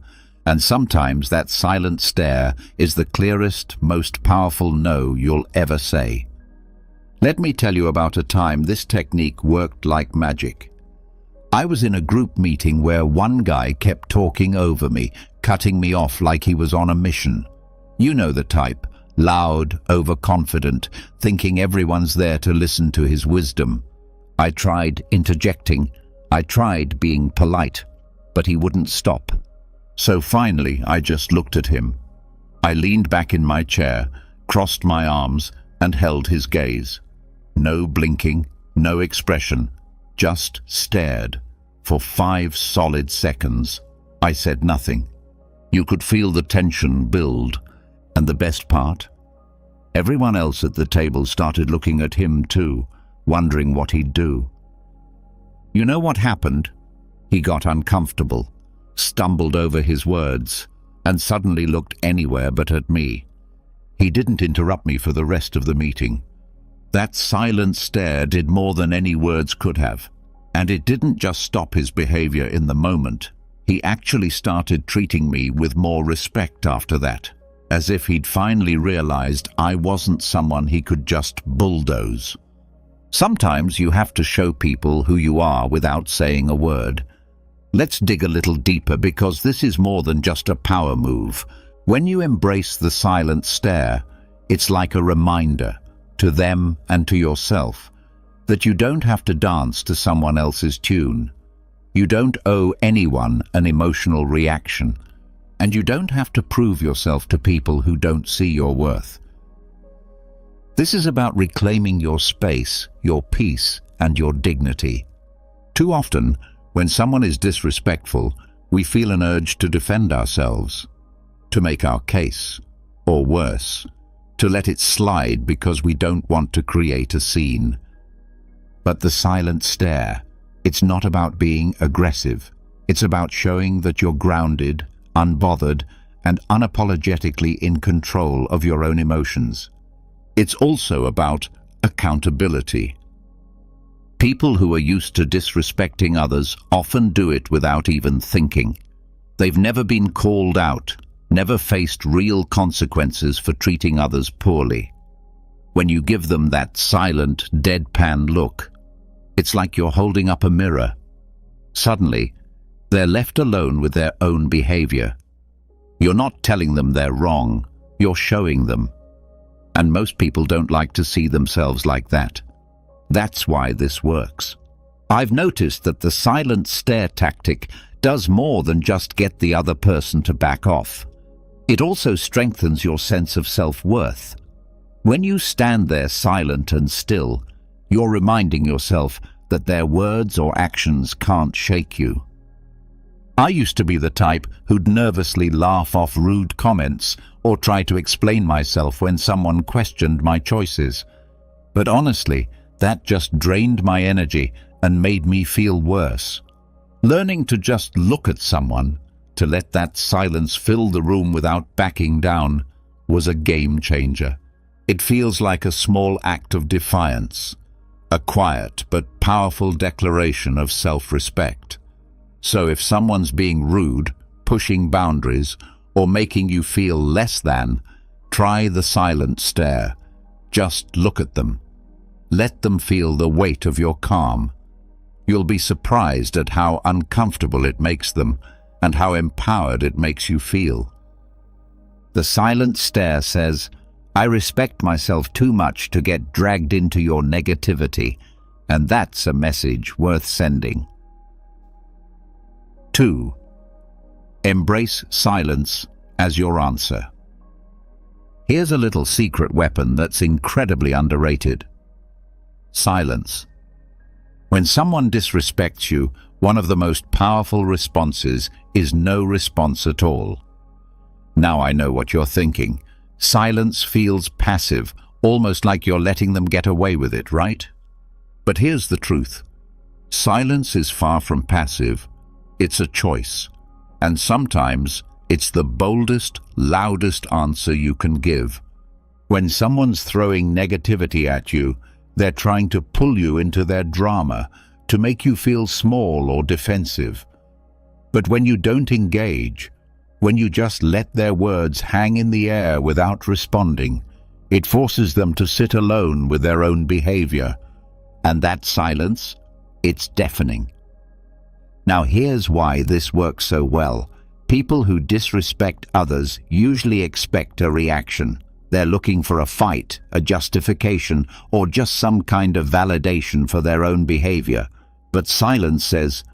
And sometimes that silent stare is the clearest, most powerful no you'll ever say. Let me tell you about a time this technique worked like magic. I was in a group meeting where one guy kept talking over me, cutting me off like he was on a mission. You know the type, loud, overconfident, thinking everyone's there to listen to his wisdom. I tried interjecting. I tried being polite, but he wouldn't stop. So finally, I just looked at him. I leaned back in my chair, crossed my arms, and held his gaze. No blinking, no expression, just stared. For 5 solid seconds, I said nothing. You could feel the tension build. And the best part? Everyone else at the table started looking at him too, wondering what he'd do. You know what happened? He got uncomfortable, stumbled over his words, and suddenly looked anywhere but at me. He didn't interrupt me for the rest of the meeting. That silent stare did more than any words could have. And it didn't just stop his behavior in the moment. He actually started treating me with more respect after that, as if he'd finally realized I wasn't someone he could just bulldoze. Sometimes you have to show people who you are without saying a word. Let's dig a little deeper, because this is more than just a power move. When you embrace the silent stare, it's like a reminder to them and to yourself that you don't have to dance to someone else's tune. You don't owe anyone an emotional reaction, and you don't have to prove yourself to people who don't see your worth. This is about reclaiming your space, your peace, and your dignity. Too often, when someone is disrespectful, we feel an urge to defend ourselves, to make our case, or worse, to let it slide because we don't want to create a scene. But the silent stare, it's not about being aggressive. It's about showing that you're grounded, unbothered, and unapologetically in control of your own emotions. It's also about accountability. People who are used to disrespecting others often do it without even thinking. They've never been called out, never faced real consequences for treating others poorly. When you give them that silent, deadpan look, it's like you're holding up a mirror. Suddenly, they're left alone with their own behavior. You're not telling them they're wrong, you're showing them. And most people don't like to see themselves like that. That's why this works. I've noticed that the silent stare tactic does more than just get the other person to back off. It also strengthens your sense of self-worth. When you stand there silent and still, you're reminding yourself that their words or actions can't shake you. I used to be the type who'd nervously laugh off rude comments or try to explain myself when someone questioned my choices. But honestly, that just drained my energy and made me feel worse. Learning to just look at someone, to let that silence fill the room without backing down, was a game changer. It feels like a small act of defiance, a quiet but powerful declaration of self-respect. So if someone's being rude, pushing boundaries, or making you feel less than, try the silent stare. Just look at them. Let them feel the weight of your calm. You'll be surprised at how uncomfortable it makes them and how empowered it makes you feel. The silent stare says, I respect myself too much to get dragged into your negativity, and that's a message worth sending. 2. Embrace silence as your answer. Here's a little secret weapon that's incredibly underrated. Silence. When someone disrespects you, one of the most powerful responses is no response at all. Now I know what you're thinking. Silence feels passive, almost like you're letting them get away with it, right? But here's the truth. Silence is far from passive. It's a choice. And sometimes it's the boldest, loudest answer you can give. When someone's throwing negativity at you, they're trying to pull you into their drama, to make you feel small or defensive. But when you don't engage, When you just let their words hang in the air without responding, it forces them to sit alone with their own behavior. And that silence, it's deafening. Now here's why this works so well. People who disrespect others usually expect a reaction. They're looking for a fight, a justification, or just some kind of validation for their own behavior. But silence says,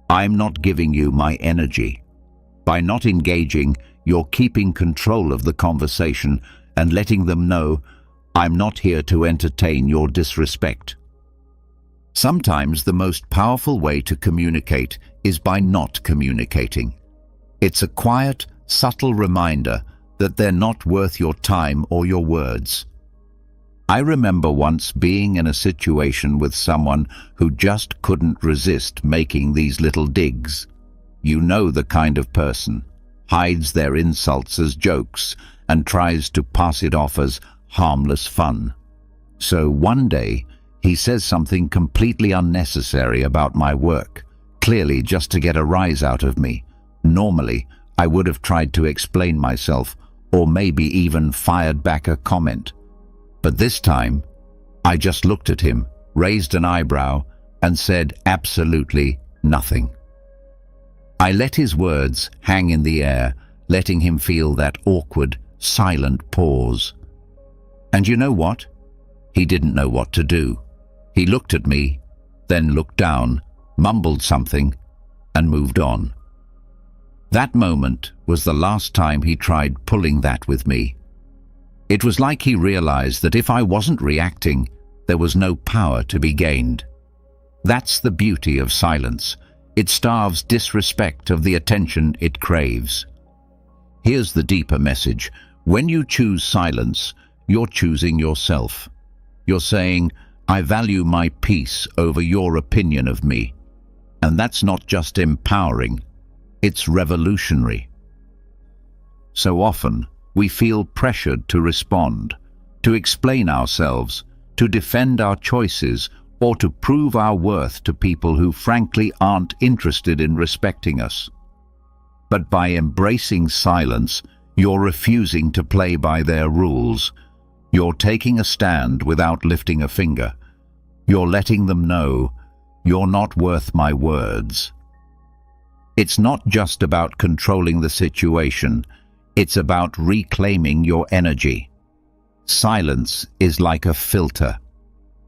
I'm not giving you my energy. By not engaging, you're keeping control of the conversation and letting them know, I'm not here to entertain your disrespect. Sometimes the most powerful way to communicate is by not communicating. It's a quiet, subtle reminder that they're not worth your time or your words. I remember once being in a situation with someone who just couldn't resist making these little digs. You know the kind of person, hides their insults as jokes and tries to pass it off as harmless fun. So one day, he says something completely unnecessary about my work, clearly just to get a rise out of me. Normally, I would have tried to explain myself, or maybe even fired back a comment. But this time, I just looked at him, raised an eyebrow, and said absolutely nothing. I let his words hang in the air, letting him feel that awkward, silent pause. And you know what? He didn't know what to do. He looked at me, then looked down, mumbled something, and moved on. That moment was the last time he tried pulling that with me. It was like he realized that if I wasn't reacting, there was no power to be gained. That's the beauty of silence. It starves disrespect of the attention it craves. Here's the deeper message. When you choose silence, you're choosing yourself. You're saying, I value my peace over your opinion of me. And that's not just empowering, it's revolutionary. So often, we feel pressured to respond, to explain ourselves, to defend our choices, or to prove our worth to people who frankly aren't interested in respecting us. But by embracing silence, you're refusing to play by their rules. You're taking a stand without lifting a finger. You're letting them know, you're not worth my words. It's not just about controlling the situation, it's about reclaiming your energy. Silence is like a filter.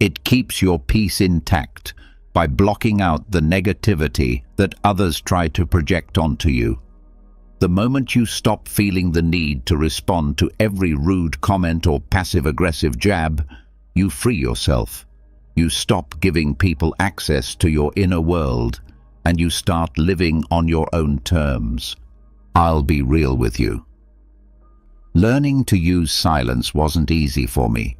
It keeps your peace intact by blocking out the negativity that others try to project onto you. The moment you stop feeling the need to respond to every rude comment or passive-aggressive jab, you free yourself. You stop giving people access to your inner world, and you start living on your own terms. I'll be real with you. Learning to use silence wasn't easy for me.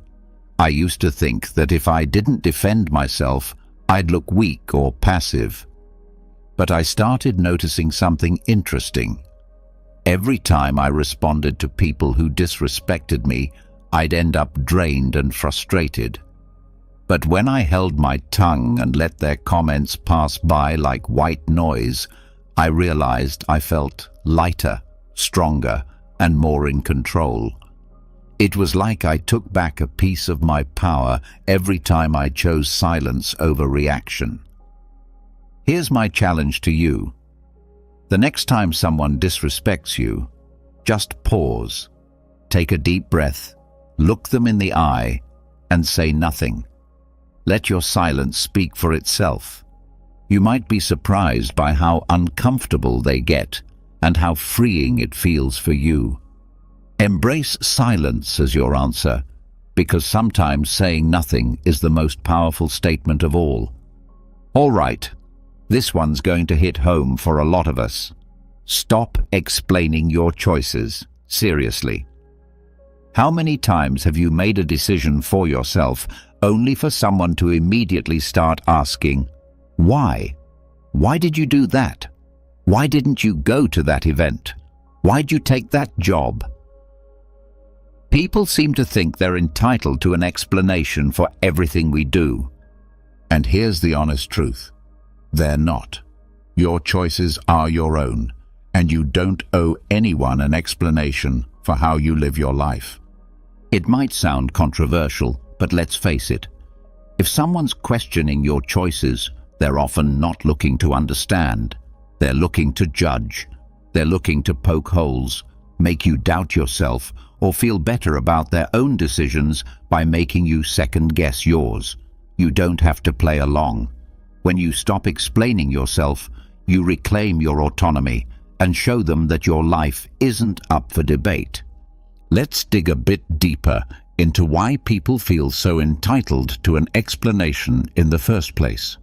I used to think that if I didn't defend myself, I'd look weak or passive. But I started noticing something interesting. Every time I responded to people who disrespected me, I'd end up drained and frustrated. But when I held my tongue and let their comments pass by like white noise, I realized I felt lighter, stronger, and more in control. It was like I took back a piece of my power every time I chose silence over reaction. Here's my challenge to you. The next time someone disrespects you, just pause, take a deep breath, look them in the eye, and say nothing. Let your silence speak for itself. You might be surprised by how uncomfortable they get and how freeing it feels for you. Embrace silence as your answer, because sometimes saying nothing is the most powerful statement of all. All right, this one's going to hit home for a lot of us. Stop explaining your choices. Seriously. How many times have you made a decision for yourself only for someone to immediately start asking, why? Why did you do that? Why didn't you go to that event? Why'd you take that job? People seem to think they're entitled to an explanation for everything we do. And here's the honest truth. They're not. Your choices are your own, and you don't owe anyone an explanation for how you live your life. It might sound controversial, but let's face it. If someone's questioning your choices, they're often not looking to understand. They're looking to judge. They're looking to poke holes, make you doubt yourself, or feel better about their own decisions by making you second-guess yours. You don't have to play along. When you stop explaining yourself, you reclaim your autonomy and show them that your life isn't up for debate. Let's dig a bit deeper into why people feel so entitled to an explanation in the first place.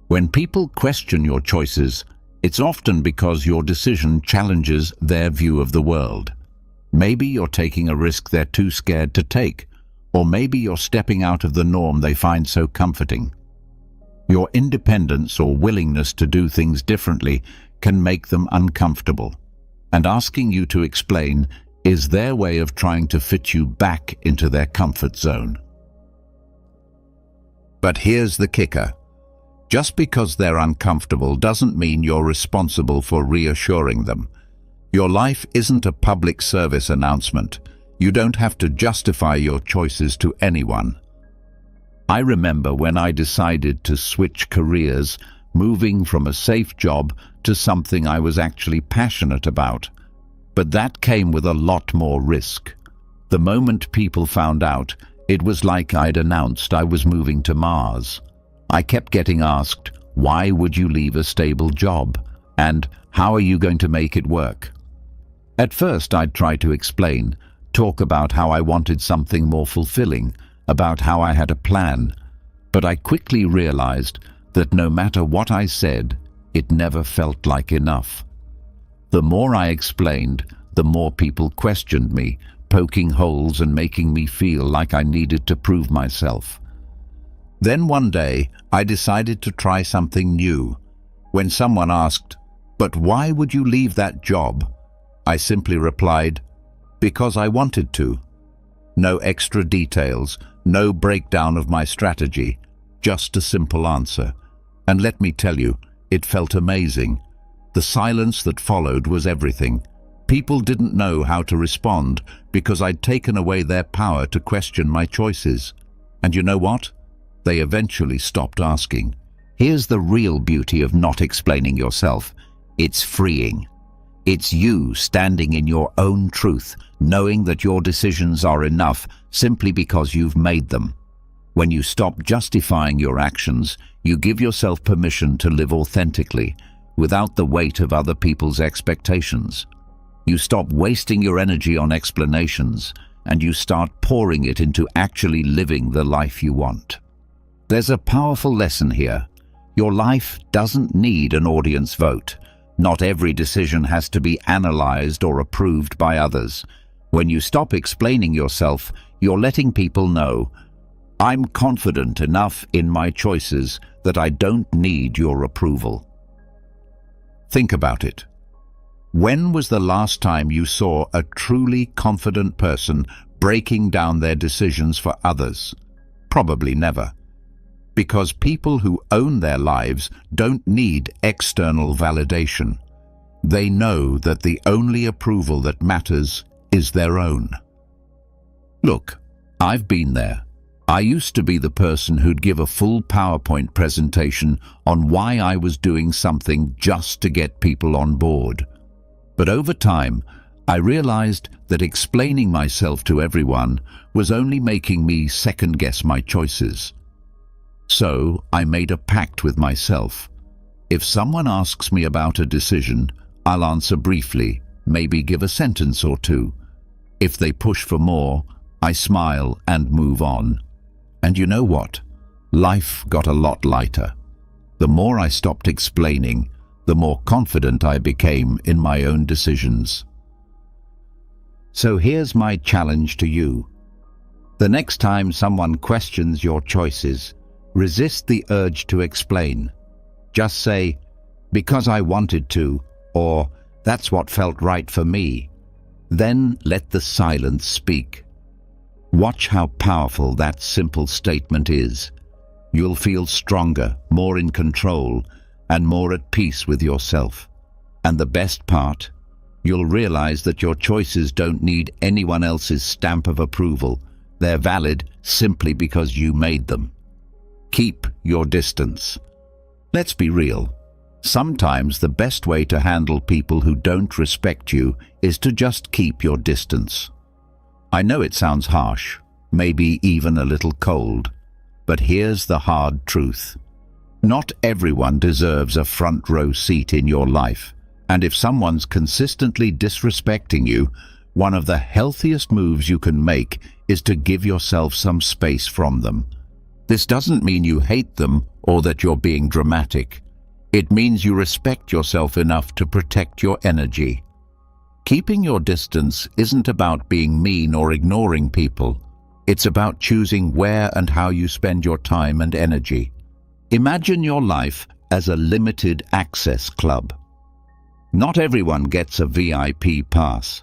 When people question your choices, it's often because your decision challenges their view of the world. Maybe you're taking a risk they're too scared to take, or maybe you're stepping out of the norm they find so comforting. Your independence or willingness to do things differently can make them uncomfortable, and asking you to explain is their way of trying to fit you back into their comfort zone. But here's the kicker. Just because they're uncomfortable doesn't mean you're responsible for reassuring them. Your life isn't a public service announcement. You don't have to justify your choices to anyone. I remember when I decided to switch careers, moving from a safe job to something I was actually passionate about. But that came with a lot more risk. The moment people found out, it was like I'd announced I was moving to Mars. I kept getting asked, why would you leave a stable job? And how are you going to make it work? At first I'd try to explain, talk about how I wanted something more fulfilling, about how I had a plan. But I quickly realized that no matter what I said, it never felt like enough. The more I explained, the more people questioned me, poking holes and making me feel like I needed to prove myself. Then one day, I decided to try something new. When someone asked, "But why would you leave that job?" I simply replied, "Because I wanted to." No extra details, no breakdown of my strategy, just a simple answer. And let me tell you, it felt amazing. The silence that followed was everything. People didn't know how to respond because I'd taken away their power to question my choices. And you know what? They eventually stopped asking. Here's the real beauty of not explaining yourself. It's freeing. It's you standing in your own truth, knowing that your decisions are enough simply because you've made them. When you stop justifying your actions, you give yourself permission to live authentically, without the weight of other people's expectations. You stop wasting your energy on explanations, and you start pouring it into actually living the life you want. There's a powerful lesson here. Your life doesn't need an audience vote. Not every decision has to be analyzed or approved by others. When you stop explaining yourself, you're letting people know, I'm confident enough in my choices that I don't need your approval. Think about it. When was the last time you saw a truly confident person breaking down their decisions for others? Probably never. Because people who own their lives don't need external validation. They know that the only approval that matters is their own. Look, I've been there. I used to be the person who'd give a full PowerPoint presentation on why I was doing something just to get people on board. But over time, I realized that explaining myself to everyone was only making me second-guess my choices. So I made a pact with myself. If someone asks me about a decision, I'll answer briefly, maybe give a sentence or two. If they push for more, I smile and move on. And you know what? Life got a lot lighter. The more I stopped explaining, the more confident I became in my own decisions. So here's my challenge to you. The next time someone questions your choices, resist the urge to explain. Just say, "Because I wanted to," or "That's what felt right for me." Then let the silence speak. Watch how powerful that simple statement is. You'll feel stronger, more in control, and more at peace with yourself. And the best part, You'll realize that your choices don't need anyone else's stamp of approval. They're valid simply because you made them. Keep your distance. Let's be real. Sometimes the best way to handle people who don't respect you is to just keep your distance. I know it sounds harsh, maybe even a little cold, but here's the hard truth. Not everyone deserves a front row seat in your life, and if someone's consistently disrespecting you, one of the healthiest moves you can make is to give yourself some space from them. This doesn't mean you hate them or that you're being dramatic. It means you respect yourself enough to protect your energy. Keeping your distance isn't about being mean or ignoring people. It's about choosing where and how you spend your time and energy. Imagine your life as a limited access club. Not everyone gets a VIP pass.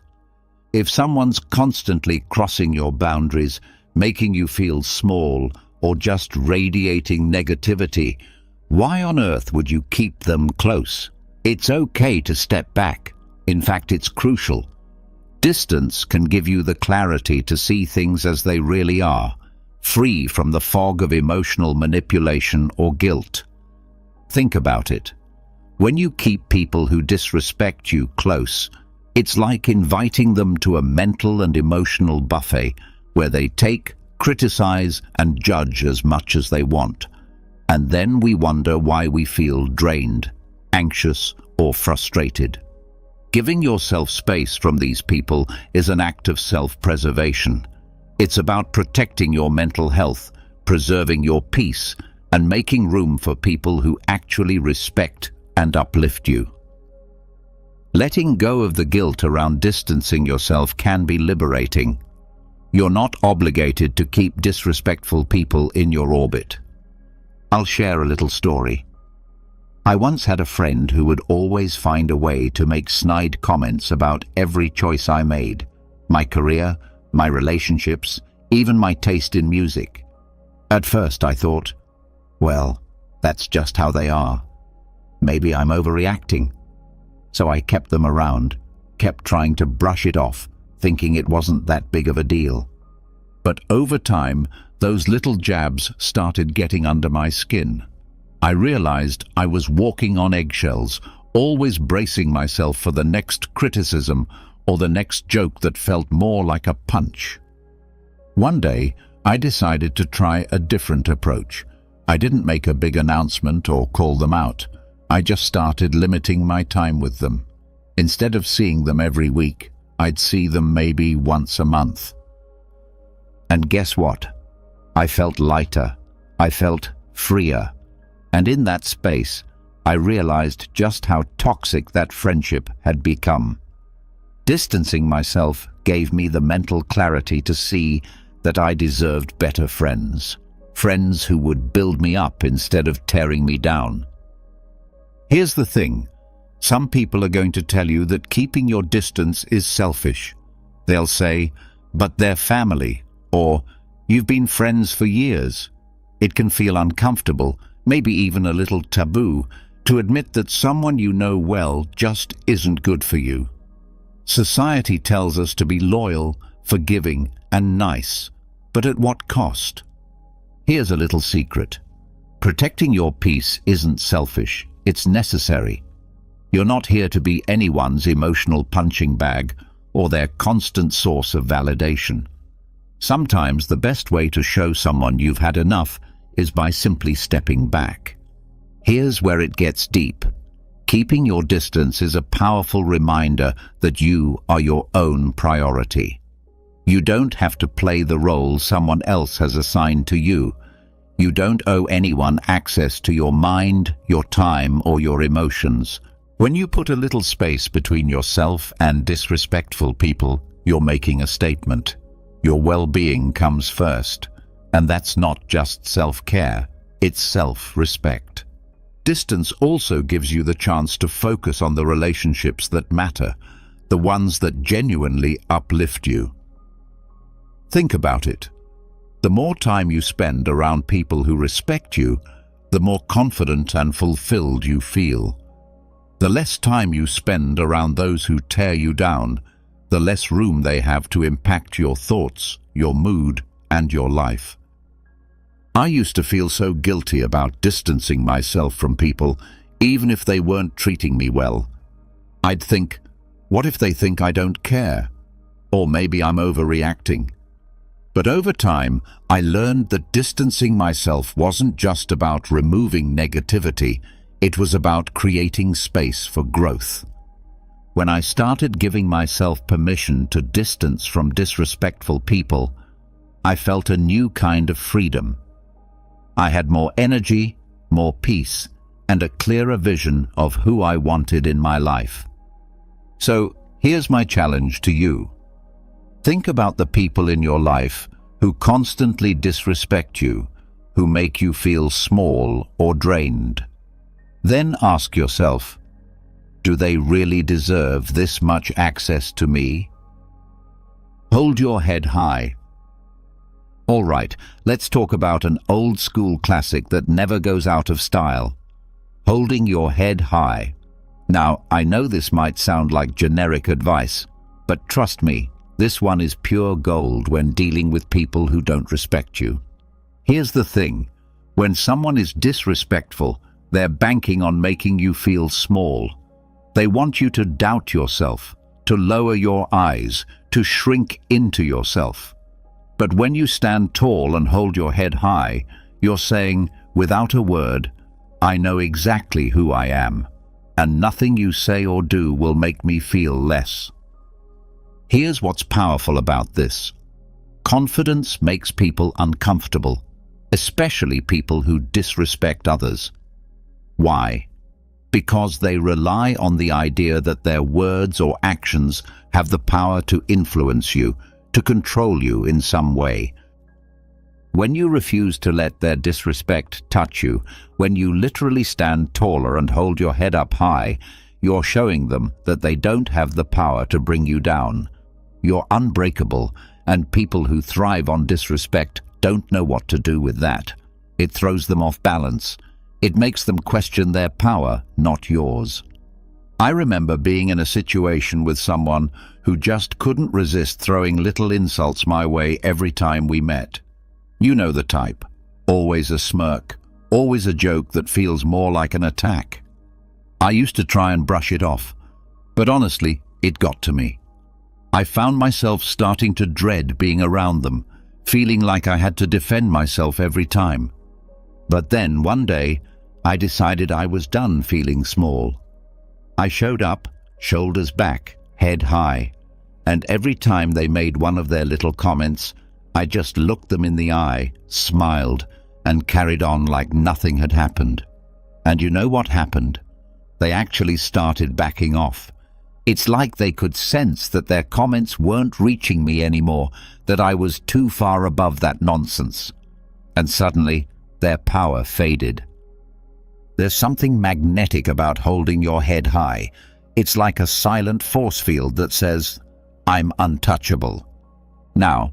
If someone's constantly crossing your boundaries, making you feel small, or just radiating negativity, why on earth would you keep them close? It's okay to step back. In fact, it's crucial. Distance can give you the clarity to see things as they really are, free from the fog of emotional manipulation or guilt. Think about it. When you keep people who disrespect you close, it's like inviting them to a mental and emotional buffet where they take, criticize, and judge as much as they want. And then we wonder why we feel drained, anxious, or frustrated. Giving yourself space from these people is an act of self-preservation. It's about protecting your mental health, preserving your peace, and making room for people who actually respect and uplift you. Letting go of the guilt around distancing yourself can be liberating. You're not obligated to keep disrespectful people in your orbit. I'll share a little story. I once had a friend who would always find a way to make snide comments about every choice I made, my career, my relationships, even my taste in music. At first I thought, well, that's just how they are. Maybe I'm overreacting. So I kept them around, kept trying to brush it off, thinking it wasn't that big of a deal. But over time, those little jabs started getting under my skin. I realized I was walking on eggshells, always bracing myself for the next criticism or the next joke that felt more like a punch. One day, I decided to try a different approach. I didn't make a big announcement or call them out. I just started limiting my time with them. Instead of seeing them every week, I'd see them maybe once a month. And guess what? I felt lighter. I felt freer. And in that space, I realized just how toxic that friendship had become. Distancing myself gave me the mental clarity to see that I deserved better friends. Friends who would build me up instead of tearing me down. Here's the thing. Some people are going to tell you that keeping your distance is selfish. They'll say, but they're family, or you've been friends for years. It can feel uncomfortable, maybe even a little taboo, to admit that someone you know well just isn't good for you. Society tells us to be loyal, forgiving, and nice, but at what cost? Here's a little secret. Protecting your peace isn't selfish. It's necessary. You're not here to be anyone's emotional punching bag or their constant source of validation. Sometimes the best way to show someone you've had enough is by simply stepping back. Here's where it gets deep. Keeping your distance is a powerful reminder that you are your own priority. You don't have to play the role someone else has assigned to you. You don't owe anyone access to your mind, your time, or your emotions. When you put a little space between yourself and disrespectful people, you're making a statement. Your well-being comes first, and that's not just self-care, it's self-respect. Distance also gives you the chance to focus on the relationships that matter, the ones that genuinely uplift you. Think about it. The more time you spend around people who respect you, the more confident and fulfilled you feel. The less time you spend around those who tear you down, the less room they have to impact your thoughts, your mood, and your life. I used to feel so guilty about distancing myself from people, even if they weren't treating me well. I'd think, what if they think I don't care? Or maybe I'm overreacting. But over time, I learned that distancing myself wasn't just about removing negativity, it was about creating space for growth. When I started giving myself permission to distance from disrespectful people, I felt a new kind of freedom. I had more energy, more peace, and a clearer vision of who I wanted in my life. So, here's my challenge to you. Think about the people in your life who constantly disrespect you, who make you feel small or drained. Then ask yourself, do they really deserve this much access to me? Hold your head high. All right, let's talk about an old school classic that never goes out of style. Holding your head high. Now, I know this might sound like generic advice, but trust me, this one is pure gold when dealing with people who don't respect you. Here's the thing, when someone is disrespectful, they're banking on making you feel small. They want you to doubt yourself, to lower your eyes, to shrink into yourself. But when you stand tall and hold your head high, you're saying, without a word, I know exactly who I am, and nothing you say or do will make me feel less. Here's what's powerful about this. Confidence makes people uncomfortable, especially people who disrespect others. Why? Because they rely on the idea that their words or actions have the power to influence you, to control you in some way. When you refuse to let their disrespect touch you, when you literally stand taller and hold your head up high, you're showing them that they don't have the power to bring you down. You're unbreakable, and people who thrive on disrespect don't know what to do with that. It throws them off balance. It makes them question their power, not yours. I remember being in a situation with someone who just couldn't resist throwing little insults my way every time we met. You know the type. Always a smirk, always a joke that feels more like an attack. I used to try and brush it off, but honestly, it got to me. I found myself starting to dread being around them, feeling like I had to defend myself every time. But then, one day, I decided I was done feeling small. I showed up, shoulders back, head high, and every time they made one of their little comments, I just looked them in the eye, smiled, and carried on like nothing had happened. And you know what happened? They actually started backing off. It's like they could sense that their comments weren't reaching me anymore, that I was too far above that nonsense. And suddenly, their power faded. There's something magnetic about holding your head high. It's like a silent force field that says, I'm untouchable. Now,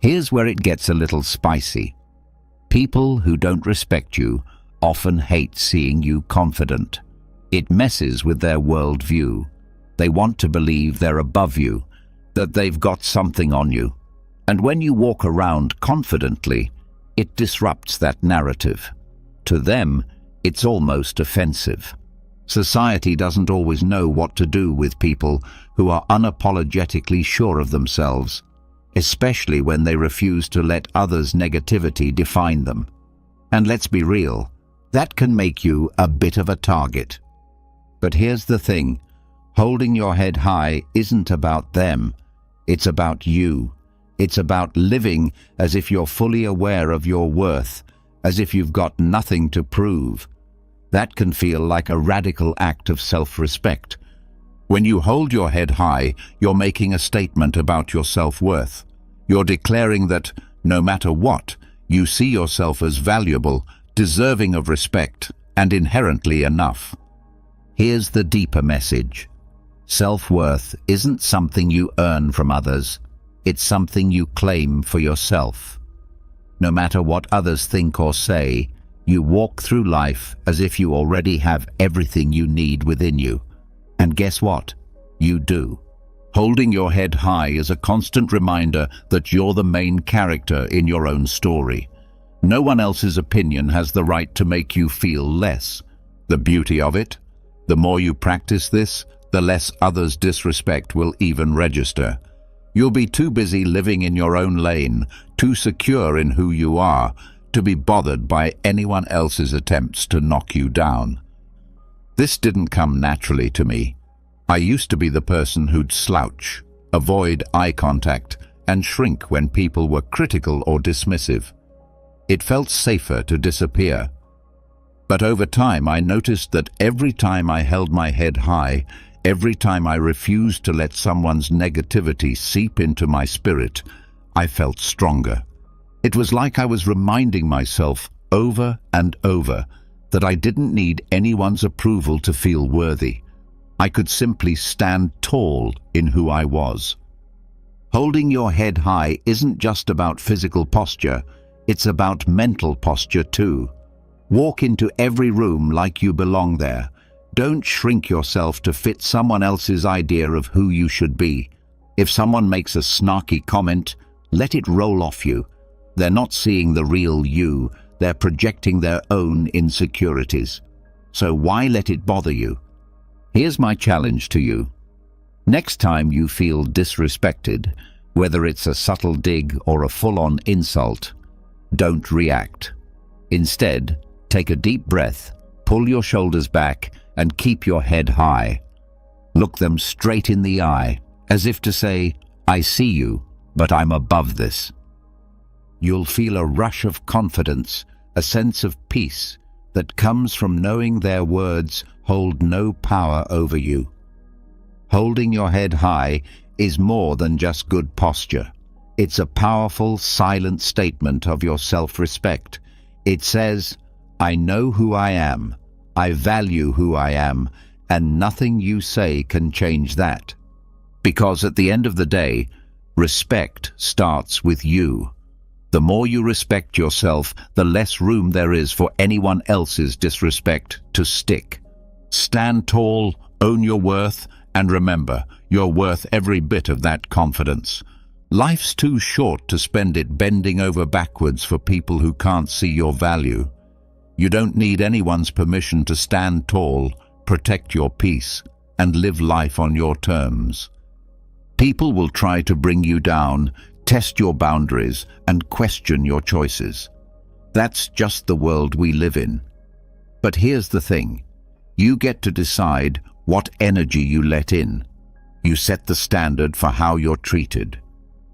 here's where it gets a little spicy. People who don't respect you often hate seeing you confident. It messes with their worldview. They want to believe they're above you, that they've got something on you. And when you walk around confidently, it disrupts that narrative. To them, it's almost offensive. Society doesn't always know what to do with people who are unapologetically sure of themselves, especially when they refuse to let others' negativity define them. And let's be real, that can make you a bit of a target. But here's the thing, holding your head high isn't about them, it's about you. It's about living as if you're fully aware of your worth, as if you've got nothing to prove. That can feel like a radical act of self-respect. When you hold your head high, you're making a statement about your self-worth. You're declaring that, no matter what, you see yourself as valuable, deserving of respect, and inherently enough. Here's the deeper message. Self-worth isn't something you earn from others. It's something you claim for yourself. No matter what others think or say, you walk through life as if you already have everything you need within you. And guess what? You do. Holding your head high is a constant reminder that you're the main character in your own story. No one else's opinion has the right to make you feel less. The beauty of it? The more you practice this, the less others' disrespect will even register. You'll be too busy living in your own lane, too secure in who you are, to be bothered by anyone else's attempts to knock you down. This didn't come naturally to me. I used to be the person who'd slouch, avoid eye contact, and shrink when people were critical or dismissive. It felt safer to disappear. But over time, I noticed that every time I held my head high, every time I refused to let someone's negativity seep into my spirit, I felt stronger. It was like I was reminding myself over and over that I didn't need anyone's approval to feel worthy. I could simply stand tall in who I was. Holding your head high isn't just about physical posture, it's about mental posture too. Walk into every room like you belong there. Don't shrink yourself to fit someone else's idea of who you should be. If someone makes a snarky comment, let it roll off you. They're not seeing the real you, they're projecting their own insecurities. So why let it bother you? Here's my challenge to you. Next time you feel disrespected, whether it's a subtle dig or a full-on insult, don't react. Instead, take a deep breath, pull your shoulders back, and keep your head high. Look them straight in the eye, as if to say, I see you, but I'm above this. You'll feel a rush of confidence, a sense of peace that comes from knowing their words hold no power over you. Holding your head high is more than just good posture. It's a powerful, silent statement of your self-respect. It says, I know who I am, I value who I am, and nothing you say can change that. Because at the end of the day, respect starts with you. The more you respect yourself, the less room there is for anyone else's disrespect to stick. Stand tall, own your worth, and remember, you're worth every bit of that confidence. Life's too short to spend it bending over backwards for people who can't see your value. You don't need anyone's permission to stand tall, protect your peace, and live life on your terms. People will try to bring you down, test your boundaries, and question your choices. That's just the world we live in. But here's the thing. You get to decide what energy you let in. You set the standard for how you're treated.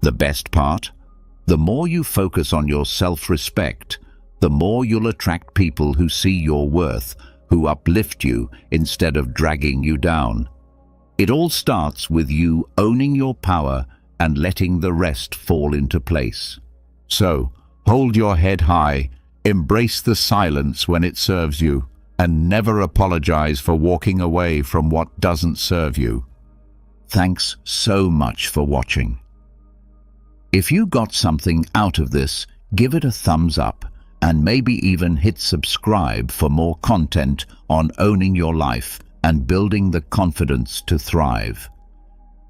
The best part? The more you focus on your self-respect, the more you'll attract people who see your worth, who uplift you instead of dragging you down. It all starts with you owning your power and letting the rest fall into place. So, hold your head high, embrace the silence when it serves you, and never apologize for walking away from what doesn't serve you. Thanks so much for watching. If you got something out of this, give it a thumbs up and maybe even hit subscribe for more content on owning your life and building the confidence to thrive.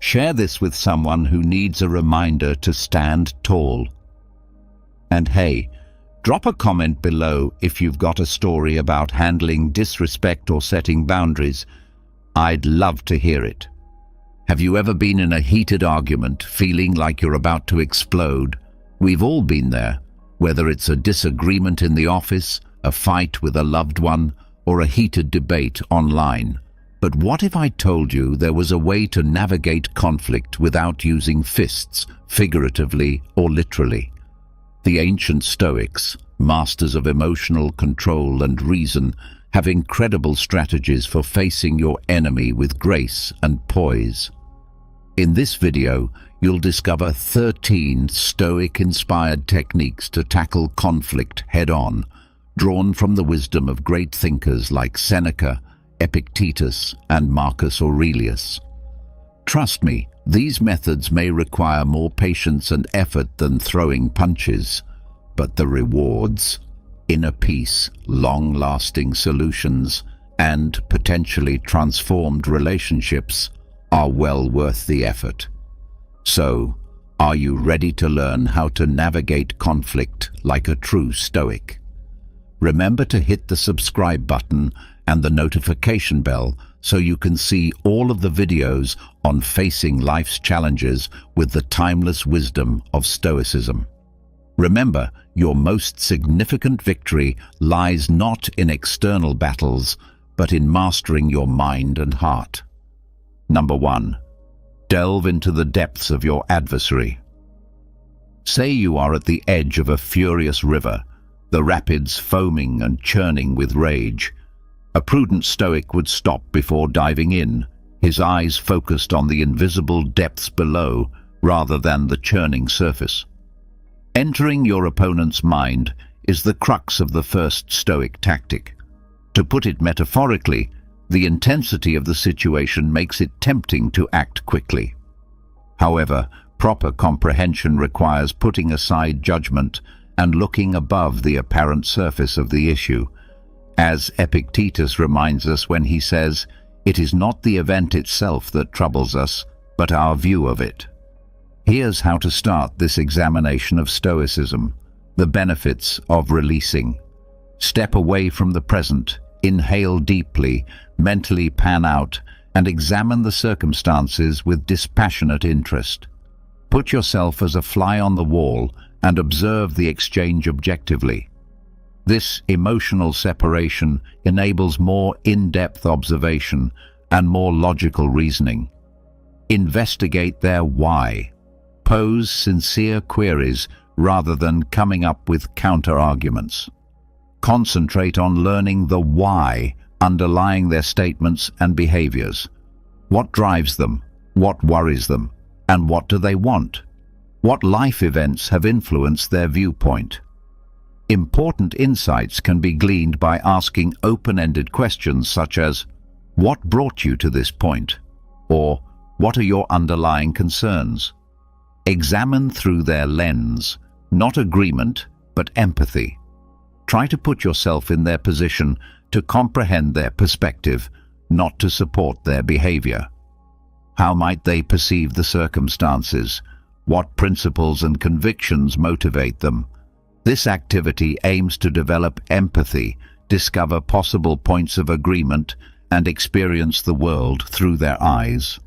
Share this with someone who needs a reminder to stand tall. And hey, drop a comment below if you've got a story about handling disrespect or setting boundaries. I'd love to hear it. Have you ever been in a heated argument, feeling like you're about to explode? We've all been there, whether it's a disagreement in the office, a fight with a loved one, or a heated debate online. But what if I told you there was a way to navigate conflict without using fists, figuratively or literally? The ancient Stoics, masters of emotional control and reason, have incredible strategies for facing your enemy with grace and poise. In this video, you'll discover 13 Stoic-inspired techniques to tackle conflict head-on, drawn from the wisdom of great thinkers like Seneca, Epictetus, and Marcus Aurelius. Trust me, these methods may require more patience and effort than throwing punches, but the rewards, inner peace, long-lasting solutions, and potentially transformed relationships are well worth the effort. So, are you ready to learn how to navigate conflict like a true Stoic? Remember to hit the subscribe button and the notification bell so you can see all of the videos on facing life's challenges with the timeless wisdom of Stoicism. Remember, your most significant victory lies not in external battles, but in mastering your mind and heart. Number 1. Delve into the depths of your adversary. Say you are at the edge of a furious river, the rapids foaming and churning with rage. A prudent Stoic would stop before diving in, his eyes focused on the invisible depths below rather than the churning surface. Entering your opponent's mind is the crux of the first Stoic tactic. To put it metaphorically, the intensity of the situation makes it tempting to act quickly. However, proper comprehension requires putting aside judgment and looking above the apparent surface of the issue, as Epictetus reminds us when he says, "It is not the event itself that troubles us, but our view of it." Here's how to start this examination of Stoicism, the benefits of releasing. Step away from the present, inhale deeply, mentally pan out, and examine the circumstances with dispassionate interest. Put yourself as a fly on the wall and observe the exchange objectively. This emotional separation enables more in-depth observation and more logical reasoning. Investigate their why. Pose sincere queries rather than coming up with counter-arguments. Concentrate on learning the why underlying their statements and behaviors. What drives them? What worries them? And what do they want? What life events have influenced their viewpoint? Important insights can be gleaned by asking open-ended questions such as, "What brought you to this point?" or "What are your underlying concerns?" Examine through their lens, not agreement, but empathy. Try to put yourself in their position to comprehend their perspective, not to support their behavior. How might they perceive the circumstances? What principles and convictions motivate them? This activity aims to develop empathy, discover possible points of agreement, and experience the world through their eyes.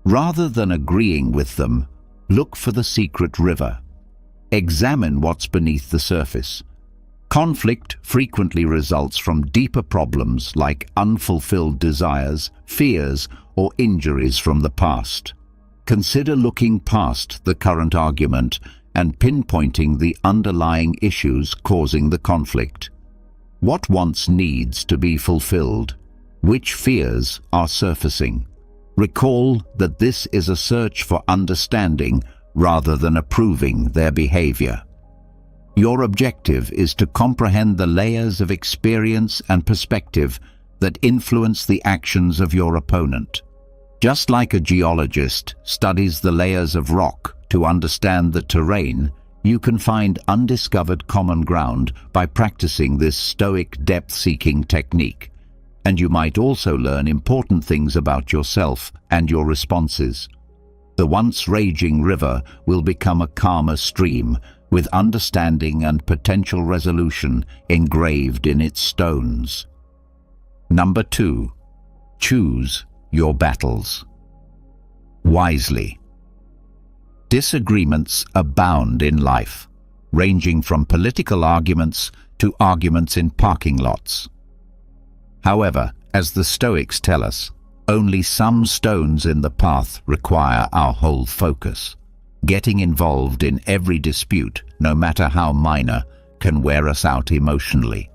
Rather than agreeing with them, look for the secret river. Examine what's beneath the surface. Conflict frequently results from deeper problems like unfulfilled desires, fears, or injuries from the past. Consider looking past the current argument and pinpointing the underlying issues causing the conflict. What wants needs to be fulfilled? Which fears are surfacing? Recall that this is a search for understanding rather than approving their behavior. Your objective is to comprehend the layers of experience and perspective that influence the actions of your opponent. Just like a geologist studies the layers of rock to understand the terrain, you can find undiscovered common ground by practicing this Stoic depth-seeking technique. And you might also learn important things about yourself and your responses. The once raging river will become a calmer stream, with understanding and potential resolution engraved in its stones. Number 2. Choose your battles wisely. Disagreements abound in life, ranging from political arguments to arguments in parking lots. However, as the Stoics tell us, only some stones in the path require our whole focus. Getting involved in every dispute, no matter how minor, can wear us out emotionally.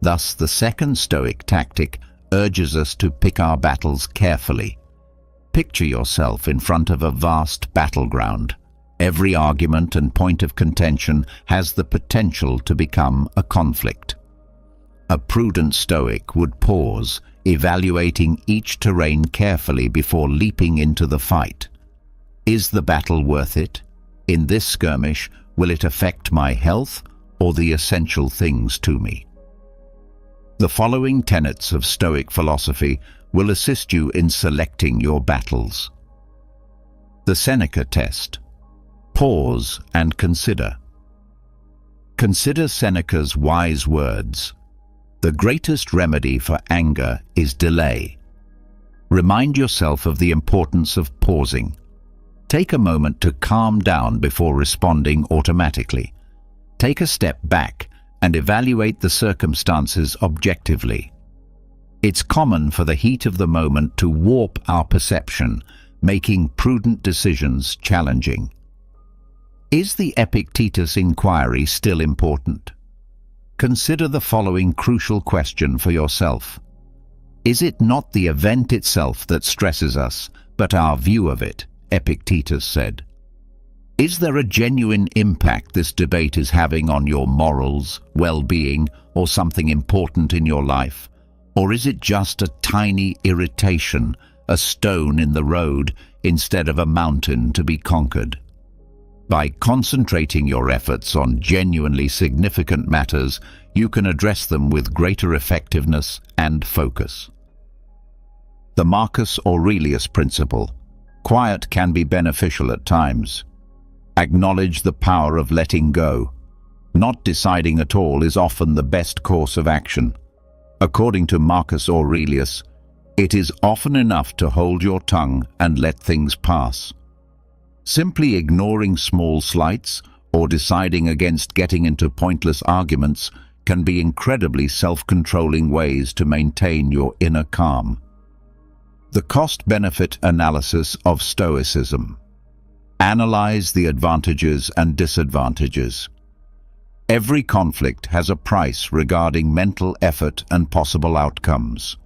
Thus, the second Stoic tactic urges us to pick our battles carefully. Picture yourself in front of a vast battleground. Every argument and point of contention has the potential to become a conflict. A prudent Stoic would pause, evaluating each terrain carefully before leaping into the fight. Is the battle worth it? In this skirmish, will it affect my health or the essential things to me? The following tenets of Stoic philosophy will assist you in selecting your battles. The Seneca test. Pause and consider. Consider Seneca's wise words. The greatest remedy for anger is delay. Remind yourself of the importance of pausing. Take a moment to calm down before responding automatically. Take a step back and evaluate the circumstances objectively. It's common for the heat of the moment to warp our perception, making prudent decisions challenging. Is the Epictetus inquiry still important? Consider the following crucial question for yourself. Is it not the event itself that stresses us, but our view of it? Epictetus said. Is there a genuine impact this debate is having on your morals, well-being, or something important in your life? Or is it just a tiny irritation, a stone in the road, instead of a mountain to be conquered? By concentrating your efforts on genuinely significant matters, you can address them with greater effectiveness and focus. The Marcus Aurelius principle. Quiet can be beneficial at times. Acknowledge the power of letting go. Not deciding at all is often the best course of action. According to Marcus Aurelius, it is often enough to hold your tongue and let things pass. Simply ignoring small slights or deciding against getting into pointless arguments can be incredibly self-controlling ways to maintain your inner calm. The cost-benefit analysis of Stoicism. Analyze the advantages and disadvantages. Every conflict has a price regarding mental effort and possible outcomes.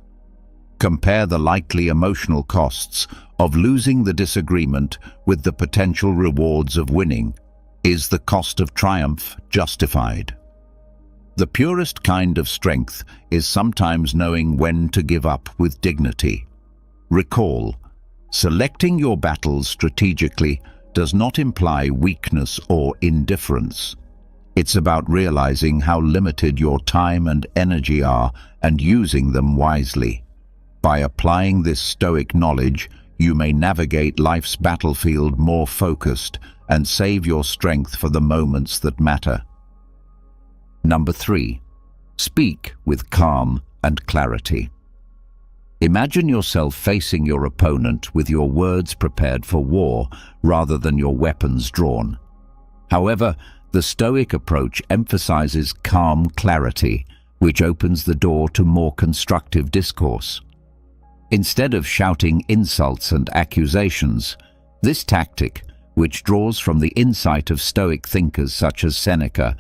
Compare the likely emotional costs of losing the disagreement with the potential rewards of winning. Is the cost of triumph justified? The purest kind of strength is sometimes knowing when to give up with dignity. Recall, selecting your battles strategically does not imply weakness or indifference. It's about realizing how limited your time and energy are and using them wisely. By applying this Stoic knowledge, you may navigate life's battlefield more focused and save your strength for the moments that matter. Number 3. Speak with calm and clarity. Imagine yourself facing your opponent with your words prepared for war rather than your weapons drawn. However, the Stoic approach emphasizes calm clarity, which opens the door to more constructive discourse. Instead of shouting insults and accusations, this tactic, which draws from the insight of Stoic thinkers such as Seneca,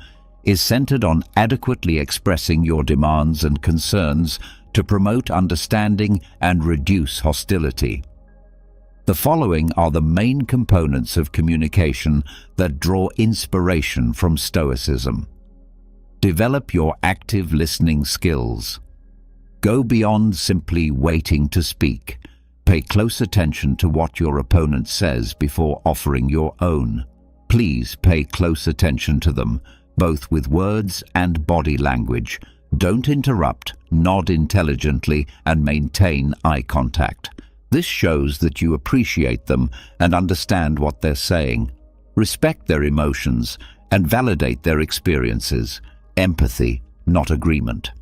is centered on adequately expressing your demands and concerns to promote understanding and reduce hostility. The following are the main components of communication that draw inspiration from Stoicism. Develop your active listening skills. Go beyond simply waiting to speak. Pay close attention to what your opponent says before offering your own. Please pay close attention to them, both with words and body language. Don't interrupt, nod intelligently, and maintain eye contact. This shows that you appreciate them and understand what they're saying. Respect their emotions and validate their experiences. Empathy, not agreement.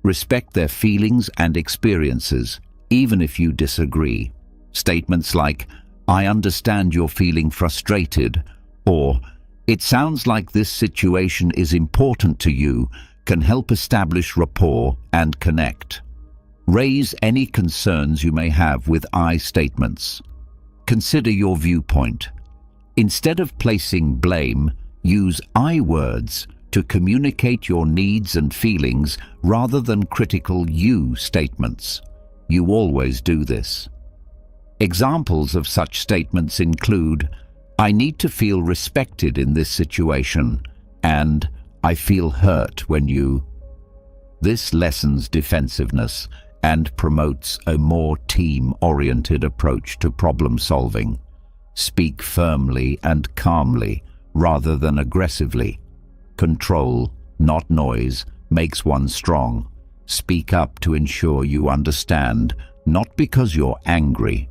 Respect their feelings and experiences, even if you disagree. Statements like, "I understand you're feeling frustrated," or "It sounds like this situation is important to you," can help establish rapport and connect. Raise any concerns you may have with I statements. Consider your viewpoint. Instead of placing blame, use I words to communicate your needs and feelings rather than critical you statements. You always do this. Examples of such statements include, "I need to feel respected in this situation," and "I feel hurt when you..." This lessens defensiveness and promotes a more team-oriented approach to problem solving. Speak firmly and calmly rather than aggressively. Control, not noise, makes one strong. Speak up to ensure you understand, not because you're angry.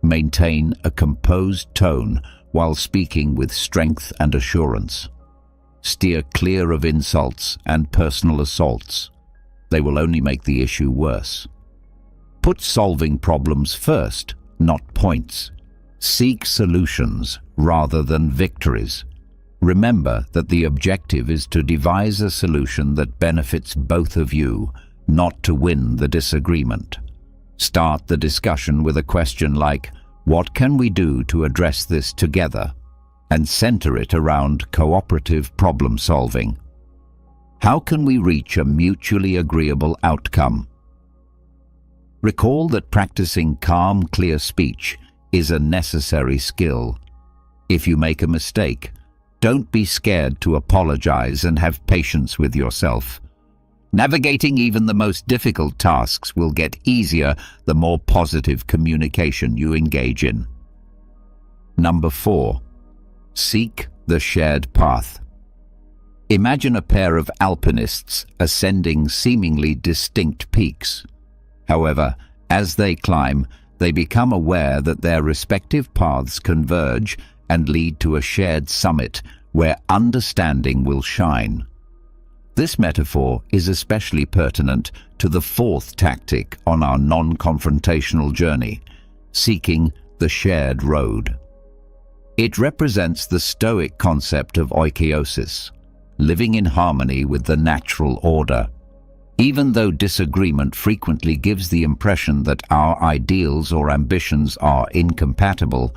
Maintain a composed tone while speaking with strength and assurance. Steer clear of insults and personal assaults. They will only make the issue worse. Put solving problems first, not points. Seek solutions rather than victories. Remember that the objective is to devise a solution that benefits both of you, not to win the disagreement. Start the discussion with a question like, "What can we do to address this together?" and center it around cooperative problem solving. How can we reach a mutually agreeable outcome? Recall that practicing calm, clear speech is a necessary skill. If you make a mistake, don't be scared to apologize and have patience with yourself. Navigating even the most difficult tasks will get easier the more positive communication you engage in. Number 4. Seek the shared path. Imagine a pair of alpinists ascending seemingly distinct peaks. However, as they climb, they become aware that their respective paths converge and lead to a shared summit where understanding will shine. This metaphor is especially pertinent to the 4th tactic on our non-confrontational journey, seeking the shared road. It represents the Stoic concept of oikeiosis, living in harmony with the natural order. Even though disagreement frequently gives the impression that our ideals or ambitions are incompatible,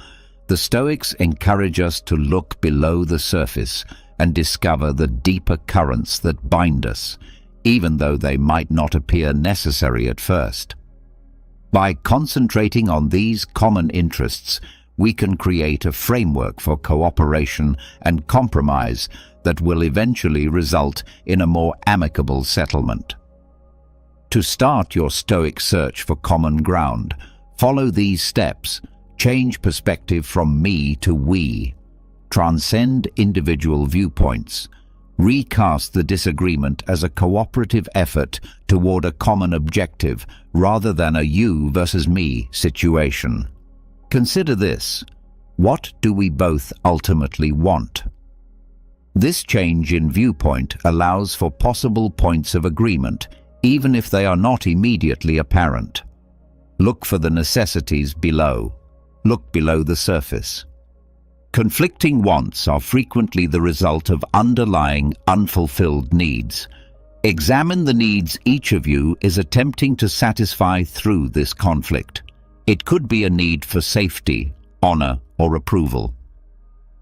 the Stoics encourage us to look below the surface and discover the deeper currents that bind us, even though they might not appear necessary at first. By concentrating on these common interests, we can create a framework for cooperation and compromise that will eventually result in a more amicable settlement. To start your Stoic search for common ground, follow these steps. Change perspective from me to we. Transcend individual viewpoints. Recast the disagreement as a cooperative effort toward a common objective rather than a you versus me situation. Consider this. What do we both ultimately want? This change in viewpoint allows for possible points of agreement, even if they are not immediately apparent. Look for the necessities below. Look below the surface. Conflicting wants are frequently the result of underlying, unfulfilled needs. Examine the needs each of you is attempting to satisfy through this conflict. It could be a need for safety, honor, or approval.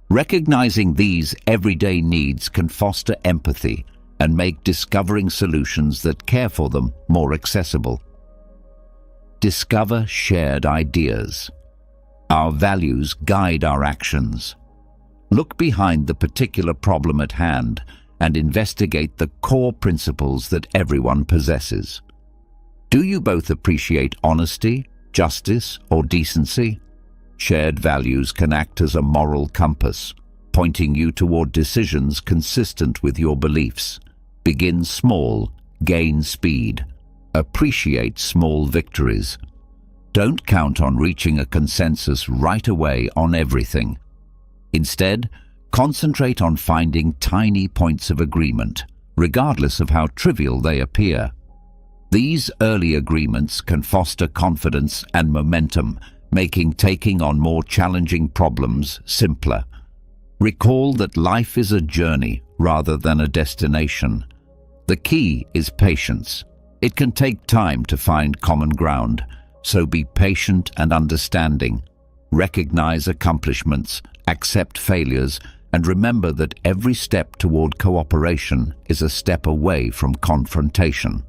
Recognizing these everyday needs can foster empathy and make discovering solutions that care for them more accessible. Discover shared ideas. Our values guide our actions. Look behind the particular problem at hand and investigate the core principles that everyone possesses. Do you both appreciate honesty, justice, or decency? Shared values can act as a moral compass, pointing you toward decisions consistent with your beliefs. Begin small, gain speed. Appreciate small victories. Don't count on reaching a consensus right away on everything. Instead, concentrate on finding tiny points of agreement, regardless of how trivial they appear. These early agreements can foster confidence and momentum, making taking on more challenging problems simpler. Recall that life is a journey rather than a destination. The key is patience. It can take time to find common ground, so be patient and understanding. Recognize accomplishments, accept failures, and remember that every step toward cooperation is a step away from confrontation.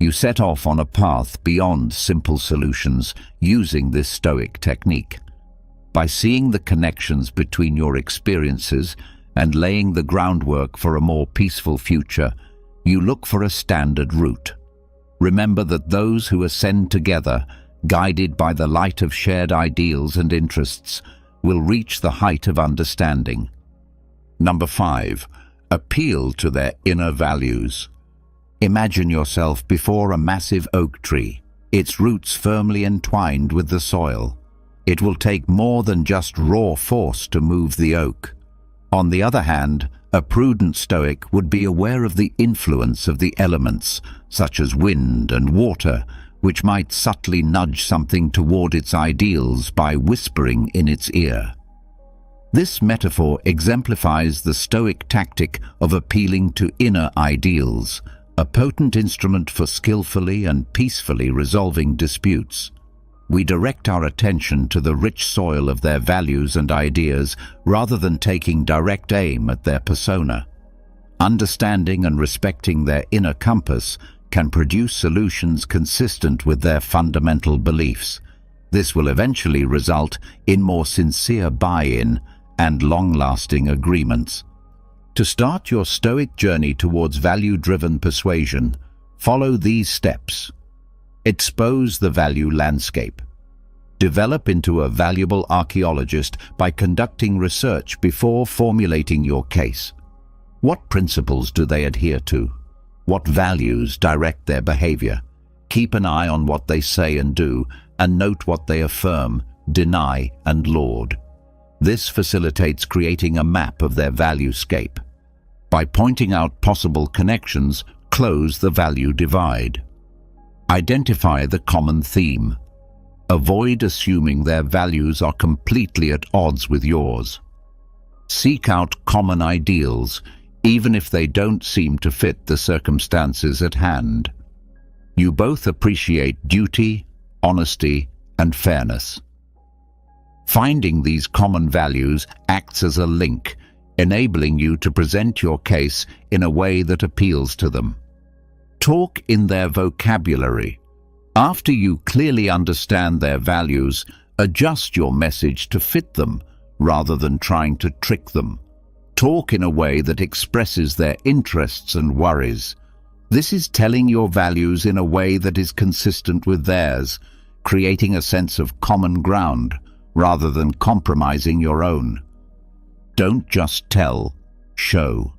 You set off on a path beyond simple solutions using this Stoic technique. By seeing the connections between your experiences and laying the groundwork for a more peaceful future, you look for a standard route. Remember that those who ascend together, guided by the light of shared ideals and interests, will reach the height of understanding. Number 5. Appeal to their inner values. Imagine yourself before a massive oak tree, its roots firmly entwined with the soil. It will take more than just raw force to move the oak. On the other hand, a prudent Stoic would be aware of the influence of the elements, such as wind and water, which might subtly nudge something toward its ideals by whispering in its ear. This metaphor exemplifies the Stoic tactic of appealing to inner ideals, a potent instrument for skillfully and peacefully resolving disputes. We direct our attention to the rich soil of their values and ideas rather than taking direct aim at their persona. Understanding and respecting their inner compass can produce solutions consistent with their fundamental beliefs. This will eventually result in more sincere buy-in and long-lasting agreements. To start your Stoic journey towards value-driven persuasion, follow these steps. Expose the value landscape. Develop into a valuable archaeologist by conducting research before formulating your case. What principles do they adhere to? What values direct their behavior? Keep an eye on what they say and do, and note what they affirm, deny, and laud. This facilitates creating a map of their value-scape. By pointing out possible connections, close the value divide. Identify the common theme. Avoid assuming their values are completely at odds with yours. Seek out common ideals, even if they don't seem to fit the circumstances at hand. You both appreciate duty, honesty, and fairness. Finding these common values acts as a link, enabling you to present your case in a way that appeals to them. Talk in their vocabulary. After you clearly understand their values, adjust your message to fit them rather than trying to trick them. Talk in a way that expresses their interests and worries. This is telling your values in a way that is consistent with theirs, creating a sense of common ground rather than compromising your own. Don't just tell, show.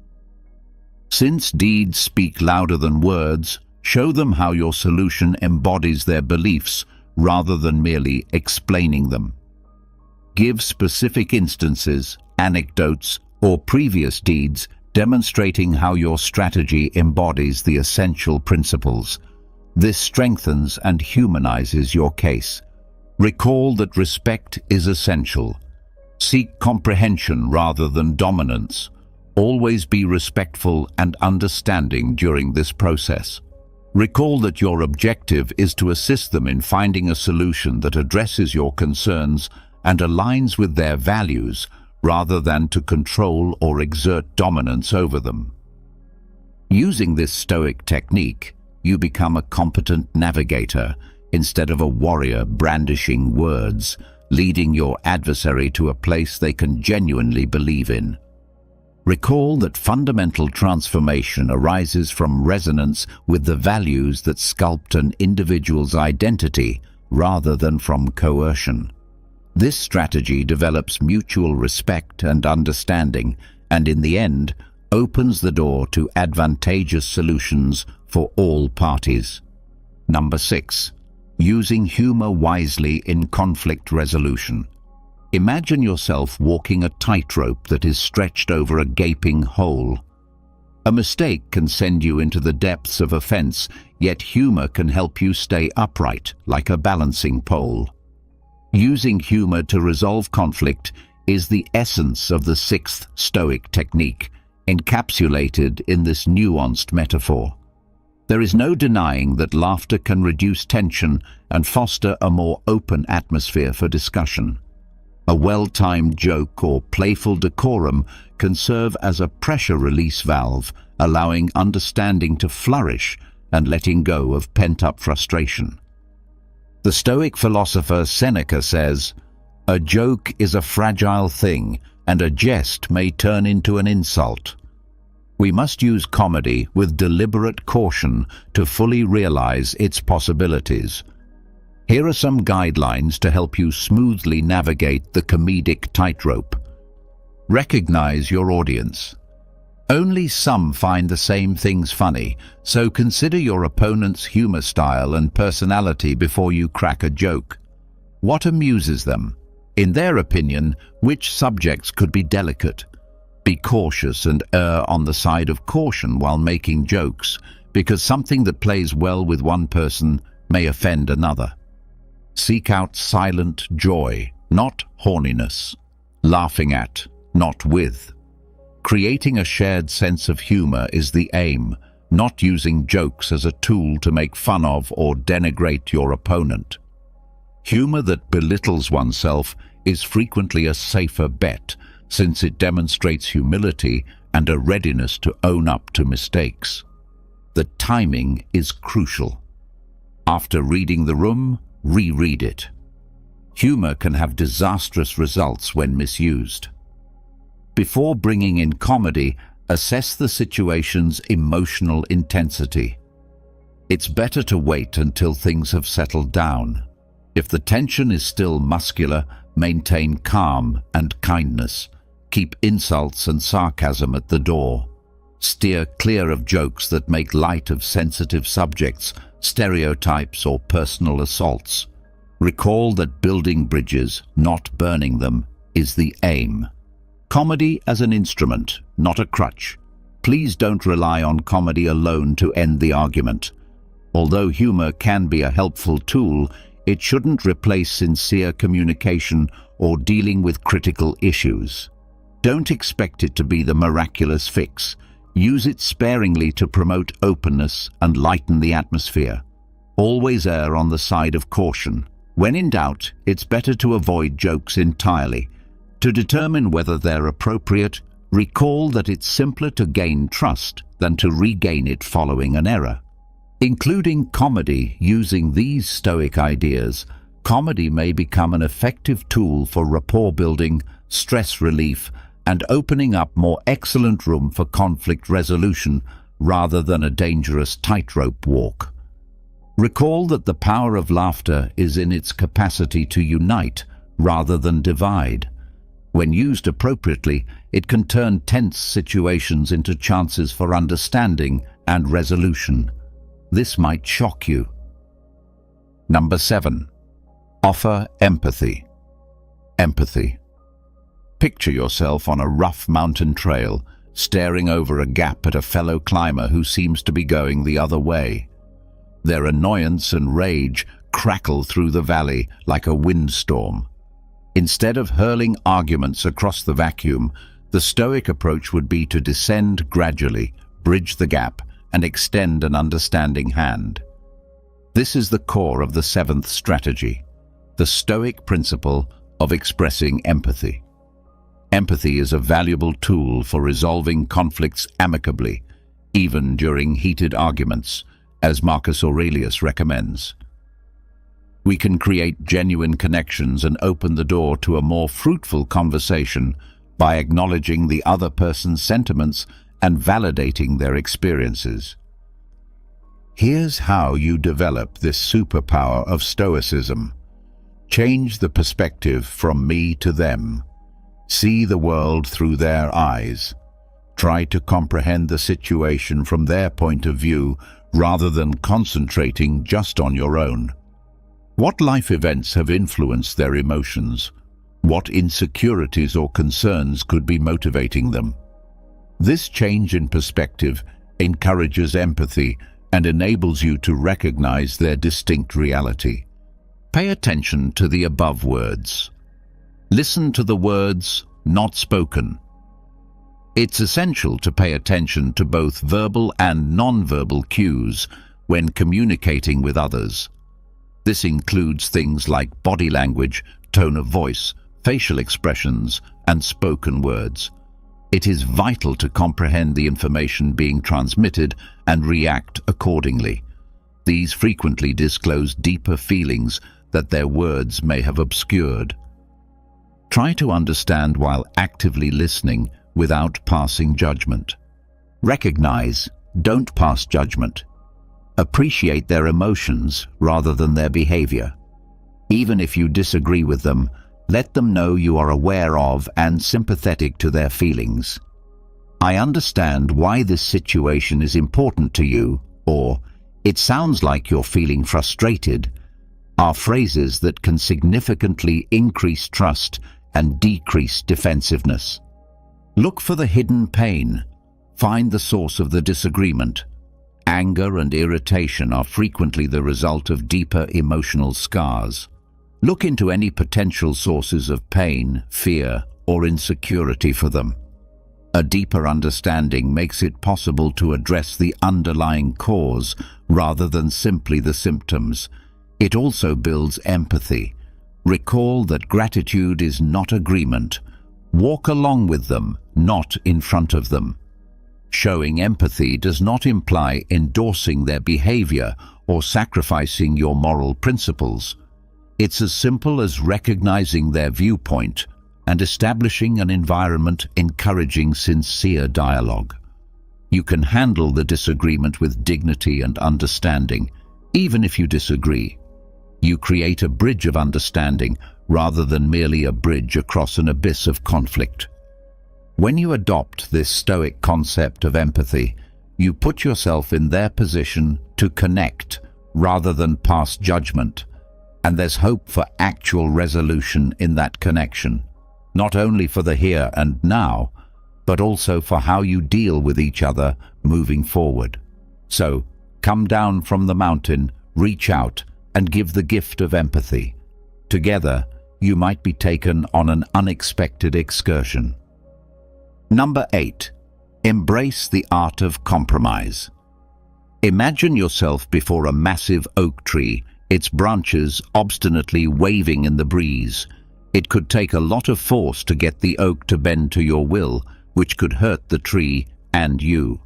Since deeds speak louder than words, show them how your solution embodies their beliefs rather than merely explaining them. Give specific instances, anecdotes, or previous deeds demonstrating how your strategy embodies the essential principles. This strengthens and humanizes your case. Recall that respect is essential. Seek comprehension rather than dominance. Always be respectful and understanding during this process. Recall that your objective is to assist them in finding a solution that addresses your concerns and aligns with their values, rather than to control or exert dominance over them. Using this Stoic technique, you become a competent navigator instead of a warrior brandishing words, leading your adversary to a place they can genuinely believe in. Recall that fundamental transformation arises from resonance with the values that sculpt an individual's identity rather than from coercion. This strategy develops mutual respect and understanding, and in the end, opens the door to advantageous solutions for all parties. Number 6. Using humor wisely in conflict resolution. Imagine yourself walking a tightrope that is stretched over a gaping hole. A mistake can send you into the depths of offense, yet humor can help you stay upright, like a balancing pole. Using humor to resolve conflict is the essence of the 6th Stoic technique, encapsulated in this nuanced metaphor. There is no denying that laughter can reduce tension and foster a more open atmosphere for discussion. A well-timed joke or playful decorum can serve as a pressure release valve, allowing understanding to flourish and letting go of pent-up frustration. The Stoic philosopher Seneca says, "A joke is a fragile thing, and a jest may turn into an insult." We must use comedy with deliberate caution to fully realize its possibilities. Here are some guidelines to help you smoothly navigate the comedic tightrope. Recognize your audience. Only some find the same things funny, so consider your opponent's humor style and personality before you crack a joke. What amuses them? In their opinion, which subjects could be delicate? Be cautious and err on the side of caution while making jokes, because something that plays well with one person may offend another. Seek out silent joy, not horniness. Laughing at, not with. Creating a shared sense of humor is the aim, not using jokes as a tool to make fun of or denigrate your opponent. Humor that belittles oneself is frequently a safer bet, since it demonstrates humility and a readiness to own up to mistakes. The timing is crucial. After reading the room, reread it. Humor can have disastrous results when misused. Before bringing in comedy, assess the situation's emotional intensity. It's better to wait until things have settled down. If the tension is still muscular, maintain calm and kindness. Keep insults and sarcasm at the door. Steer clear of jokes that make light of sensitive subjects, stereotypes, or personal assaults. Recall that building bridges, not burning them, is the aim. Comedy as an instrument, not a crutch. Please don't rely on comedy alone to end the argument. Although humor can be a helpful tool, it shouldn't replace sincere communication or dealing with critical issues. Don't expect it to be the miraculous fix. Use it sparingly to promote openness and lighten the atmosphere. Always err on the side of caution. When in doubt, it's better to avoid jokes entirely. To determine whether they're appropriate, recall that it's simpler to gain trust than to regain it following an error. Including comedy using these Stoic ideas, comedy may become an effective tool for rapport building, stress relief, and opening up more excellent room for conflict resolution rather than a dangerous tightrope walk. Recall that the power of laughter is in its capacity to unite rather than divide. When used appropriately, it can turn tense situations into chances for understanding and resolution. This might shock you. Number 7. Offer empathy. Empathy. Picture yourself on a rough mountain trail, staring over a gap at a fellow climber who seems to be going the other way. Their annoyance and rage crackle through the valley like a windstorm. Instead of hurling arguments across the vacuum, the Stoic approach would be to descend gradually, bridge the gap, and extend an understanding hand. This is the core of the 7th strategy, the Stoic principle of expressing empathy. Empathy is a valuable tool for resolving conflicts amicably, even during heated arguments, as Marcus Aurelius recommends. We can create genuine connections and open the door to a more fruitful conversation by acknowledging the other person's sentiments and validating their experiences. Here's how you develop this superpower of Stoicism. Change the perspective from me to them. See the world through their eyes. Try to comprehend the situation from their point of view rather than concentrating just on your own. What life events have influenced their emotions? What insecurities or concerns could be motivating them? This change in perspective encourages empathy and enables you to recognize their distinct reality. Pay attention to the above words. Listen to the words not spoken. It's essential to pay attention to both verbal and non-verbal cues when communicating with others. This includes things like body language, tone of voice, facial expressions, and spoken words. It is vital to comprehend the information being transmitted and react accordingly. These frequently disclose deeper feelings that their words may have obscured. Try to understand while actively listening without passing judgment. Recognize, don't pass judgment. Appreciate their emotions rather than their behavior. Even if you disagree with them, let them know you are aware of and sympathetic to their feelings. "I understand why this situation is important to you," or "It sounds like you're feeling frustrated," are phrases that can significantly increase trust and decrease defensiveness. Look for the hidden pain. Find the source of the disagreement. Anger and irritation are frequently the result of deeper emotional scars. Look into any potential sources of pain, fear, or insecurity for them. A deeper understanding makes it possible to address the underlying cause rather than simply the symptoms. It also builds empathy. Recall that gratitude is not agreement. Walk along with them, not in front of them. Showing empathy does not imply endorsing their behavior or sacrificing your moral principles. It's as simple as recognizing their viewpoint and establishing an environment encouraging sincere dialogue. You can handle the disagreement with dignity and understanding, even if you disagree. You create a bridge of understanding rather than merely a bridge across an abyss of conflict. When you adopt this Stoic concept of empathy, you put yourself in their position to connect rather than pass judgment, and there's hope for actual resolution in that connection, not only for the here and now, but also for how you deal with each other moving forward. So, come down from the mountain, reach out, and give the gift of empathy. Together, you might be taken on an unexpected excursion. Number 8. Embrace the art of compromise. Imagine yourself before a massive oak tree, its branches obstinately waving in the breeze. It could take a lot of force to get the oak to bend to your will, which could hurt the tree and you.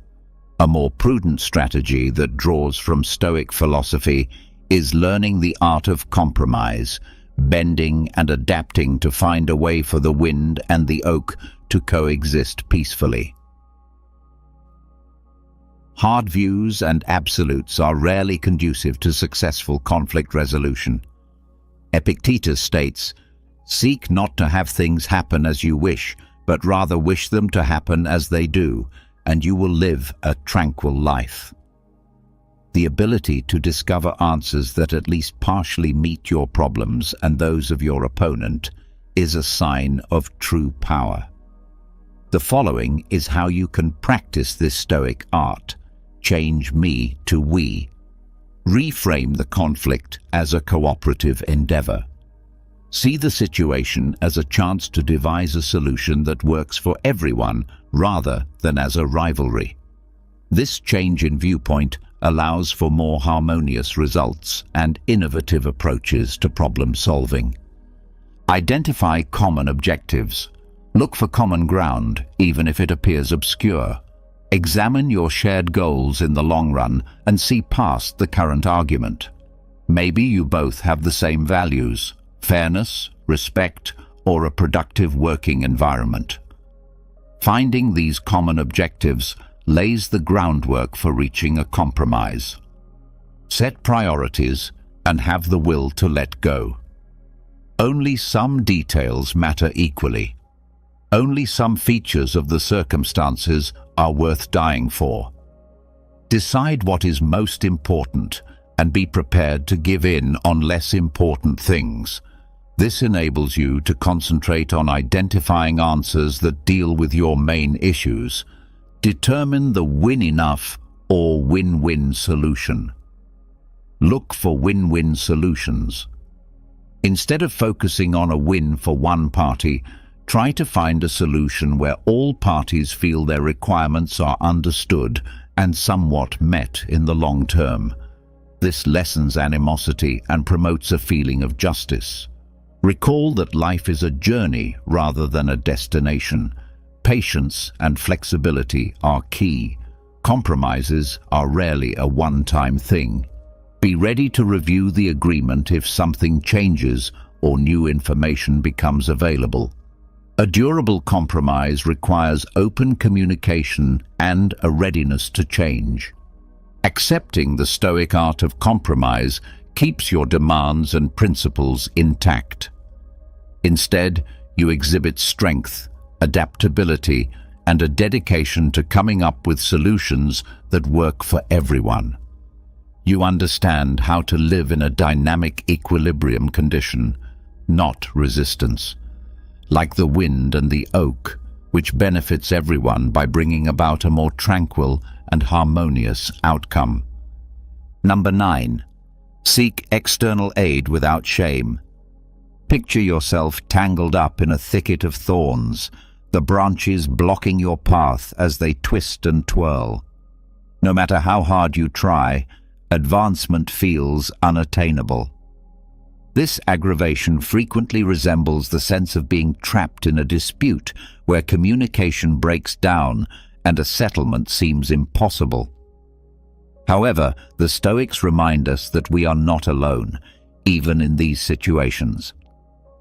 A more prudent strategy that draws from Stoic philosophy is learning the art of compromise, bending and adapting to find a way for the wind and the oak to coexist peacefully. Hard views and absolutes are rarely conducive to successful conflict resolution. Epictetus states, "Seek not to have things happen as you wish, but rather wish them to happen as they do, and you will live a tranquil life." The ability to discover answers that at least partially meet your problems and those of your opponent is a sign of true power. The following is how you can practice this Stoic art. Change me to we. Reframe the conflict as a cooperative endeavor. See the situation as a chance to devise a solution that works for everyone rather than as a rivalry. This change in viewpoint allows for more harmonious results and innovative approaches to problem solving. Identify common objectives. Look for common ground, even if it appears obscure. Examine your shared goals in the long run and see past the current argument. Maybe you both have the same values: fairness, respect, or a productive working environment. Finding these common objectives lays the groundwork for reaching a compromise. Set priorities and have the will to let go. Only some details matter equally. Only some features of the circumstances are worth dying for. Decide what is most important and be prepared to give in on less important things. This enables you to concentrate on identifying answers that deal with your main issues. Determine the win enough or win-win solution. Look for win-win solutions. Instead of focusing on a win for one party, try to find a solution where all parties feel their requirements are understood and somewhat met in the long term. This lessens animosity and promotes a feeling of justice. Recall that life is a journey rather than a destination. Patience and flexibility are key. Compromises are rarely a one-time thing. Be ready to review the agreement if something changes or new information becomes available. A durable compromise requires open communication and a readiness to change. Accepting the Stoic art of compromise keeps your demands and principles intact. Instead, you exhibit strength, adaptability, and a dedication to coming up with solutions that work for everyone. You understand how to live in a dynamic equilibrium condition, not resistance, like the wind and the oak, which benefits everyone by bringing about a more tranquil and harmonious outcome. Number 9. Seek external aid without shame. Picture yourself tangled up in a thicket of thorns, the branches blocking your path as they twist and twirl. No matter how hard you try, advancement feels unattainable. This aggravation frequently resembles the sense of being trapped in a dispute where communication breaks down and a settlement seems impossible. However, the Stoics remind us that we are not alone, even in these situations.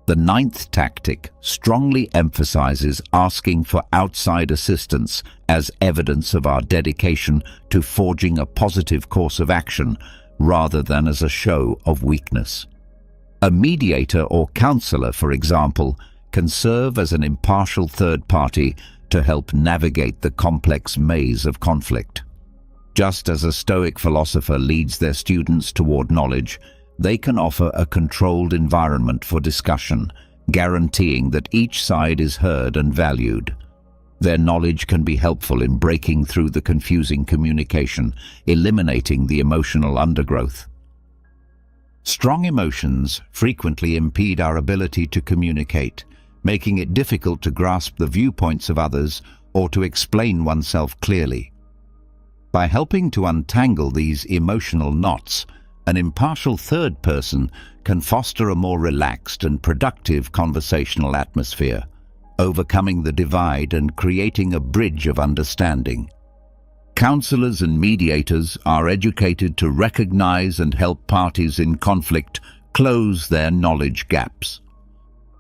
The 9th tactic strongly emphasizes asking for outside assistance as evidence of our dedication to forging a positive course of action rather than as a show of weakness. A mediator or counselor, for example, can serve as an impartial third party to help navigate the complex maze of conflict. Just as a Stoic philosopher leads their students toward knowledge, they can offer a controlled environment for discussion, guaranteeing that each side is heard and valued. Their knowledge can be helpful in breaking through the confusing communication, eliminating the emotional undergrowth. Strong emotions frequently impede our ability to communicate, making it difficult to grasp the viewpoints of others or to explain oneself clearly. By helping to untangle these emotional knots, an impartial third person can foster a more relaxed and productive conversational atmosphere, overcoming the divide and creating a bridge of understanding. Counselors and mediators are educated to recognize and help parties in conflict close their knowledge gaps.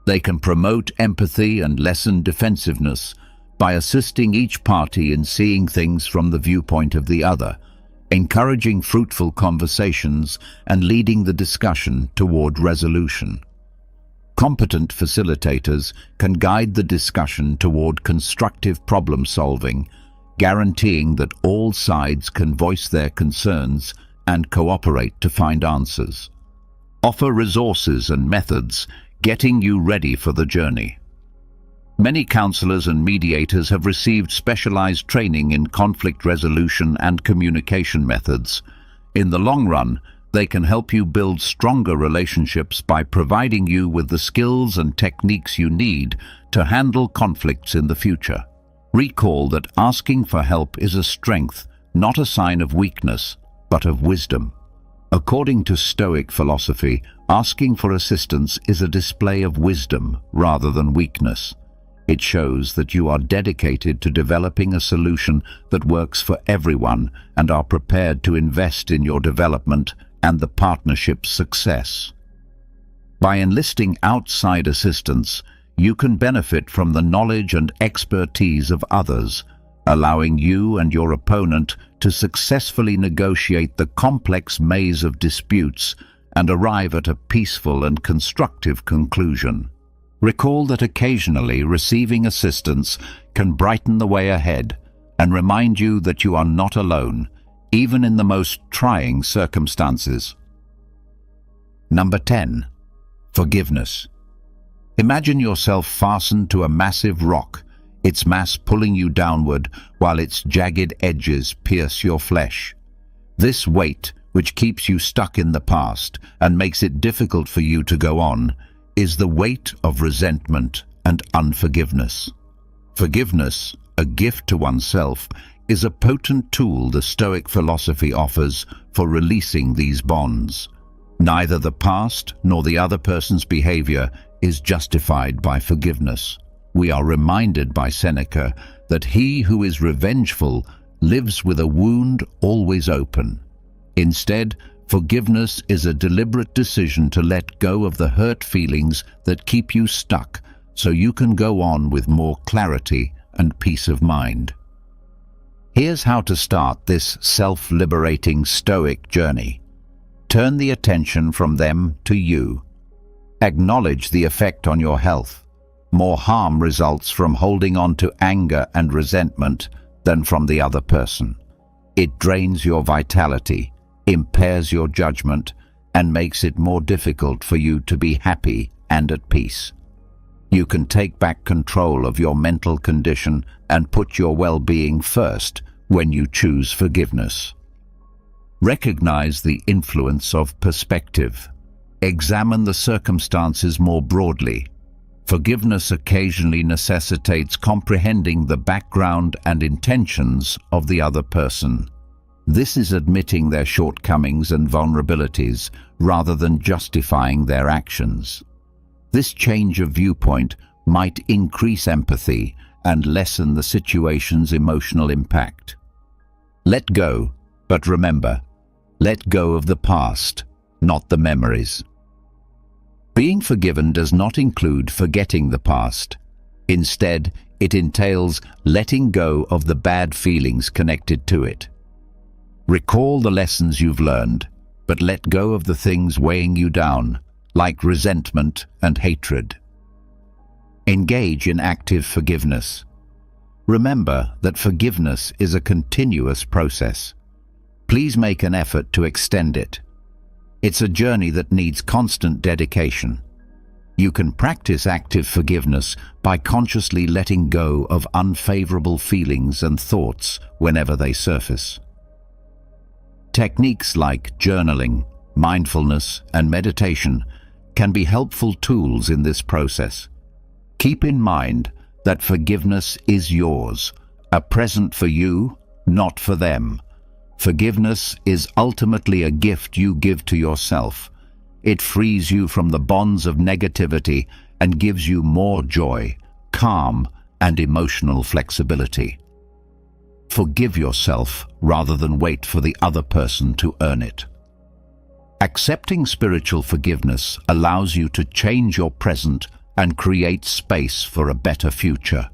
They can promote empathy and lessen defensiveness by assisting each party in seeing things from the viewpoint of the other, encouraging fruitful conversations and leading the discussion toward resolution. Competent facilitators can guide the discussion toward constructive problem-solving, guaranteeing that all sides can voice their concerns and cooperate to find answers. Offer resources and methods, getting you ready for the journey. Many counselors and mediators have received specialized training in conflict resolution and communication methods. In the long run, they can help you build stronger relationships by providing you with the skills and techniques you need to handle conflicts in the future. Recall that asking for help is a strength, not a sign of weakness, but of wisdom. According to Stoic philosophy, asking for assistance is a display of wisdom rather than weakness. It shows that you are dedicated to developing a solution that works for everyone and are prepared to invest in your development and the partnership's success. By enlisting outside assistance, you can benefit from the knowledge and expertise of others, allowing you and your opponent to successfully negotiate the complex maze of disputes and arrive at a peaceful and constructive conclusion. Recall that occasionally receiving assistance can brighten the way ahead and remind you that you are not alone, even in the most trying circumstances. Number 10. Forgiveness. Imagine yourself fastened to a massive rock, its mass pulling you downward while its jagged edges pierce your flesh. This weight, which keeps you stuck in the past and makes it difficult for you to go on, is the weight of resentment and unforgiveness. Forgiveness, a gift to oneself, is a potent tool the Stoic philosophy offers for releasing these bonds. Neither the past nor the other person's behavior is justified by forgiveness. We are reminded by Seneca that he who is revengeful lives with a wound always open. Instead, forgiveness is a deliberate decision to let go of the hurt feelings that keep you stuck so you can go on with more clarity and peace of mind. Here's how to start this self-liberating Stoic journey. Turn the attention from them to you. Acknowledge the effect on your health. More harm results from holding on to anger and resentment than from the other person. It drains your vitality, impairs your judgment, and makes it more difficult for you to be happy and at peace. You can take back control of your mental condition and put your well-being first when you choose forgiveness. Recognize the influence of perspective. Examine the circumstances more broadly. Forgiveness occasionally necessitates comprehending the background and intentions of the other person. This is admitting their shortcomings and vulnerabilities rather than justifying their actions. This change of viewpoint might increase empathy and lessen the situation's emotional impact. Let go, but remember, let go of the past, not the memories. Being forgiven does not include forgetting the past. Instead, it entails letting go of the bad feelings connected to it. Recall the lessons you've learned, but let go of the things weighing you down, like resentment and hatred. Engage in active forgiveness. Remember that forgiveness is a continuous process. Please make an effort to extend it. It's a journey that needs constant dedication. You can practice active forgiveness by consciously letting go of unfavorable feelings and thoughts whenever they surface. Techniques like journaling, mindfulness, and meditation can be helpful tools in this process. Keep in mind that forgiveness is yours, a present for you, not for them. Forgiveness is ultimately a gift you give to yourself. It frees you from the bonds of negativity and gives you more joy, calm, and emotional flexibility. Forgive yourself rather than wait for the other person to earn it. Accepting spiritual forgiveness allows you to change your present and create space for a better future.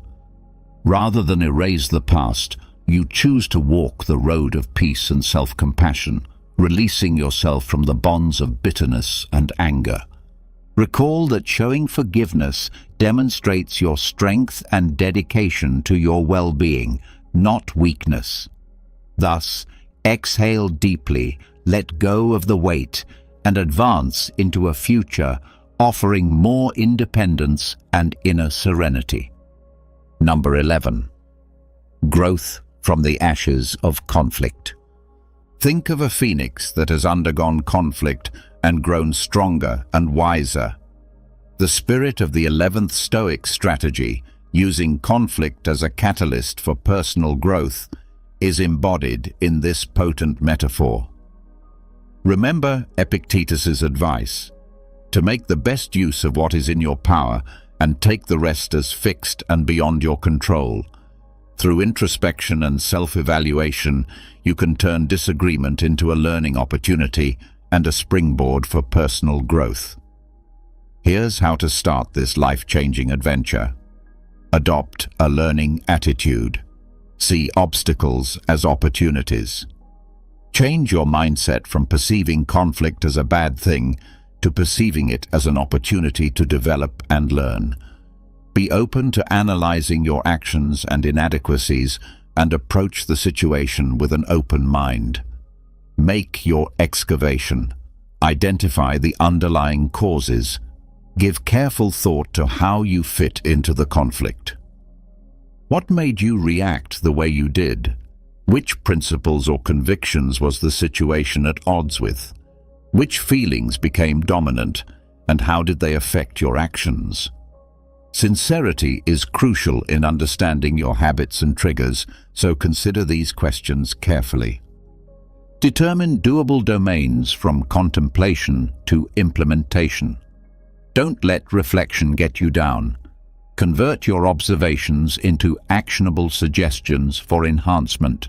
Rather than erase the past, you choose to walk the road of peace and self-compassion, releasing yourself from the bonds of bitterness and anger. Recall that showing forgiveness demonstrates your strength and dedication to your well-being, not weakness. Thus, exhale deeply, let go of the weight, and advance into a future offering more independence and inner serenity. Number 11. Growth from the ashes of conflict. Think of a phoenix that has undergone conflict and grown stronger and wiser. The spirit of the 11th Stoic strategy, using conflict as a catalyst for personal growth, is embodied in this potent metaphor. Remember Epictetus's advice: to make the best use of what is in your power and take the rest as fixed and beyond your control. Through introspection and self-evaluation, you can turn disagreement into a learning opportunity and a springboard for personal growth. Here's how to start this life-changing adventure. Adopt a learning attitude. See obstacles as opportunities. Change your mindset from perceiving conflict as a bad thing to perceiving it as an opportunity to develop and learn. Be open to analyzing your actions and inadequacies and approach the situation with an open mind. Make your excavation. Identify the underlying causes. Give careful thought to how you fit into the conflict. What made you react the way you did? Which principles or convictions was the situation at odds with? Which feelings became dominant, and how did they affect your actions? Sincerity is crucial in understanding your habits and triggers, so consider these questions carefully. Determine doable domains from contemplation to implementation. Don't let reflection get you down. Convert your observations into actionable suggestions for enhancement.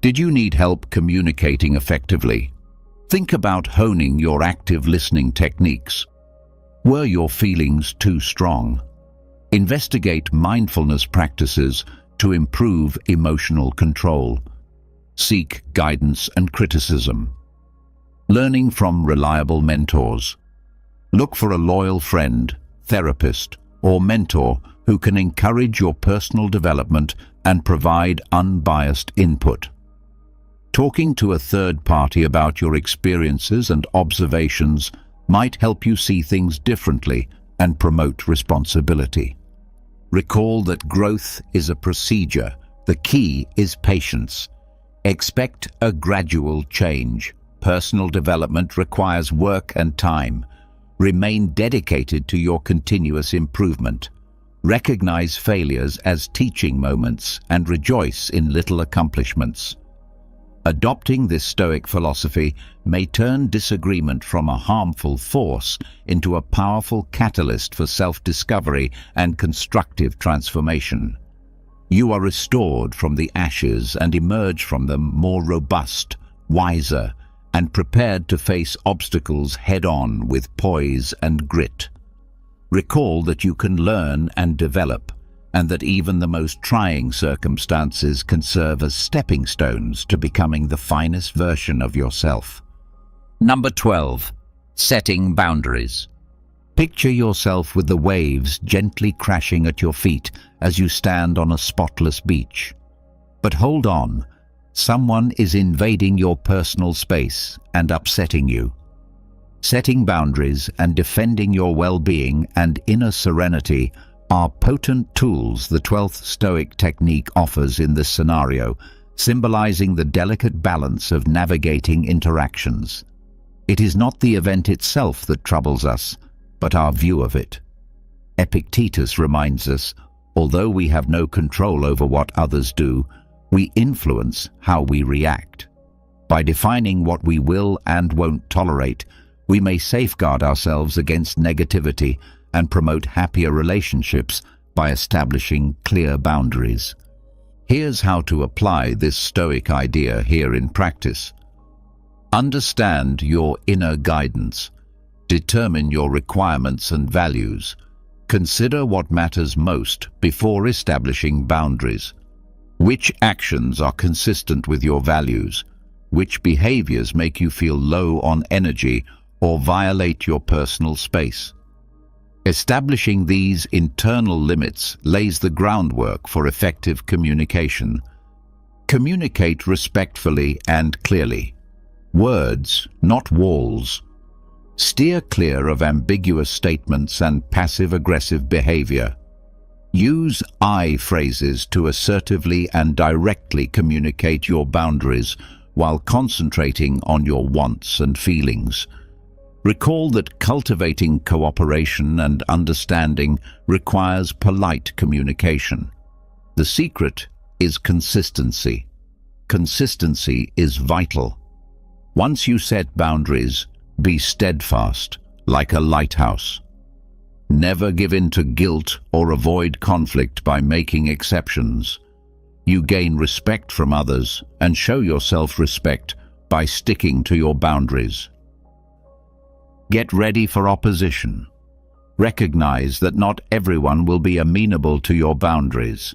Did you need help communicating effectively? Think about honing your active listening techniques. Were your feelings too strong? Investigate mindfulness practices to improve emotional control. Seek guidance and criticism. Learning from reliable mentors. Look for a loyal friend, therapist, or mentor who can encourage your personal development and provide unbiased input. Talking to a third party about your experiences and observations might help you see things differently and promote responsibility. Recall that growth is a procedure. The key is patience. Expect a gradual change. Personal development requires work and time. Remain dedicated to your continuous improvement. Recognize failures as teaching moments and rejoice in little accomplishments. Adopting this Stoic philosophy may turn disagreement from a harmful force into a powerful catalyst for self-discovery and constructive transformation. You are restored from the ashes and emerge from them more robust, wiser, and prepared to face obstacles head-on with poise and grit. Recall that you can learn and develop, and that even the most trying circumstances can serve as stepping stones to becoming the finest version of yourself. Number 12. Setting boundaries. Picture yourself with the waves gently crashing at your feet as you stand on a spotless beach. But hold on, someone is invading your personal space and upsetting you. Setting boundaries and defending your well-being and inner serenity are potent tools the 12th Stoic technique offers in this scenario, symbolizing the delicate balance of navigating interactions. It is not the event itself that troubles us, but our view of it. Epictetus reminds us, although we have no control over what others do, we influence how we react. By defining what we will and won't tolerate, we may safeguard ourselves against negativity and promote happier relationships by establishing clear boundaries. Here's how to apply this Stoic idea here in practice. Understand your inner guidance. Determine your requirements and values. Consider what matters most before establishing boundaries. Which actions are consistent with your values? Which behaviors make you feel low on energy or violate your personal space? Establishing these internal limits lays the groundwork for effective communication. Communicate respectfully and clearly. Words, not walls. Steer clear of ambiguous statements and passive-aggressive behavior. Use I phrases to assertively and directly communicate your boundaries while concentrating on your wants and feelings. Recall that cultivating cooperation and understanding requires polite communication. The secret is consistency. Consistency is vital. Once you set boundaries, be steadfast, like a lighthouse. Never give in to guilt or avoid conflict by making exceptions. You gain respect from others and show yourself respect by sticking to your boundaries. Get ready for opposition. Recognize that not everyone will be amenable to your boundaries.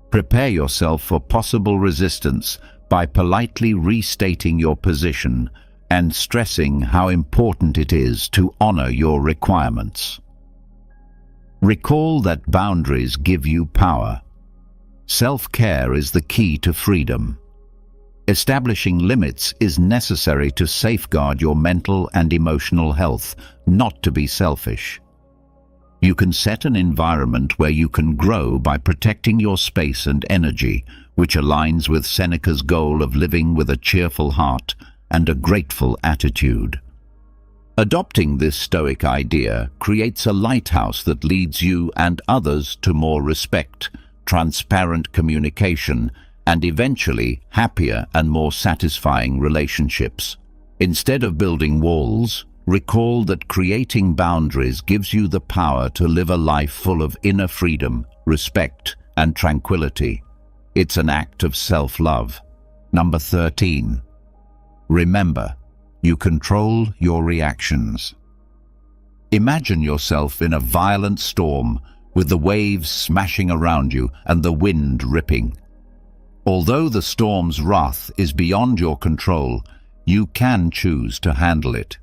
Prepare yourself for possible resistance by politely restating your position and stressing how important it is to honor your requirements. Recall that boundaries give you power. Self-care is the key to freedom. Establishing limits is necessary to safeguard your mental and emotional health, not to be selfish. You can set an environment where you can grow by protecting your space and energy, which aligns with Seneca's goal of living with a cheerful heart and a grateful attitude. Adopting this Stoic idea creates a lighthouse that leads you and others to more respect, transparent communication, and eventually happier and more satisfying relationships. Instead of building walls, recall that creating boundaries gives you the power to live a life full of inner freedom, respect, and tranquility. It's an act of self-love. Number 13. Remember, you control your reactions. Imagine yourself in a violent storm with the waves smashing around you and the wind ripping. Although the storm's wrath is beyond your control, you can choose to handle it.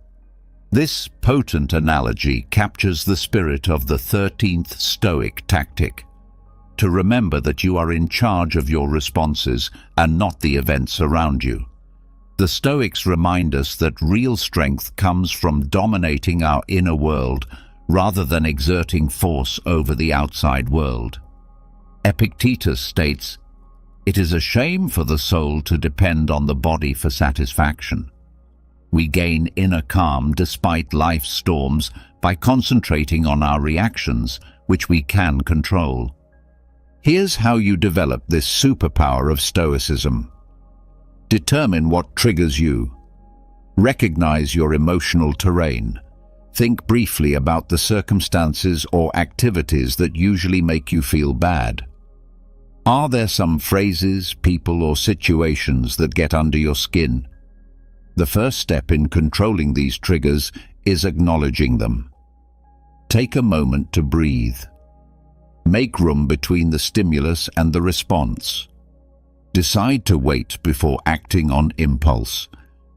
This potent analogy captures the spirit of the 13th Stoic tactic: to remember that you are in charge of your responses and not the events around you. The Stoics remind us that real strength comes from dominating our inner world rather than exerting force over the outside world. Epictetus states, "It is a shame for the soul to depend on the body for satisfaction." We gain inner calm despite life's storms by concentrating on our reactions, which we can control. Here's how you develop this superpower of Stoicism. Determine what triggers you. Recognize your emotional terrain. Think briefly about the circumstances or activities that usually make you feel bad. Are there some phrases, people, or situations that get under your skin? The first step in controlling these triggers is acknowledging them. Take a moment to breathe. Make room between the stimulus and the response. Decide to wait before acting on impulse.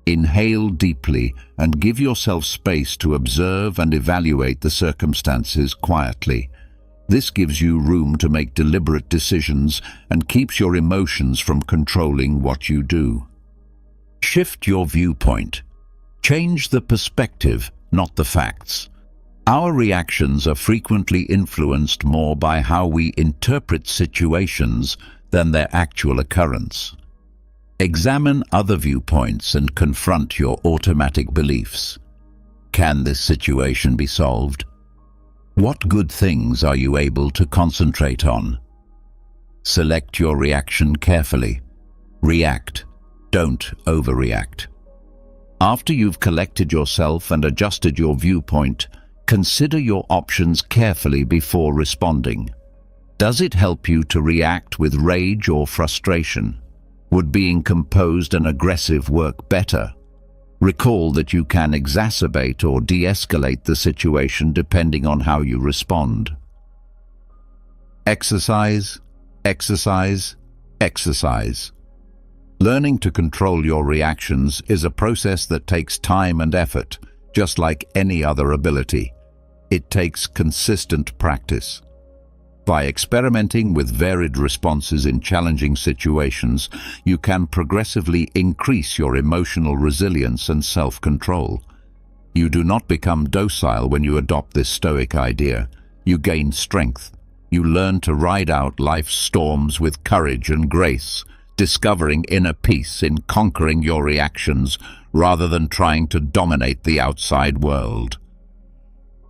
Inhale deeply and give yourself space to observe and evaluate the circumstances quietly. This gives you room to make deliberate decisions and keeps your emotions from controlling what you do. Shift your viewpoint. Change the perspective, not the facts. Our reactions are frequently influenced more by how we interpret situations than their actual occurrence. Examine other viewpoints and confront your automatic beliefs. Can this situation be solved? What good things are you able to concentrate on? Select your reaction carefully. React. Don't overreact. After you've collected yourself and adjusted your viewpoint, consider your options carefully before responding. Does it help you to react with rage or frustration? Would being composed and aggressive work better? Recall that you can exacerbate or de-escalate the situation depending on how you respond. Exercise, exercise, exercise. Learning to control your reactions is a process that takes time and effort, just like any other ability. It takes consistent practice. By experimenting with varied responses in challenging situations, you can progressively increase your emotional resilience and self-control. You do not become docile when you adopt this Stoic idea. You gain strength. You learn to ride out life's storms with courage and grace, discovering inner peace in conquering your reactions rather than trying to dominate the outside world.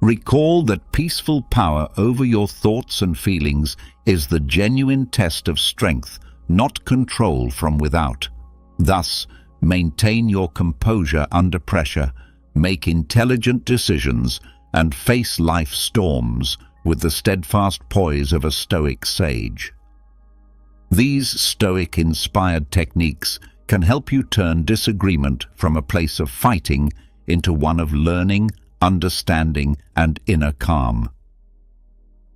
Recall that peaceful power over your thoughts and feelings is the genuine test of strength, not control from without. Thus, maintain your composure under pressure, make intelligent decisions, and face life's storms with the steadfast poise of a Stoic sage. These Stoic-inspired techniques can help you turn disagreement from a place of fighting into one of learning, understanding, and inner calm.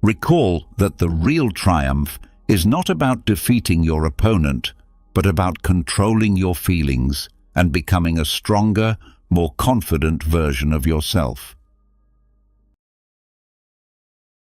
Recall that the real triumph is not about defeating your opponent, but about controlling your feelings and becoming a stronger, more confident version of yourself.